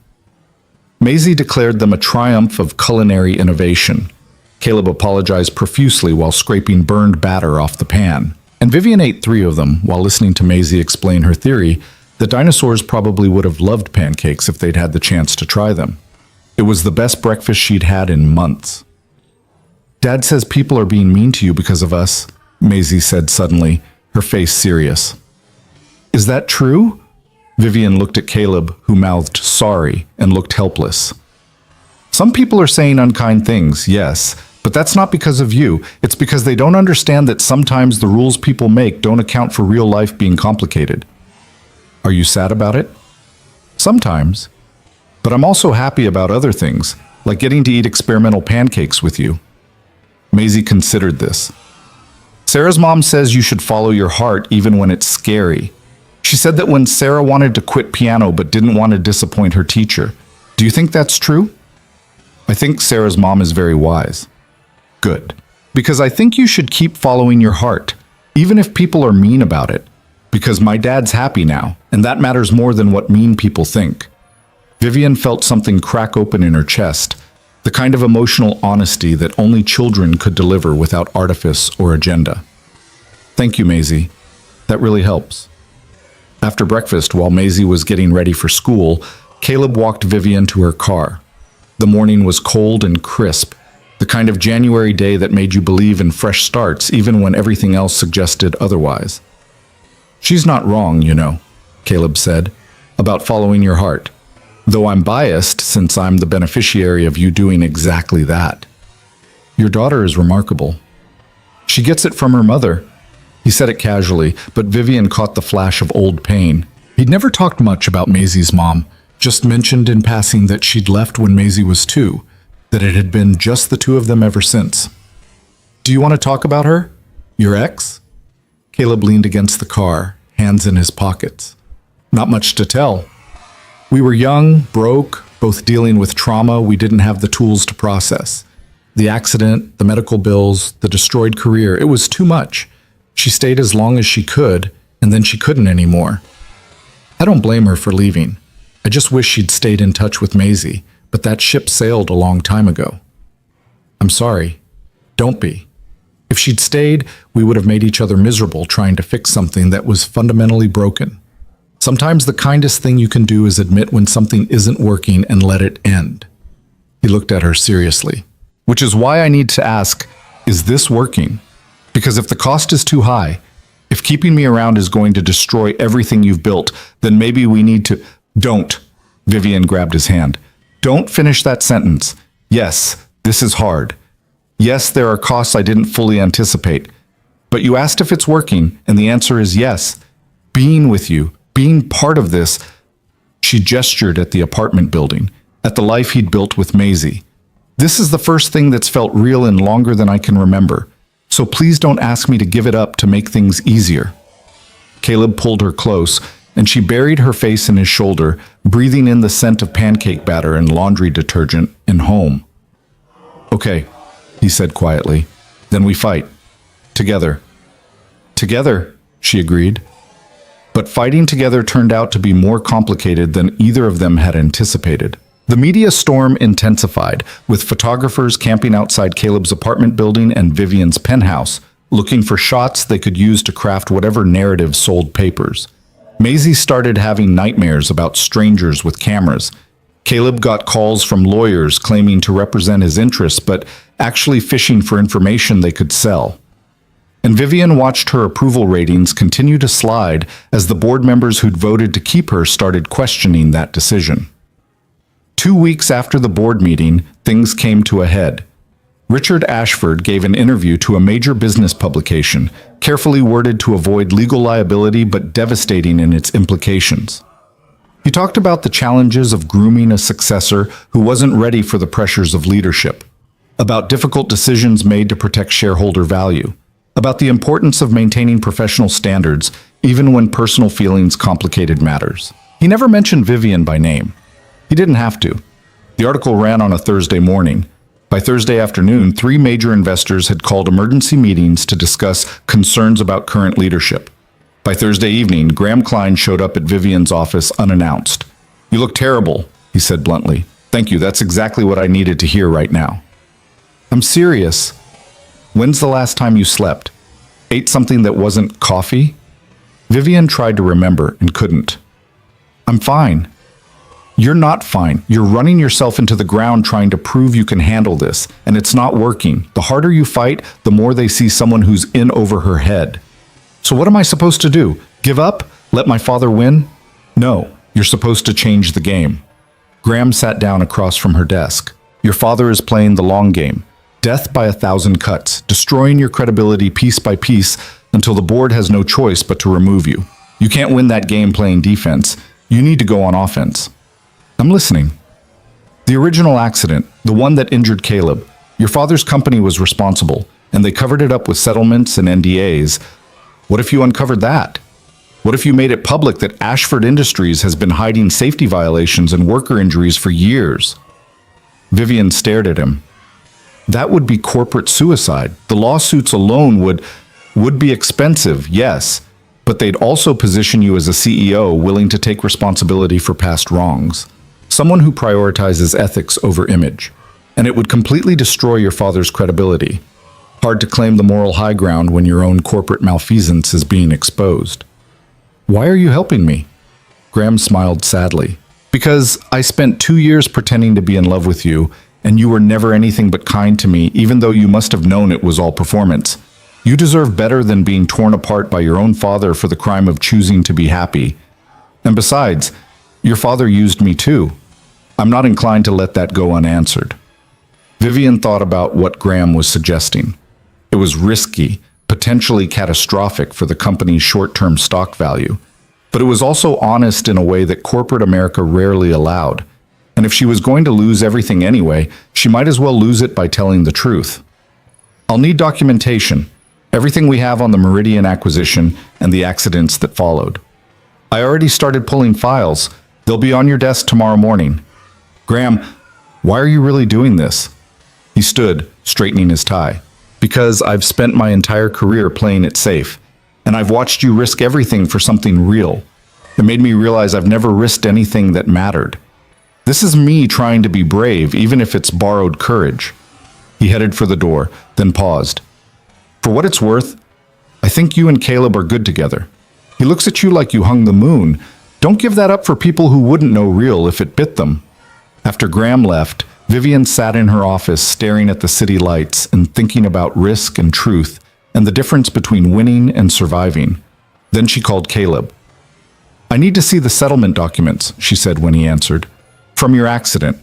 Maisie declared them a triumph of culinary innovation. Caleb apologized profusely while scraping burned batter off the pan. And Vivian ate 3 of them while listening to Maisie explain her theory that dinosaurs probably would have loved pancakes if they'd had the chance to try them. It was the best breakfast she'd had in months. Dad says people are being mean to you because of us, Maisie said suddenly, her face serious. Is that true? Vivian looked at Caleb, who mouthed sorry and looked helpless. Some people are saying unkind things, yes, but that's not because of you. It's because they don't understand that sometimes the rules people make don't account for real life being complicated. Are you sad about it? Sometimes. But I'm also happy about other things, like getting to eat experimental pancakes with you. Maisie considered this. Sarah's mom says you should follow your heart even when it's scary. She said that when Sarah wanted to quit piano but didn't want to disappoint her teacher. Do you think that's true? I think Sarah's mom is very wise. Good. Because I think you should keep following your heart, even if people are mean about it. Because my dad's happy now, and that matters more than what mean people think. Vivian felt something crack open in her chest, the kind of emotional honesty that only children could deliver without artifice or agenda. Thank you, Maisie. That really helps. After breakfast, while Maisie was getting ready for school, Caleb walked Vivian to her car. The morning was cold and crisp, the kind of January day that made you believe in fresh starts even when everything else suggested otherwise. She's not wrong, you know, Caleb said, about following your heart, though I'm biased since I'm the beneficiary of you doing exactly that. Your daughter is remarkable. She gets it from her mother. He said it casually, but Vivian caught the flash of old pain. He'd never talked much about Maisie's mom, just mentioned in passing that she'd left when Maisie was 2, that it had been just the 2 of them ever since. Do you want to talk about her? Your ex? Caleb leaned against the car, hands in his pockets. Not much to tell. We were young, broke, both dealing with trauma we didn't have the tools to process. The accident, the medical bills, the destroyed career, it was too much. She stayed as long as she could, and then she couldn't anymore. I don't blame her for leaving. I just wish she'd stayed in touch with Maisie, but that ship sailed a long time ago. I'm sorry. Don't be. If she'd stayed, we would have made each other miserable trying to fix something that was fundamentally broken. Sometimes the kindest thing you can do is admit when something isn't working and let it end. He looked at her seriously. Which is why I need to ask, is this working? Because if the cost is too high, if keeping me around is going to destroy everything you've built, then maybe we need to... Don't. Vivian grabbed his hand. Don't finish that sentence. Yes, this is hard. Yes, there are costs I didn't fully anticipate. But you asked if it's working, and the answer is yes. Being with you, being part of this... She gestured at the apartment building, at the life he'd built with Maisie. This is the first thing that's felt real in longer than I can remember. So please don't ask me to give it up to make things easier. Caleb pulled her close, and she buried her face in his shoulder, breathing in the scent of pancake batter and laundry detergent and home. Okay, he said quietly. Then we fight. Together. Together, she agreed. But fighting together turned out to be more complicated than either of them had anticipated. The media storm intensified, with photographers camping outside Caleb's apartment building and Vivian's penthouse, looking for shots they could use to craft whatever narrative sold papers. Maisie started having nightmares about strangers with cameras. Caleb got calls from lawyers claiming to represent his interests, but actually fishing for information they could sell. And Vivian watched her approval ratings continue to slide as the board members who'd voted to keep her started questioning that decision. 2 weeks after the board meeting, things came to a head. Richard Ashford gave an interview to a major business publication, carefully worded to avoid legal liability but devastating in its implications. He talked about the challenges of grooming a successor who wasn't ready for the pressures of leadership, about difficult decisions made to protect shareholder value, about the importance of maintaining professional standards even when personal feelings complicated matters. He never mentioned Vivian by name. He didn't have to. The article ran on a Thursday morning. By Thursday afternoon, 3 major investors had called emergency meetings to discuss concerns about current leadership. By Thursday evening, Graham Klein showed up at Vivian's office unannounced. "You look terrible," he said bluntly. "Thank you, that's exactly what I needed to hear right now." "I'm serious. When's the last time you slept? Ate something that wasn't coffee?" Vivian tried to remember and couldn't. "I'm fine." "You're not fine. You're running yourself into the ground trying to prove you can handle this, and it's not working. The harder you fight, the more they see someone who's in over her head. So what am I supposed to do? Give up? Let my father win? No, you're supposed to change the game." Graham sat down across from her desk. "Your father is playing the long game. Death by 1,000 cuts, destroying your credibility piece by piece until the board has no choice but to remove you. You can't win that game playing defense. You need to go on offense." "I'm listening." "The original accident, the one that injured Caleb, your father's company was responsible, and they covered it up with settlements and NDAs. What if you uncovered that? What if you made it public that Ashford Industries has been hiding safety violations and worker injuries for years?" Vivian stared at him. "That would be corporate suicide. The lawsuits alone would be expensive, yes, but they'd also position you as a CEO willing to take responsibility for past wrongs. Someone who prioritizes ethics over image. And it would completely destroy your father's credibility. Hard to claim the moral high ground when your own corporate malfeasance is being exposed." "Why are you helping me?" Graham smiled sadly. "Because I spent 2 years pretending to be in love with you, and you were never anything but kind to me, even though you must have known it was all performance. You deserve better than being torn apart by your own father for the crime of choosing to be happy. And besides, your father used me too. I'm not inclined to let that go unanswered." Vivian thought about what Graham was suggesting. It was risky, potentially catastrophic for the company's short-term stock value, but it was also honest in a way that corporate America rarely allowed. And if she was going to lose everything anyway, she might as well lose it by telling the truth. "I'll need documentation, everything we have on the Meridian acquisition and the accidents that followed. I already started pulling files. They'll be on your desk tomorrow morning." "Graham, why are you really doing this?" He stood, straightening his tie. "Because I've spent my entire career playing it safe, and I've watched you risk everything for something real. It made me realize I've never risked anything that mattered. This is me trying to be brave, even if it's borrowed courage." He headed for the door, then paused. "For what it's worth, I think you and Caleb are good together. He looks at you like you hung the moon. Don't give that up for people who wouldn't know real if it bit them." After Graham left, Vivian sat in her office staring at the city lights and thinking about risk and truth and the difference between winning and surviving. Then she called Caleb. "I need to see the settlement documents," she said when he answered. "From your accident.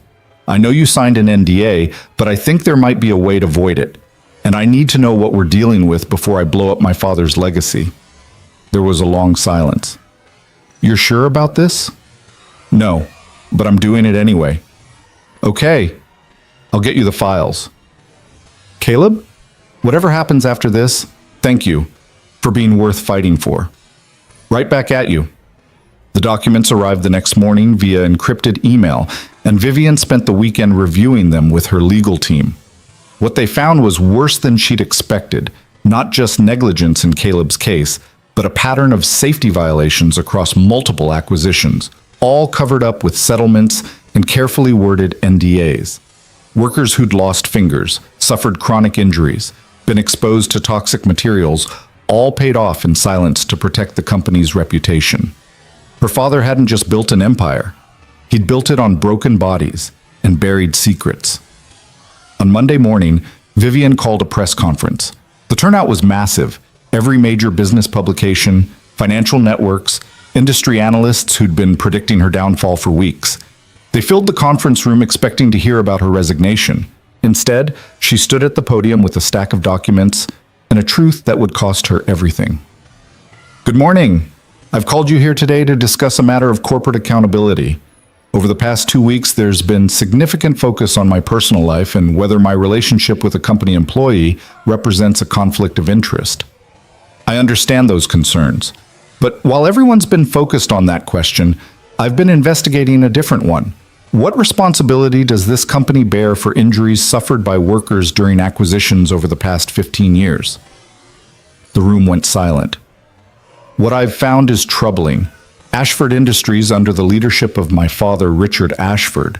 I know you signed an NDA, but I think there might be a way to void it. And I need to know what we're dealing with before I blow up my father's legacy." There was a long silence. "You're sure about this?" "No, but I'm doing it anyway." "Okay, I'll get you the files." "Caleb, whatever happens after this, thank you for being worth fighting for." "Right back at you." The documents arrived the next morning via encrypted email, and Vivian spent the weekend reviewing them with her legal team. What they found was worse than she'd expected, not just negligence in Caleb's case, but a pattern of safety violations across multiple acquisitions, all covered up with settlements and carefully worded NDAs. Workers who'd lost fingers, suffered chronic injuries, been exposed to toxic materials, all paid off in silence to protect the company's reputation. Her father hadn't just built an empire, he'd built it on broken bodies and buried secrets. On Monday morning, Vivian called a press conference. The turnout was massive. Every major business publication, financial networks, industry analysts who'd been predicting her downfall for weeks. They filled the conference room expecting to hear about her resignation. Instead, she stood at the podium with a stack of documents and a truth that would cost her everything. Good morning. I've called you here today to discuss a matter of corporate accountability. Over the past 2 weeks, there's been significant focus on my personal life and whether my relationship with a company employee represents a conflict of interest. I understand those concerns, but while everyone's been focused on that question, I've been investigating a different one. What responsibility does this company bear for injuries suffered by workers during acquisitions over the past 15 years? The room went silent. What I've found is troubling. Ashford Industries, under the leadership of my father, Richard Ashford,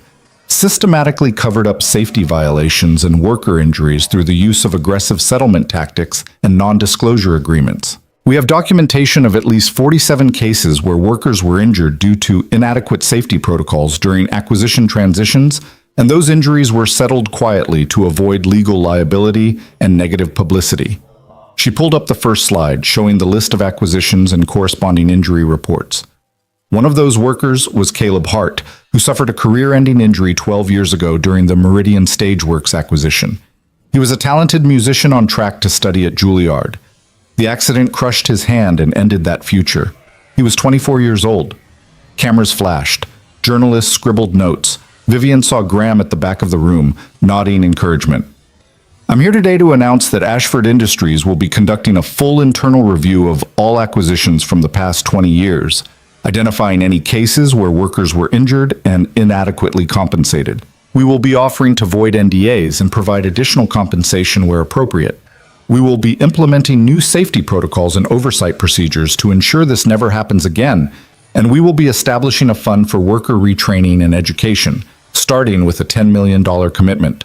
systematically covered up safety violations and worker injuries through the use of aggressive settlement tactics and non-disclosure agreements. We have documentation of at least 47 cases where workers were injured due to inadequate safety protocols during acquisition transitions, and those injuries were settled quietly to avoid legal liability and negative publicity. She pulled up the first slide, showing the list of acquisitions and corresponding injury reports. One of those workers was Caleb Hart, who suffered a career-ending injury 12 years ago during the Meridian Stageworks acquisition. He was a talented musician on track to study at Juilliard. The accident crushed his hand and ended that future. He was 24 years old. Cameras flashed. Journalists scribbled notes. Vivian saw Graham at the back of the room, nodding encouragement. I'm here today to announce that Ashford Industries will be conducting a full internal review of all acquisitions from the past 20 years, identifying any cases where workers were injured and inadequately compensated. We will be offering to void NDAs and provide additional compensation where appropriate. We will be implementing new safety protocols and oversight procedures to ensure this never happens again, and we will be establishing a fund for worker retraining and education, starting with a $10 million commitment.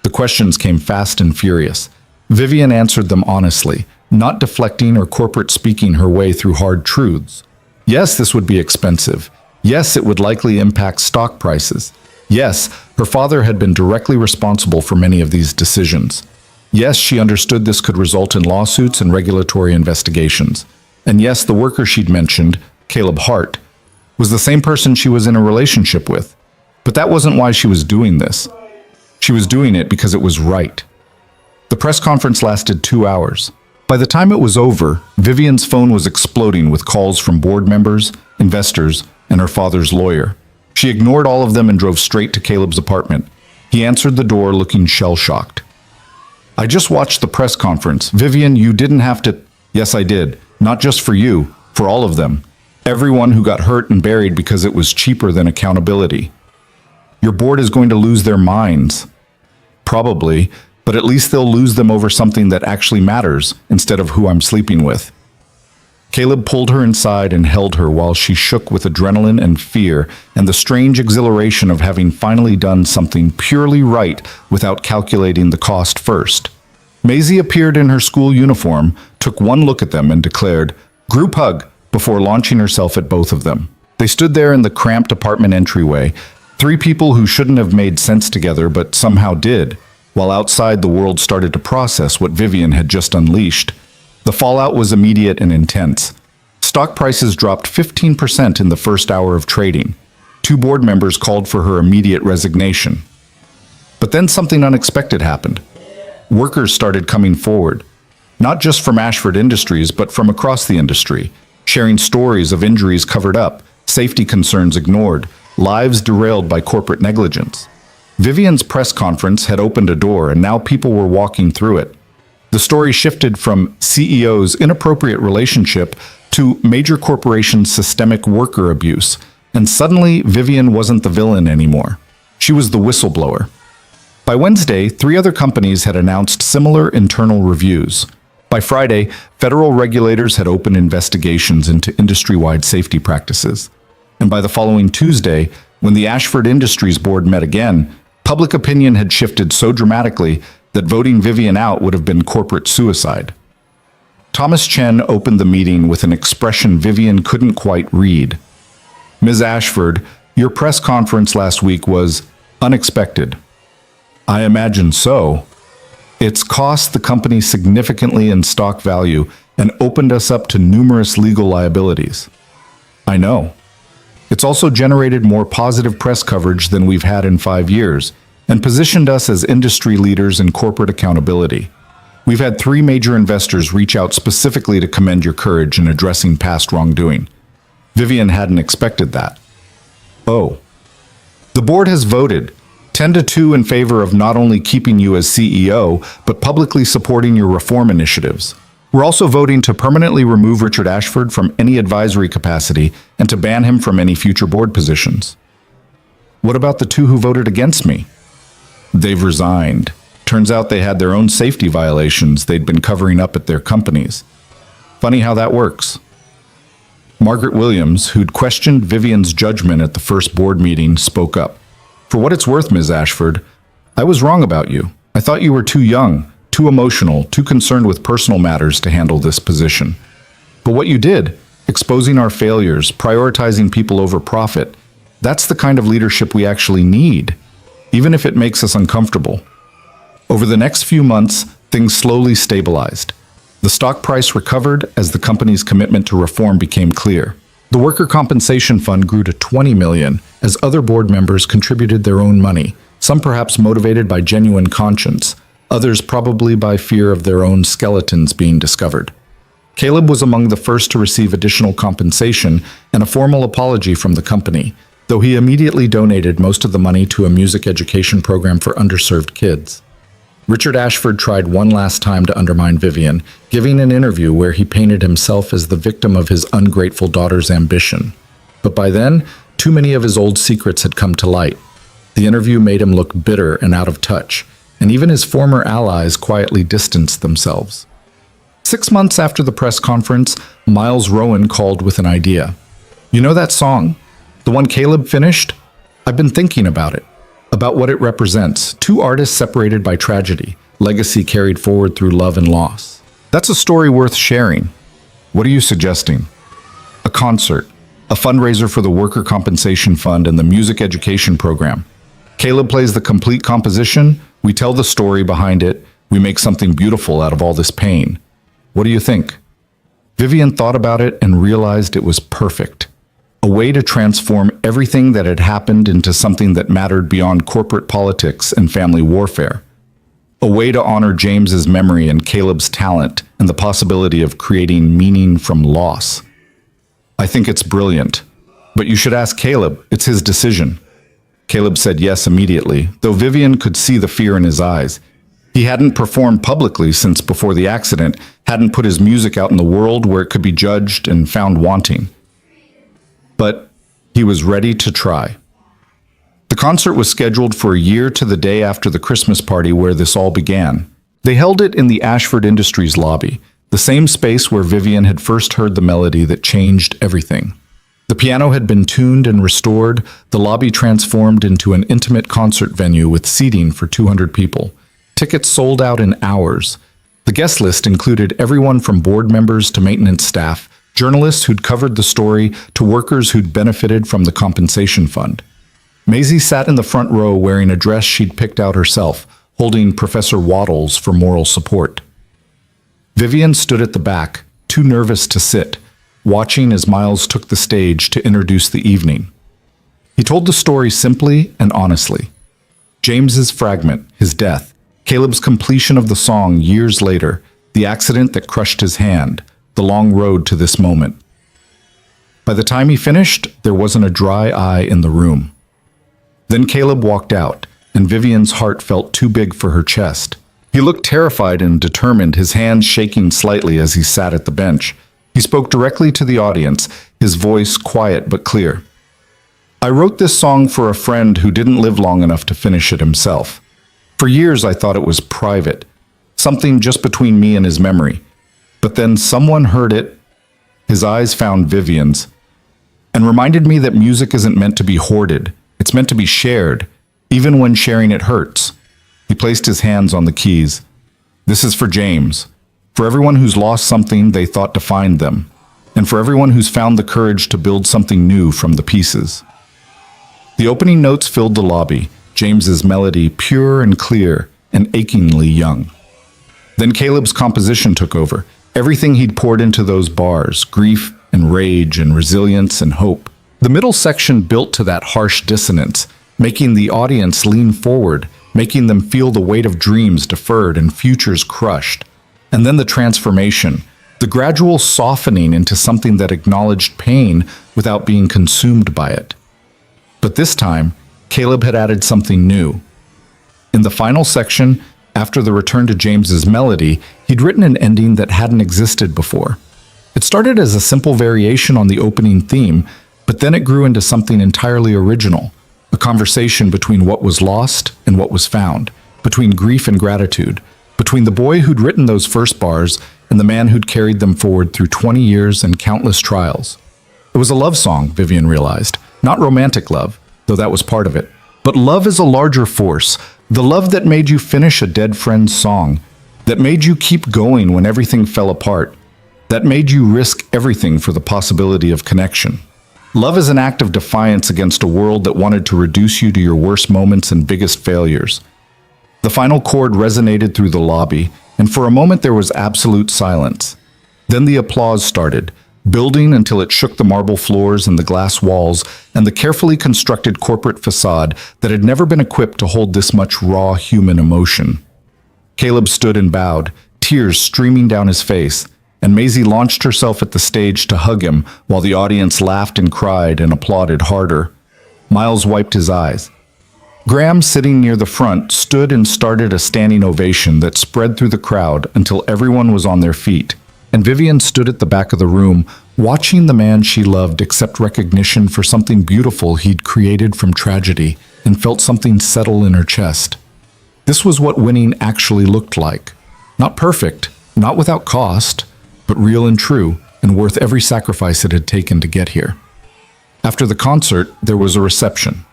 The questions came fast and furious. Vivian answered them honestly, not deflecting or corporate speaking her way through hard truths. Yes, this would be expensive. Yes, it would likely impact stock prices. Yes, her father had been directly responsible for many of these decisions. Yes, she understood this could result in lawsuits and regulatory investigations. And yes, the worker she'd mentioned, Caleb Hart, was the same person she was in a relationship with. But that wasn't why she was doing this. She was doing it because it was right. The press conference lasted 2 hours. By the time it was over, Vivian's phone was exploding with calls from board members, investors, and her father's lawyer. She ignored all of them and drove straight to Caleb's apartment. He answered the door looking shell-shocked. I just watched the press conference. Vivian, you didn't have to... Yes, I did. Not just for you, for all of them. Everyone who got hurt and buried because it was cheaper than accountability. Your board is going to lose their minds. Probably, but at least they'll lose them over something that actually matters instead of who I'm sleeping with. Caleb pulled her inside and held her while she shook with adrenaline and fear and the strange exhilaration of having finally done something purely right without calculating the cost first. Maisie appeared in her school uniform, took one look at them and declared, "Group hug," before launching herself at both of them. They stood there in the cramped apartment entryway, three people who shouldn't have made sense together but somehow did, while outside the world started to process what Vivian had just unleashed. The fallout was immediate and intense. Stock prices dropped 15% in the first hour of trading. 2 board members called for her immediate resignation. But then something unexpected happened. Workers started coming forward, not just from Ashford Industries, but from across the industry, sharing stories of injuries covered up, safety concerns ignored, lives derailed by corporate negligence. Vivian's press conference had opened a door, and now people were walking through it. The story shifted from CEO's inappropriate relationship to major corporations' systemic worker abuse, and suddenly Vivian wasn't the villain anymore. She was the whistleblower. By Wednesday, 3 other companies had announced similar internal reviews. By Friday, federal regulators had opened investigations into industry-wide safety practices. And by the following Tuesday, when the Ashford Industries Board met again, public opinion had shifted so dramatically that voting Vivian out would have been corporate suicide. Thomas Chen opened the meeting with an expression Vivian couldn't quite read. "Ms. Ashford, your press conference last week was unexpected." "I imagine so. It's cost the company significantly in stock value and opened us up to numerous legal liabilities." "I know. It's also generated more positive press coverage than we've had in 5 years and positioned us as industry leaders in corporate accountability. We've had 3 major investors reach out specifically to commend your courage in addressing past wrongdoing." Vivian hadn't expected that. "Oh. The board has voted 10-2 in favor of not only keeping you as CEO, but publicly supporting your reform initiatives. We're also voting to permanently remove Richard Ashford from any advisory capacity and to ban him from any future board positions." "What about the 2 who voted against me?" "They've resigned. Turns out they had their own safety violations they'd been covering up at their companies. Funny how that works." Margaret Williams, who'd questioned Vivian's judgment at the first board meeting, spoke up. "For what it's worth, Ms. Ashford, I was wrong about you. I thought you were too young, too emotional, too concerned with personal matters to handle this position. But what you did, exposing our failures, prioritizing people over profit, that's the kind of leadership we actually need, even if it makes us uncomfortable." Over the next few months, things slowly stabilized. The stock price recovered as the company's commitment to reform became clear. The worker compensation fund grew to $20 million as other board members contributed their own money, some perhaps motivated by genuine conscience, others probably by fear of their own skeletons being discovered. Caleb was among the first to receive additional compensation and a formal apology from the company, though he immediately donated most of the money to a music education program for underserved kids. Richard Ashford tried one last time to undermine Vivian, giving an interview where he painted himself as the victim of his ungrateful daughter's ambition. But by then, too many of his old secrets had come to light. The interview made him look bitter and out of touch, and even his former allies quietly distanced themselves. 6 months after the press conference, Miles Rowan called with an idea. "You know that song? The one Caleb finished? I've been thinking about it. About what it represents. 2 artists separated by tragedy, legacy carried forward through love and loss. That's a story worth sharing. What are you suggesting?" "A concert, a fundraiser for the Worker Compensation Fund and the Music Education Program. Caleb plays the complete composition, we tell the story behind it, we make something beautiful out of all this pain. What do you think?" Vivian thought about it and realized it was perfect. A way to transform everything that had happened into something that mattered beyond corporate politics and family warfare. A way to honor James's memory and Caleb's talent and the possibility of creating meaning from loss. "I think it's brilliant. But you should ask Caleb, it's his decision." Caleb said yes immediately, though Vivian could see the fear in his eyes. He hadn't performed publicly since before the accident, hadn't put his music out in the world where it could be judged and found wanting. But he was ready to try. The concert was scheduled for a year to the day after the Christmas party where this all began. They held it in the Ashford Industries lobby, the same space where Vivian had first heard the melody that changed everything. The piano had been tuned and restored, the lobby transformed into an intimate concert venue with seating for 200 people. Tickets sold out in hours. The guest list included everyone from board members to maintenance staff, journalists who'd covered the story to workers who'd benefited from the compensation fund. Maisie sat in the front row wearing a dress she'd picked out herself, holding Professor Waddles for moral support. Vivian stood at the back, too nervous to sit, watching as Miles took the stage to introduce the evening. He told the story simply and honestly. James's fragment, his death, Caleb's completion of the song years later, the accident that crushed his hand, the long road to this moment. By the time he finished, there wasn't a dry eye in the room. Then Caleb walked out, and Vivian's heart felt too big for her chest. He looked terrified and determined, his hands shaking slightly as he sat at the bench. He spoke directly to the audience, his voice quiet but clear. "I wrote this song for a friend who didn't live long enough to finish it himself. For years I thought it was private, something just between me and his memory. But then someone heard it, his eyes found Vivian's, and reminded me that music isn't meant to be hoarded. It's meant to be shared, even when sharing it hurts. He placed his hands on the keys. This is for James, for everyone who's lost something they thought defined them, and for everyone who's found the courage to build something new from the pieces. The opening notes filled the lobby, James's melody pure and clear and achingly young. Then Caleb's composition took over. Everything he'd poured into those bars, grief and rage and resilience and hope. The middle section built to that harsh dissonance, making the audience lean forward, making them feel the weight of dreams deferred and futures crushed. And then the transformation, the gradual softening into something that acknowledged pain without being consumed by it. But this time, Caleb had added something new. In the final section, after the return to James's melody, he'd written an ending that hadn't existed before. It started as a simple variation on the opening theme, but then it grew into something entirely original, a conversation between what was lost and what was found, between grief and gratitude, between the boy who'd written those first bars and the man who'd carried them forward through 20 years and countless trials. It was a love song, Vivian realized, not romantic love, though that was part of it, but love is a larger force. The love that made you finish a dead friend's song, that made you keep going when everything fell apart, that made you risk everything for the possibility of connection. Love is an act of defiance against a world that wanted to reduce you to your worst moments and biggest failures. The final chord resonated through the lobby, and for a moment there was absolute silence. Then the applause started, building until it shook the marble floors and the glass walls and the carefully constructed corporate facade that had never been equipped to hold this much raw human emotion. Caleb stood and bowed, tears streaming down his face, and Maisie launched herself at the stage to hug him while the audience laughed and cried and applauded harder. Miles wiped his eyes. Graham, sitting near the front, stood and started a standing ovation that spread through the crowd until everyone was on their feet. And Vivian stood at the back of the room, watching the man she loved accept recognition for something beautiful he'd created from tragedy, and felt something settle in her chest. This was what winning actually looked like. Not perfect, not without cost, but real and true, and worth every sacrifice it had taken to get here. After the concert, there was a reception.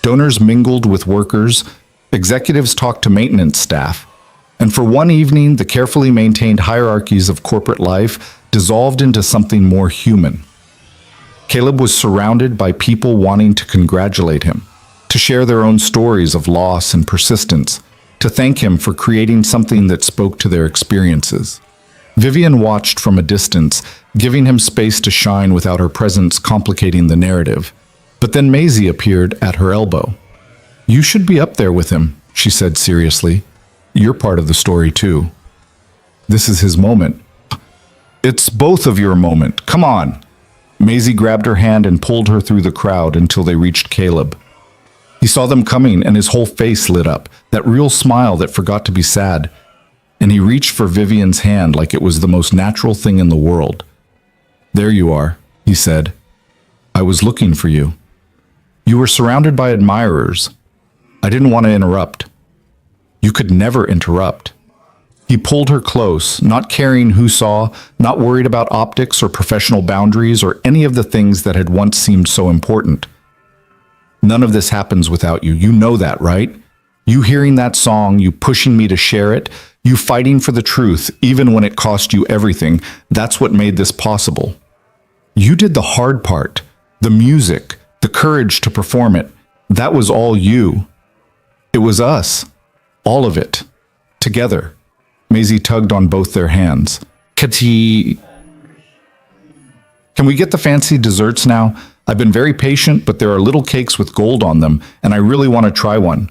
Donors mingled with workers, executives talked to maintenance staff, and for one evening, the carefully maintained hierarchies of corporate life dissolved into something more human. Caleb was surrounded by people wanting to congratulate him, to share their own stories of loss and persistence, to thank him for creating something that spoke to their experiences. Vivian watched from a distance, giving him space to shine without her presence complicating the narrative. But then Maisie appeared at her elbow. "You should be up there with him," she said seriously. "You're part of the story too. This is his moment." "It's both of your moment. Come on." Maisie grabbed her hand and pulled her through the crowd until they reached Caleb. He saw them coming and his whole face lit up, that real smile that forgot to be sad. And he reached for Vivian's hand like it was the most natural thing in the world. "There you are," he said. "I was looking for you. You were surrounded by admirers. I didn't want to interrupt." "You could never interrupt." He pulled her close, not caring who saw, not worried about optics or professional boundaries or any of the things that had once seemed so important. "None of this happens without you. You know that, right? You hearing that song, you pushing me to share it, you fighting for the truth, even when it cost you everything. That's what made this possible. You did the hard part, the music, the courage to perform it. That was all you. It was us. All of it. Together." Maisie tugged on both their hands. "Can we get the fancy desserts now? I've been very patient, but there are little cakes with gold on them, and I really want to try one."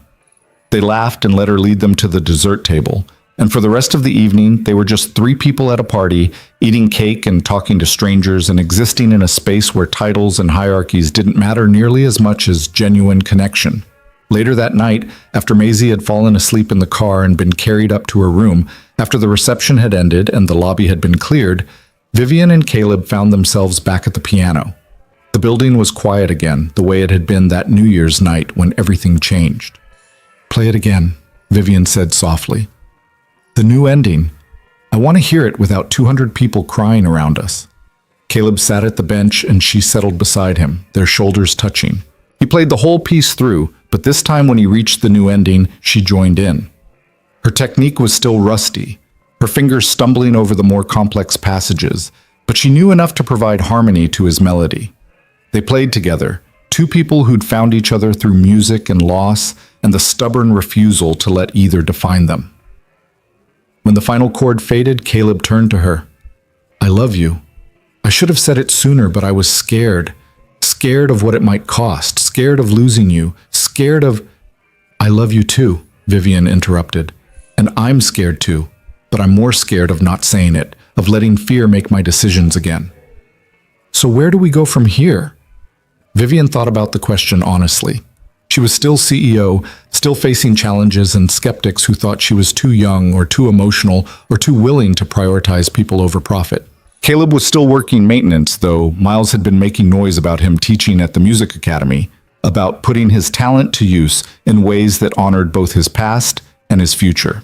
They laughed and let her lead them to the dessert table. And for the rest of the evening, they were just three people at a party, eating cake and talking to strangers and existing in a space where titles and hierarchies didn't matter nearly as much as genuine connection. Later that night, after Maisie had fallen asleep in the car and been carried up to her room, after the reception had ended and the lobby had been cleared, Vivian and Caleb found themselves back at the piano. The building was quiet again, the way it had been that New Year's night when everything changed. "Play it again," Vivian said softly. "The new ending. I want to hear it without 200 people crying around us. Caleb sat at the bench and she settled beside him, their shoulders touching. He played the whole piece through, but this time when he reached the new ending, she joined in. Her technique was still rusty, her fingers stumbling over the more complex passages, but she knew enough to provide harmony to his melody. They played together, two people who'd found each other through music and loss and the stubborn refusal to let either define them. When the final chord faded, Caleb turned to her. I love you. I should have said it sooner, but I was scared. Scared of what it might cost, scared of losing you, scared of... I love you too, Vivian interrupted. And I'm scared too, but I'm more scared of not saying it, of letting fear make my decisions again. So where do we go from here? Vivian thought about the question honestly. She was still CEO, still facing challenges and skeptics who thought she was too young or too emotional or too willing to prioritize people over profit. Caleb was still working maintenance, though Miles had been making noise about him teaching at the music academy, about putting his talent to use in ways that honored both his past and his future.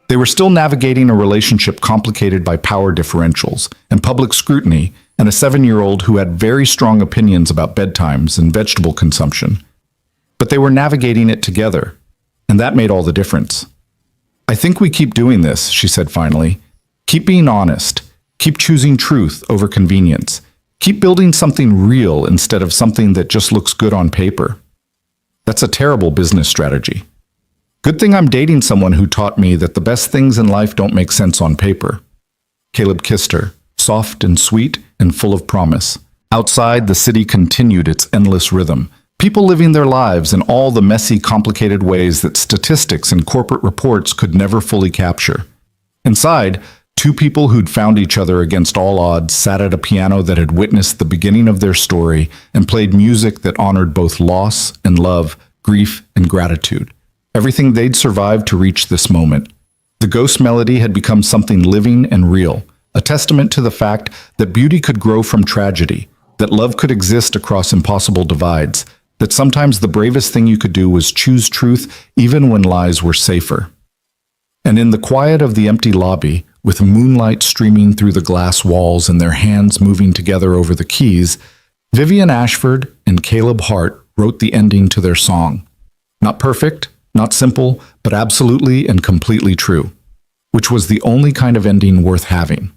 They were still navigating a relationship complicated by power differentials and public scrutiny, and a 7-year-old who had very strong opinions about bedtimes and vegetable consumption. But they were navigating it together, and that made all the difference. I think we keep doing this, she said finally. Keep being honest. Keep choosing truth over convenience. Keep building something real instead of something that just looks good on paper. That's a terrible business strategy. Good thing I'm dating someone who taught me that the best things in life don't make sense on paper. Caleb kissed her, soft and sweet and full of promise. Outside, the city continued its endless rhythm. People living their lives in all the messy, complicated ways that statistics and corporate reports could never fully capture. Inside, two people who'd found each other against all odds sat at a piano that had witnessed the beginning of their story and played music that honored both loss and love, grief and gratitude. Everything they'd survived to reach this moment. The ghost melody had become something living and real, a testament to the fact that beauty could grow from tragedy, that love could exist across impossible divides, that sometimes the bravest thing you could do was choose truth even when lies were safer. And in the quiet of the empty lobby, with moonlight streaming through the glass walls and their hands moving together over the keys, Vivian Ashford and Caleb Hart wrote the ending to their song. Not perfect, not simple, but absolutely and completely true, which was the only kind of ending worth having.